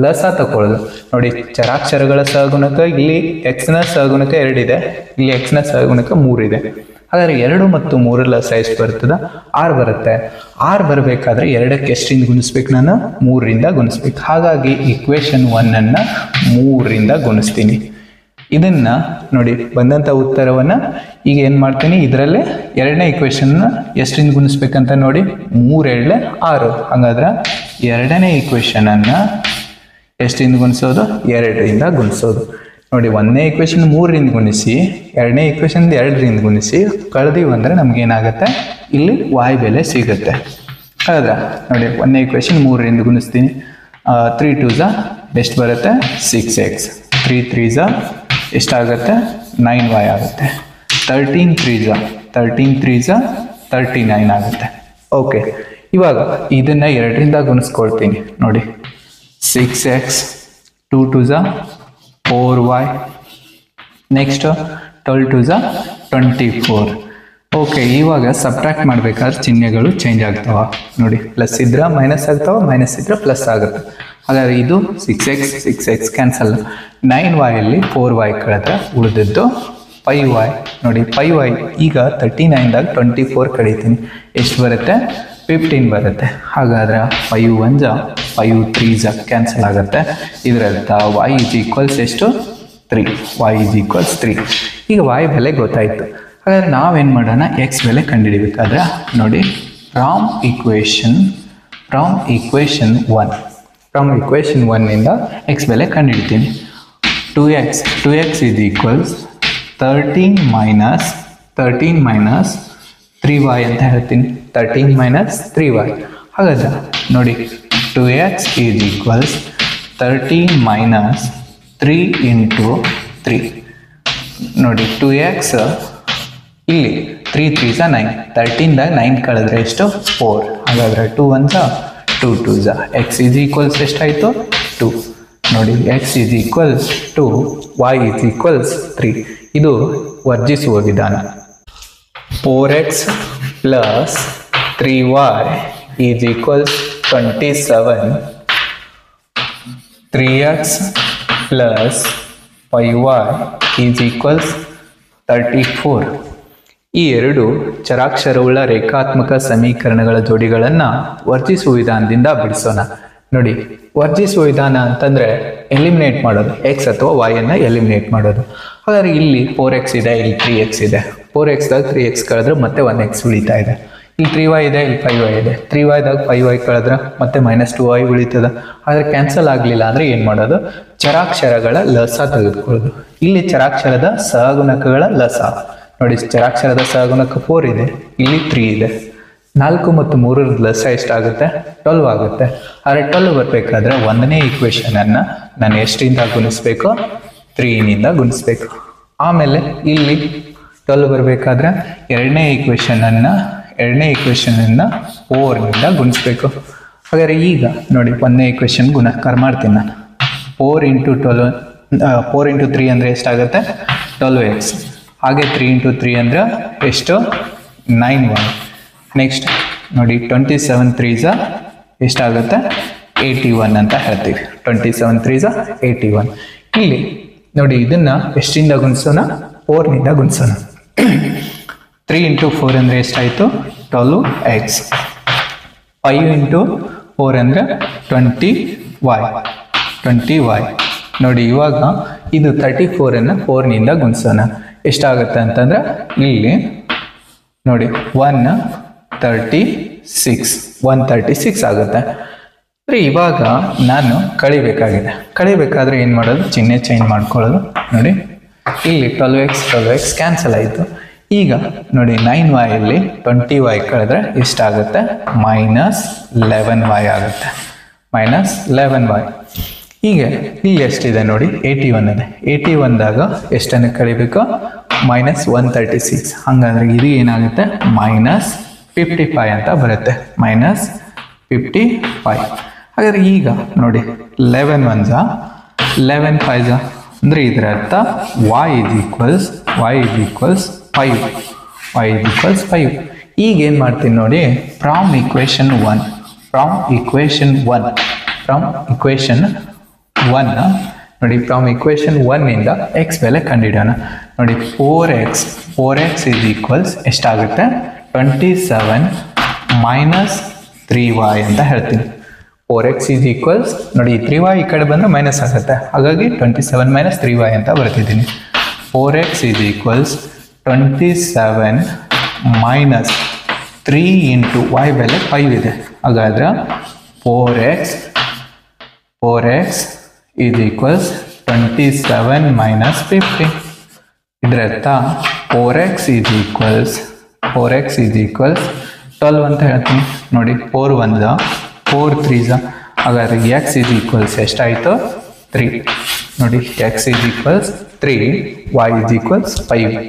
ಲಸ ತಗೊಳ್ಳೋದು. ನೋಡಿ ಚರಾಕ್ಷರಗಳ ಸಹಗುಣಕ ಇಲ್ಲಿ ಎಕ್ಸ್ ನ ಸಹಗುಣಕ 2 ಇದೆ, ಇಲ್ಲಿ ಎಕ್ಸ್ ನ ಸಹಗುಣಕ 3 ಇದೆ. ಹಾಗಾದ್ರೆ 2 ಮತ್ತು 3 ಲಸ ಎಷ್ಟು ಬರ್ತದ, 6 ಬರುತ್ತೆ. 6 ಬರಬೇಕಾದ್ರೆ 2ಕ್ಕೆ ಎಷ್ಟರಿಂದ ಗುಣಿಸ್ಬೇಕು, ನಾನು 3ರಿಂದ ಗುಣಿಸ್ಬೇಕು. ಹಾಗಾಗಿ ಈಕ್ವೇಷನ್ 1 ಅನ್ನ 3ರಿಂದ ಗುಣಿಸ್ತೀನಿ. ಇದನ್ನ ನೋಡಿ ಬಂದಂಥ ಉತ್ತರವನ್ನು ಈಗ ಏನು ಮಾಡ್ತೀನಿ, ಇದರಲ್ಲೇ ಎರಡನೇ ಇಕ್ವೇಷನ್ನ ಎಷ್ಟರಿಂದ ಗುಣಿಸ್ಬೇಕಂತ ನೋಡಿ, 3 2 6. ಹಾಗಾದ್ರೆ ಎರಡನೇ ಇಕ್ವೇಷನನ್ನು ಎಷ್ಟರಿಂದ ಗುಣಿಸೋದು, 2ರಿಂದ ಗುಣಿಸೋದು. ನೋಡಿ ಒಂದನೇ ಇಕ್ವೇಷನ್ 3ರಿಂದ ಗುಣಿಸಿ, ಎರಡನೇ ಇಕ್ವೇಷನ್ 2ರಿಂದ ಗುಣಿಸಿ ಕಳೆದಿವಿ ಅಂದರೆ ನಮಗೇನಾಗುತ್ತೆ, ಇಲ್ಲಿ y ಬೆಲೆ ಸಿಗುತ್ತೆ. ಹೌದಾ? ನೋಡಿ ಒಂದನೇ ಇಕ್ವೇಷನ್ 3ರಿಂದ ಗುಣಿಸ್ತೀನಿ. 3 2s ಎಷ್ಟು ಬರುತ್ತೆ, 6x. 3 3s ಎಷ್ಟಾಗುತ್ತೆ, 9y ಆಗುತ್ತೆ. 13 3s 39 ಆಗುತ್ತೆ. ಓಕೆ, ಇವಾಗ ಇದನ್ನ 2ರಿಂದ ಗುಣಿಸ್ಕೊಳ್ತೀನಿ. ನೋಡಿ 6x, 2 2s 4y, next 12 2s 24. Okay, ಇವಾಗ ಸಬ್ಟ್ರಾಕ್ಟ್ ಮಾಡಬೇಕಾದ್ರೆ ಚಿಹ್ನೆಗಳು ಚೇಂಜ್ ಆಗ್ತಾವ. ನೋಡಿ ಪ್ಲಸ್ ಇದ್ರೆ ಮೈನಸ್ ಆಗ್ತಾವ, ಮೈನಸ್ ಇದ್ರೆ ಪ್ಲಸ್ ಆಗುತ್ತೆ. ಹಾಗಾದ್ರೆ ಇದು 6x ಕ್ಯಾನ್ಸಲ್. 9y ಅಲ್ಲಿ 4y ಕಳೆದ್ರೆ ಉಳಿದಿದ್ದು 5y. ನೋಡಿ 5y ಈಗ 39ದಾಗ 24 ಕಡಿತೀನಿ, ಎಷ್ಟು ಬರುತ್ತೆ, 15 ಬರುತ್ತೆ. ಹಾಗಾದ್ರೆ 5 1s 5 3s ಕ್ಯಾನ್ಸಲ್ ಆಗುತ್ತೆ. ಇದರರ್ಥ y ಈಕ್ವಲ್ಸ್ ಎಷ್ಟು, 3. y equals 3. ಈಗ y ಬೆಲೆ ಗೊತ್ತಾಯಿತು. ಹಾಗಾದ್ರೆ ನಾವೇನು ಮಾಡೋಣ, ಎಕ್ಸ್ ಬೆಲೆ ಕಂಡುಹಿಡಿಬೇಕಾದ್ರೆ ನೋಡಿ ಫ್ರಾಮ್ ಇಕ್ವೇಷನ್ 1 ಇಂದ ಎಕ್ಸ್ ಬೆಲೆ ಕಂಡುಹಿಡ್ತೀನಿ. 2x is equals 13 minus 3y ಅಂತ ಹೇಳ್ತೀನಿ. 13 minus 3y. ಹಾಗಾದ್ರೆ ನೋಡಿ 2x is equals 13 minus 3 into 3. ನೋಡಿ 2x ಇಲ್ಲಿ 3 3s 9. 13ದಾಗ 9 ಕಳೆದ್ರೆ ಎಷ್ಟು, 4. ಹಾಗಾದ್ರೆ 2 1s 2 2s. x is equals ಎಷ್ಟಾಯಿತು, 2. ನೋಡಿ x is equals 2, y is equals 3. ಇದು ವರ್ಜಿಸುವ ವಿಧಾನ. 4x plus 3y is equals 27. 3x plus 5y is equals 34. ಈ ಎರಡು ಚರಾಕ್ಷರವುಳ್ಳ ರೇಖಾತ್ಮಕ ಸಮೀಕರಣಗಳ ಜೋಡಿಗಳನ್ನು ವರ್ಜಿಸುವ ವಿಧಾನದಿಂದ ಬಿಡಿಸೋಣ. ನೋಡಿ ವರ್ಜಿಸುವ ವಿಧಾನ ಅಂತಂದ್ರೆ ಎಲಿಮಿನೇಟ್ ಮಾಡೋದು, ಎಕ್ಸ್ ಅಥವಾ y ಅನ್ನು ಎಲಿಮಿನೇಟ್ ಮಾಡೋದು. ಹಾಗಾದ್ರೆ ಇಲ್ಲಿ 4x ಇದೆ, ಇಲ್ಲಿ 3x ಇದೆ. 4xದಾಗ 3x ಕಳೆದ್ರೆ ಮತ್ತೆ 1x ಉಳಿತಾ ಇದೆ. ಇಲ್ಲಿ 3y ಇದೆ, ಇಲ್ಲಿ 5y ಇದೆ. 3yದಾಗ 5y ಕಳೆದ್ರೆ ಮತ್ತೆ -2y ಉಳಿತದ. ಆದರೆ ಕ್ಯಾನ್ಸಲ್ ಆಗಲಿಲ್ಲ ಅಂದರೆ ಏನು ಮಾಡೋದು, ಚರಾಕ್ಷರಗಳ ಲಸ ತೆಗೆದುಕೊಳ್ಳೋದು. ಇಲ್ಲಿ ಚರಾಕ್ಷರದ ಸಹಗುಣಕಗಳ ಲಸ ನೋಡಿ, ಚರಾಕ್ಷರದ ಸಹಗುಣಕ 4 ಇದೆ, ಇಲ್ಲಿ 3 ಇದೆ. 4 ಮತ್ತು 3 ಲಸ ಎಷ್ಟಾಗುತ್ತೆ, 12 ಆಗುತ್ತೆ. ಆದರೆ 12 ಬರಬೇಕಾದ್ರೆ ಒಂದನೇ ಇಕ್ವೇಷನನ್ನು ನಾನು ಎಷ್ಟರಿಂದ ಗುಣಿಸ್ಬೇಕು, 3ನಿಂದ ಗುಣಿಸ್ಬೇಕು. ಆಮೇಲೆ ಇಲ್ಲಿ 12 ಬರಬೇಕಾದ್ರೆ ಎರಡನೇ ಇಕ್ವೇಷನನ್ನು 4ನಿಂದ ಗುಣಿಸ್ಬೇಕು. ಹಾಗಾದರೆ ಈಗ ನೋಡಿ ಒಂದನೇ ಇಕ್ವೇಷನ್ ಗುಣಾಕಾರ ಮಾಡ್ತೀನಿ ನಾನು. 4 into 3 ಅಂದರೆ ಎಷ್ಟಾಗುತ್ತೆ, 12x. ಹಾಗೆ 3 into 3 ಅಂದರೆ ಎಷ್ಟು, 9y. ನೆಕ್ಸ್ಟ್ ನೋಡಿ 27 3s ಎಷ್ಟಾಗುತ್ತೆ, 81 ಅಂತ ಹೇಳ್ತೀವಿ. 27 3s 81. ಇಲ್ಲಿ ನೋಡಿ ಇದನ್ನ ಎಷ್ಟಿಂದ ಗುಣಿಸೋಣ, 4ನಿಂದ ಗುಣಿಸೋಣ. 3 into 4 ಅಂದರೆ ಎಷ್ಟಾಯಿತು, 12x. 5 into 4 ಅಂದರೆ 20y. ನೋಡಿ ಇವಾಗ ಇದು 34ಅನ್ನು 4ನಿಂದ ಗುಣಿಸೋಣ. ಎಷ್ಟಾಗುತ್ತೆ ಅಂತಂದ್ರೆ ಇಲ್ಲಿ ನೋಡಿ 136 ಆಗುತ್ತೆ. ಇವಾಗ ನಾನು ಕಳಿಬೇಕಾದ್ರೆ ಏನು ಮಾಡೋದು, ಚಿಹ್ನೆ ಚೇಂಜ್ ಮಾಡ್ಕೊಳ್ಳೋದು. ನೋಡಿ ಇಲ್ಲಿ 12x ಕ್ಯಾನ್ಸಲ್ ಆಯಿತು. ಈಗ ನೋಡಿ 9y ಅಲ್ಲಿ 20y ಕಳೆದ್ರೆ ಎಷ್ಟಾಗುತ್ತೆ, -11y ಆಗುತ್ತೆ. -11y. ಈಗ ಇಲ್ಲಿ ಎಷ್ಟಿದೆ ನೋಡಿ, 81 ಇದೆ. 81ದಾಗ ಎಷ್ಟನ್ನು ಕಳಿಬೇಕು, -136. ಹಾಗಾದ್ರೆ ಇದು ಏನಾಗುತ್ತೆ, -55 ಅಂತ ಬರುತ್ತೆ. -55. ಹಾಗಾದ್ರೆ ಈಗ ನೋಡಿ 11 1s 11 5s ಅಂದರೆ ಇದರ ಅರ್ಥ y is equals 5. ಈಗ ಏನು ಮಾಡ್ತೀನಿ ನೋಡಿ, ಫ್ರಾಮ್ ಇಕ್ವೇಷನ್ 1 ಇಂದ ಎಕ್ಸ್ ಬೆಲೆ ಕಂಡುಹಿಡೋಣ. ನೋಡಿ 4x is equals ಎಷ್ಟಾಗುತ್ತೆ, 27 - 3y ಅಂತ ಹೇಳ್ತೀನಿ. 4x ಈಸ್ ಈಕ್ವಲ್ಸ್ ನೋಡಿ 3y ಈ ಕಡೆ ಬಂದರೆ ಮೈನಸ್ ಆಗುತ್ತೆ, ಹಾಗಾಗಿ 27 ಮೈನಸ್ 3y ಅಂತ ಬರ್ತಿದ್ದೀನಿ. 4x is equals 27 minus 3 into y ಬೆಲೆ 5 ಇದೆ. ಹಾಗಾದ್ರೆ 4x ಈಸ್ ಈಕ್ವಲ್ಸ್ 27 ಮೈನಸ್ 50. ಇದರ ಅರ್ಥ 4x ಈಸ್ ಈಕ್ವಲ್ಸ್ 12 ಅಂತ ಹೇಳ್ತೀನಿ ನೋಡಿ. 4 1 4 3 ಹಾಗಾದ್ರೆ x ಈಸ್ ಈಕ್ವಲ್ಸ್ ಎಷ್ಟಾಯಿತು 3 ನೋಡಿ. x is equals 3, y is equals 5.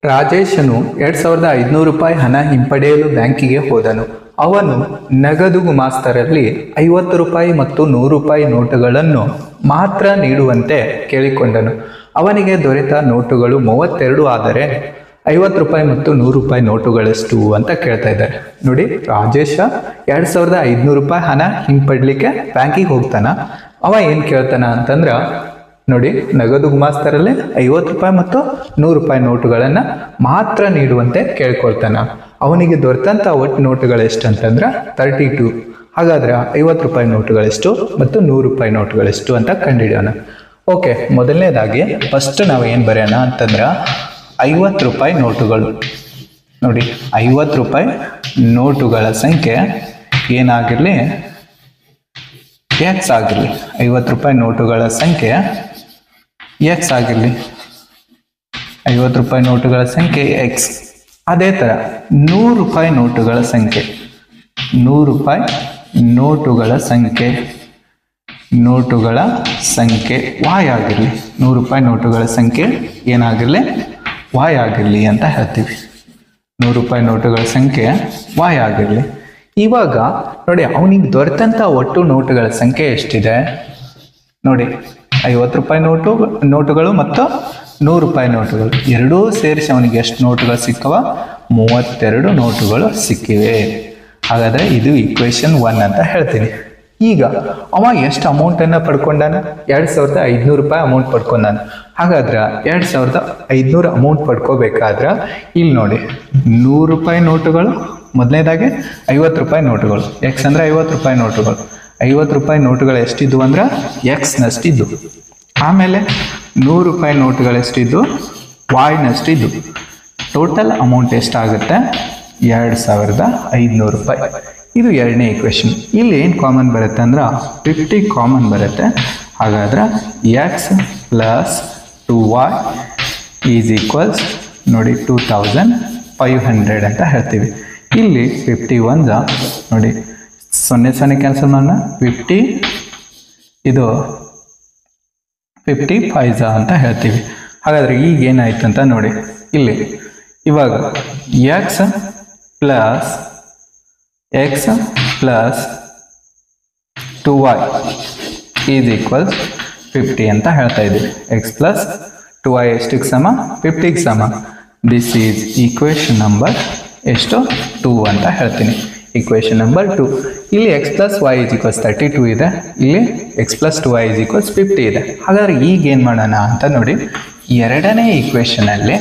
ರಾಜೇಶನು 2500 ರೂಪಾಯಿ ಹಣ ಹಿಂಪಡೆಯಲು ಬ್ಯಾಂಕಿಗೆ ಹೋದನು. ಅವನು ನಗದು ಗುಮಾಸ್ತರಲ್ಲಿ 50 ರೂಪಾಯಿ ಮತ್ತು 100 ರೂಪಾಯಿ ನೋಟುಗಳನ್ನು ಮಾತ್ರ ನೀಡುವಂತೆ ಕೇಳಿಕೊಂಡನು. ಅವನಿಗೆ ದೊರೆತ ನೋಟುಗಳು 32 ಆದರೆ 50 ರೂಪಾಯಿ ಮತ್ತು 100 ರೂಪಾಯಿ ನೋಟುಗಳೆಷ್ಟು ಅಂತ ಕೇಳ್ತಾ ಇದ್ದಾರೆ ನೋಡಿ. ರಾಜೇಶ 2500 ರೂಪಾಯಿ ಹಣ ಹಿಂಪಡ್ಲಿಕ್ಕೆ ಬ್ಯಾಂಕಿಗೆ ಹೋಗ್ತಾನ. ಅವ ಏನು ಕೇಳ್ತಾನ ಅಂತಂದ್ರೆ ನೋಡಿ, ನಗದು ಗುಮಾಸ್ತರಲ್ಲಿ 50 ರೂಪಾಯಿ ಮತ್ತು 100 ರೂಪಾಯಿ ನೋಟುಗಳನ್ನು ಮಾತ್ರ ನೀಡುವಂತೆ ಕೇಳ್ಕೊಳ್ತಾನ. ಅವನಿಗೆ ದೊರೆತಂಥ ಒಟ್ಟು ನೋಟುಗಳು ಎಷ್ಟು ಅಂತಂದ್ರೆ 32. ಹಾಗಾದ್ರೆ 50 ರೂಪಾಯಿ ನೋಟುಗಳೆಷ್ಟು ಮತ್ತು 100 ರೂಪಾಯಿ ನೋಟುಗಳೆಷ್ಟು ಅಂತ ಕಂಡುಹಿಡಿಯೋಣ. ಓಕೆ, ಮೊದಲನೇದಾಗಿ ಫಸ್ಟ್ ನಾವು ಏನು ಬರೆಯೋಣ ಅಂತಂದ್ರೆ 50 ರೂಪಾಯಿ ನೋಟುಗಳು ನೋಡಿ. 50 ರೂಪಾಯಿ ನೋಟುಗಳ ಸಂಖ್ಯೆ ಏನಾಗಿರಲಿ ಎಕ್ಸ್ ಆಗಿರಲಿ. 50 ರೂಪಾಯಿ ನೋಟುಗಳ ಸಂಖ್ಯೆ ಎಕ್ಸ್ ಆಗಿರಲಿ. 50 ರೂಪಾಯಿ ನೋಟುಗಳ ಸಂಖ್ಯೆ ಎಕ್ಸ್. ಅದೇ ಥರ 100 ರೂಪಾಯಿ ನೋಟುಗಳ ಸಂಖ್ಯೆ 100 ರೂಪಾಯಿ ನೋಟುಗಳ ಸಂಖ್ಯೆ y ಆಗಿರಲಿ. 100 ರೂಪಾಯಿ ನೋಟುಗಳ ಸಂಖ್ಯೆ ಏನಾಗಿರಲಿ y ಆಗಿರಲಿ ಅಂತ ಹೇಳ್ತೀವಿ. 100 ರೂಪಾಯಿ ನೋಟುಗಳ ಸಂಖ್ಯೆ y ಆಗಿರಲಿ. ಇವಾಗ ನೋಡಿ, ಅವನಿಗೆ ದೊರೆತಂಥ ಒಟ್ಟು ನೋಟುಗಳ ಸಂಖ್ಯೆ ಎಷ್ಟಿದೆ ನೋಡಿ. 50 ರೂಪಾಯಿ ನೋಟುಗಳು ಮತ್ತು 100 ರೂಪಾಯಿ ನೋಟುಗಳು ಎರಡೂ ಸೇರಿಸಿ ಅವನಿಗೆ ಎಷ್ಟು ನೋಟುಗಳು ಸಿಕ್ಕವ 32 ನೋಟುಗಳು ಸಿಕ್ಕಿವೆ. ಹಾಗಾದರೆ ಇದು ಈಕ್ವೇಶನ್ 1 ಅಂತ ಹೇಳ್ತೀನಿ. ಈಗ ಅವ ಎಷ್ಟು ಅಮೌಂಟನ್ನು ಪಡ್ಕೊಂಡಾನ 2500 ರೂಪಾಯಿ ಅಮೌಂಟ್ ಪಡ್ಕೊಂಡಾನ. ಹಾಗಾದ್ರೆ 2500 ಅಮೌಂಟ್ ಪಡ್ಕೋಬೇಕಾದ್ರೆ ಇಲ್ಲಿ ನೋಡಿ 100 ರೂಪಾಯಿ ನೋಟುಗಳು, ಮೊದಲನೇದಾಗೆ 50 ರೂಪಾಯಿ ನೋಟುಗಳು, ಎಕ್ಸ್ ಅಂದರೆ 50 ರೂಪಾಯಿ ನೋಟುಗಳು. 50 ರೂಪಾಯಿ ನೋಟುಗಳು ಎಷ್ಟಿದ್ವು ಅಂದ್ರೆ ಎಕ್ಸ್ನಷ್ಟಿದ್ದು. ಆಮೇಲೆ 100 ರೂಪಾಯಿ ನೋಟುಗಳು ಎಷ್ಟಿದ್ದು ವಾಯ್ನಷ್ಟಿದ್ದು. ಟೋಟಲ್ ಅಮೌಂಟ್ ಎಷ್ಟಾಗುತ್ತೆ 2500 ರೂಪಾಯಿ. ಇದು ಎರಡನೇ ಈಕ್ವೇಶನ್. ಇಲ್ಲಿ ಏನು ಕಾಮನ್ ಬರುತ್ತೆ ಅಂದ್ರೆ 50 ಕಾಮನ್ ಬರುತ್ತೆ. ಹಾಗಾದ್ರೆ X plus 2y is equals ನೋಡಿ 2500 ಅಂತ ಹೇಳ್ತೀವಿ. ಇಲ್ಲಿ 51 ನೋಡಿ 0 ಕ್ಯಾನ್ಸಲ್ ಮಾಡೋಣ. 50 ಇದು 55 ಅಂತ ಹೇಳ್ತೀವಿ. ಹಾಗಾದರೆ ಈಗ ಏನಾಯ್ತು ಅಂತ ನೋಡಿ. ಇಲ್ಲಿ ಇವಾಗ X plus 2y is equals 50 ಅಂತ ಹೇಳ್ತಾ ಇದ್ದೀವಿ. ಎಕ್ಸ್ ಪ್ಲಸ್ 2y ಎಷ್ಟಿಗೆ ಸಮ 50ಗೆ ಸಮ. ದಿಸ್ ಈಸ್ ಈಕ್ವೇಶನ್ ನಂಬರ್ ಎಷ್ಟು 2 ಅಂತ ಹೇಳ್ತೀನಿ. Equation number 2. ಇಲ್ಲಿ X plus Y is equals 32 ಇದೆ, ಇಲ್ಲಿ X plus 2y is equals 50 ಇದೆ. ಹಾಗಾದ್ರೆ ಈಗ ಏನು ಮಾಡೋಣ ಅಂತ ನೋಡಿ, ಎರಡನೇ ಈಕ್ವೇಷನಲ್ಲಿ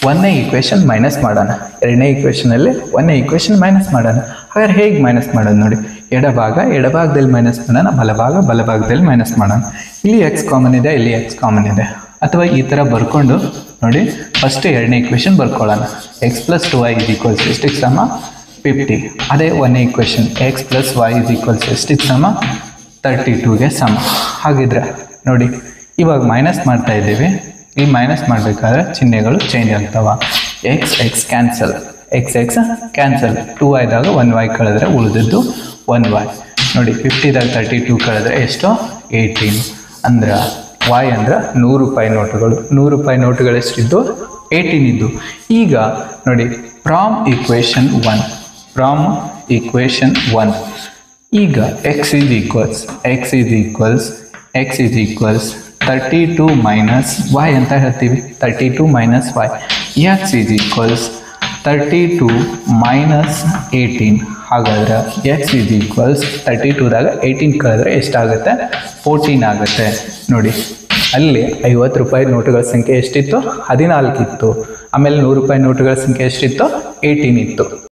ಒಂದನೇ ಈಕ್ವೇಷನ್ ಮೈನಸ್ ಮಾಡೋಣ. ಎರಡನೇ ಈಕ್ವೇಷನಲ್ಲಿ ಒಂದನೇ ಈಕ್ವೇಷನ್ ಮೈನಸ್ ಮಾಡೋಣ. ಹಾಗಾದ್ರೆ ಹೇಗೆ ಮೈನಸ್ ಮಾಡೋದು ನೋಡಿ, ಎಡಭಾಗದಲ್ಲಿ ಮೈನಸ್ ಮಾಡೋಣ, ಬಲಭಾಗದಲ್ಲಿ ಮೈನಸ್ ಮಾಡೋಣ. ಇಲ್ಲಿ ಎಕ್ಸ್ ಕಾಮನ್ ಇದೆ, ಇಲ್ಲಿ ಎಕ್ಸ್ ಕಾಮನ್ ಇದೆ. ಅಥವಾ ಈ ಥರ ಬರ್ಕೊಂಡು ನೋಡಿ, ಫಸ್ಟ್ ಎರಡನೇ ಈಕ್ವೇಷನ್ ಬರ್ಕೊಳ್ಳೋಣ. X plus 2y is equals ಎಷ್ಟಿಗೆ ಸಮ 50. ಅದೇ ಒಂದನೇ equation x plus Y is equals ಎಷ್ಟಿಗೆ ಸಮ 32ಗೆ ಸಮ. ಹಾಗಿದ್ರೆ ನೋಡಿ, ಇವಾಗ ಮೈನಸ್ ಮಾಡ್ತಾ ಇದ್ದೀವಿ. ಈ ಮೈನಸ್ ಮಾಡಬೇಕಾದ್ರೆ ಚಿಹ್ನೆಗಳು ಚೇಂಜ್ ಆಗ್ತಾವ. X cancel, x cancel. 2yದಾಗ 1y ಕಳೆದ್ರೆ ಉಳಿದಿದ್ದು 1y ನೋಡಿ. 50ದಾಗ 32 ಕಳೆದ್ರೆ ಎಷ್ಟು 18. ಅಂದ್ರೆ y ಅಂದ್ರೆ 100 ರೂಪಾಯಿ ನೋಟುಗಳು. 100 ರೂಪಾಯಿ ನೋಟುಗಳು ಎಷ್ಟಿದ್ದು 18 ಇದ್ದು. ಈಗ ನೋಡಿ, ಫ್ರಾಮ್ ಈಕ್ವೇಶನ್ 1 ಈಗ x is equals 32 minus y ಅಂತ ಹೇಳ್ತೀವಿ. 32 minus y. X is equals 32 minus 18. ಹಾಗಾದ್ರೆ ಎಕ್ಸ್ ಈಸ್ ಈಕ್ವಲ್ಸ್ 32ದಾಗ 18 ಕಳೆದ್ರೆ ಎಷ್ಟಾಗುತ್ತೆ 14 ಆಗುತ್ತೆ ನೋಡಿ. ಅಲ್ಲಿ 50 ರೂಪಾಯಿ ನೋಟುಗಳ ಸಂಖ್ಯೆ ಎಷ್ಟಿತ್ತು 14 ಇತ್ತು. ಆಮೇಲೆ 100 ರೂಪಾಯಿ ನೋಟುಗಳ ಸಂಖ್ಯೆ ಎಷ್ಟಿತ್ತು 18 ಇತ್ತು.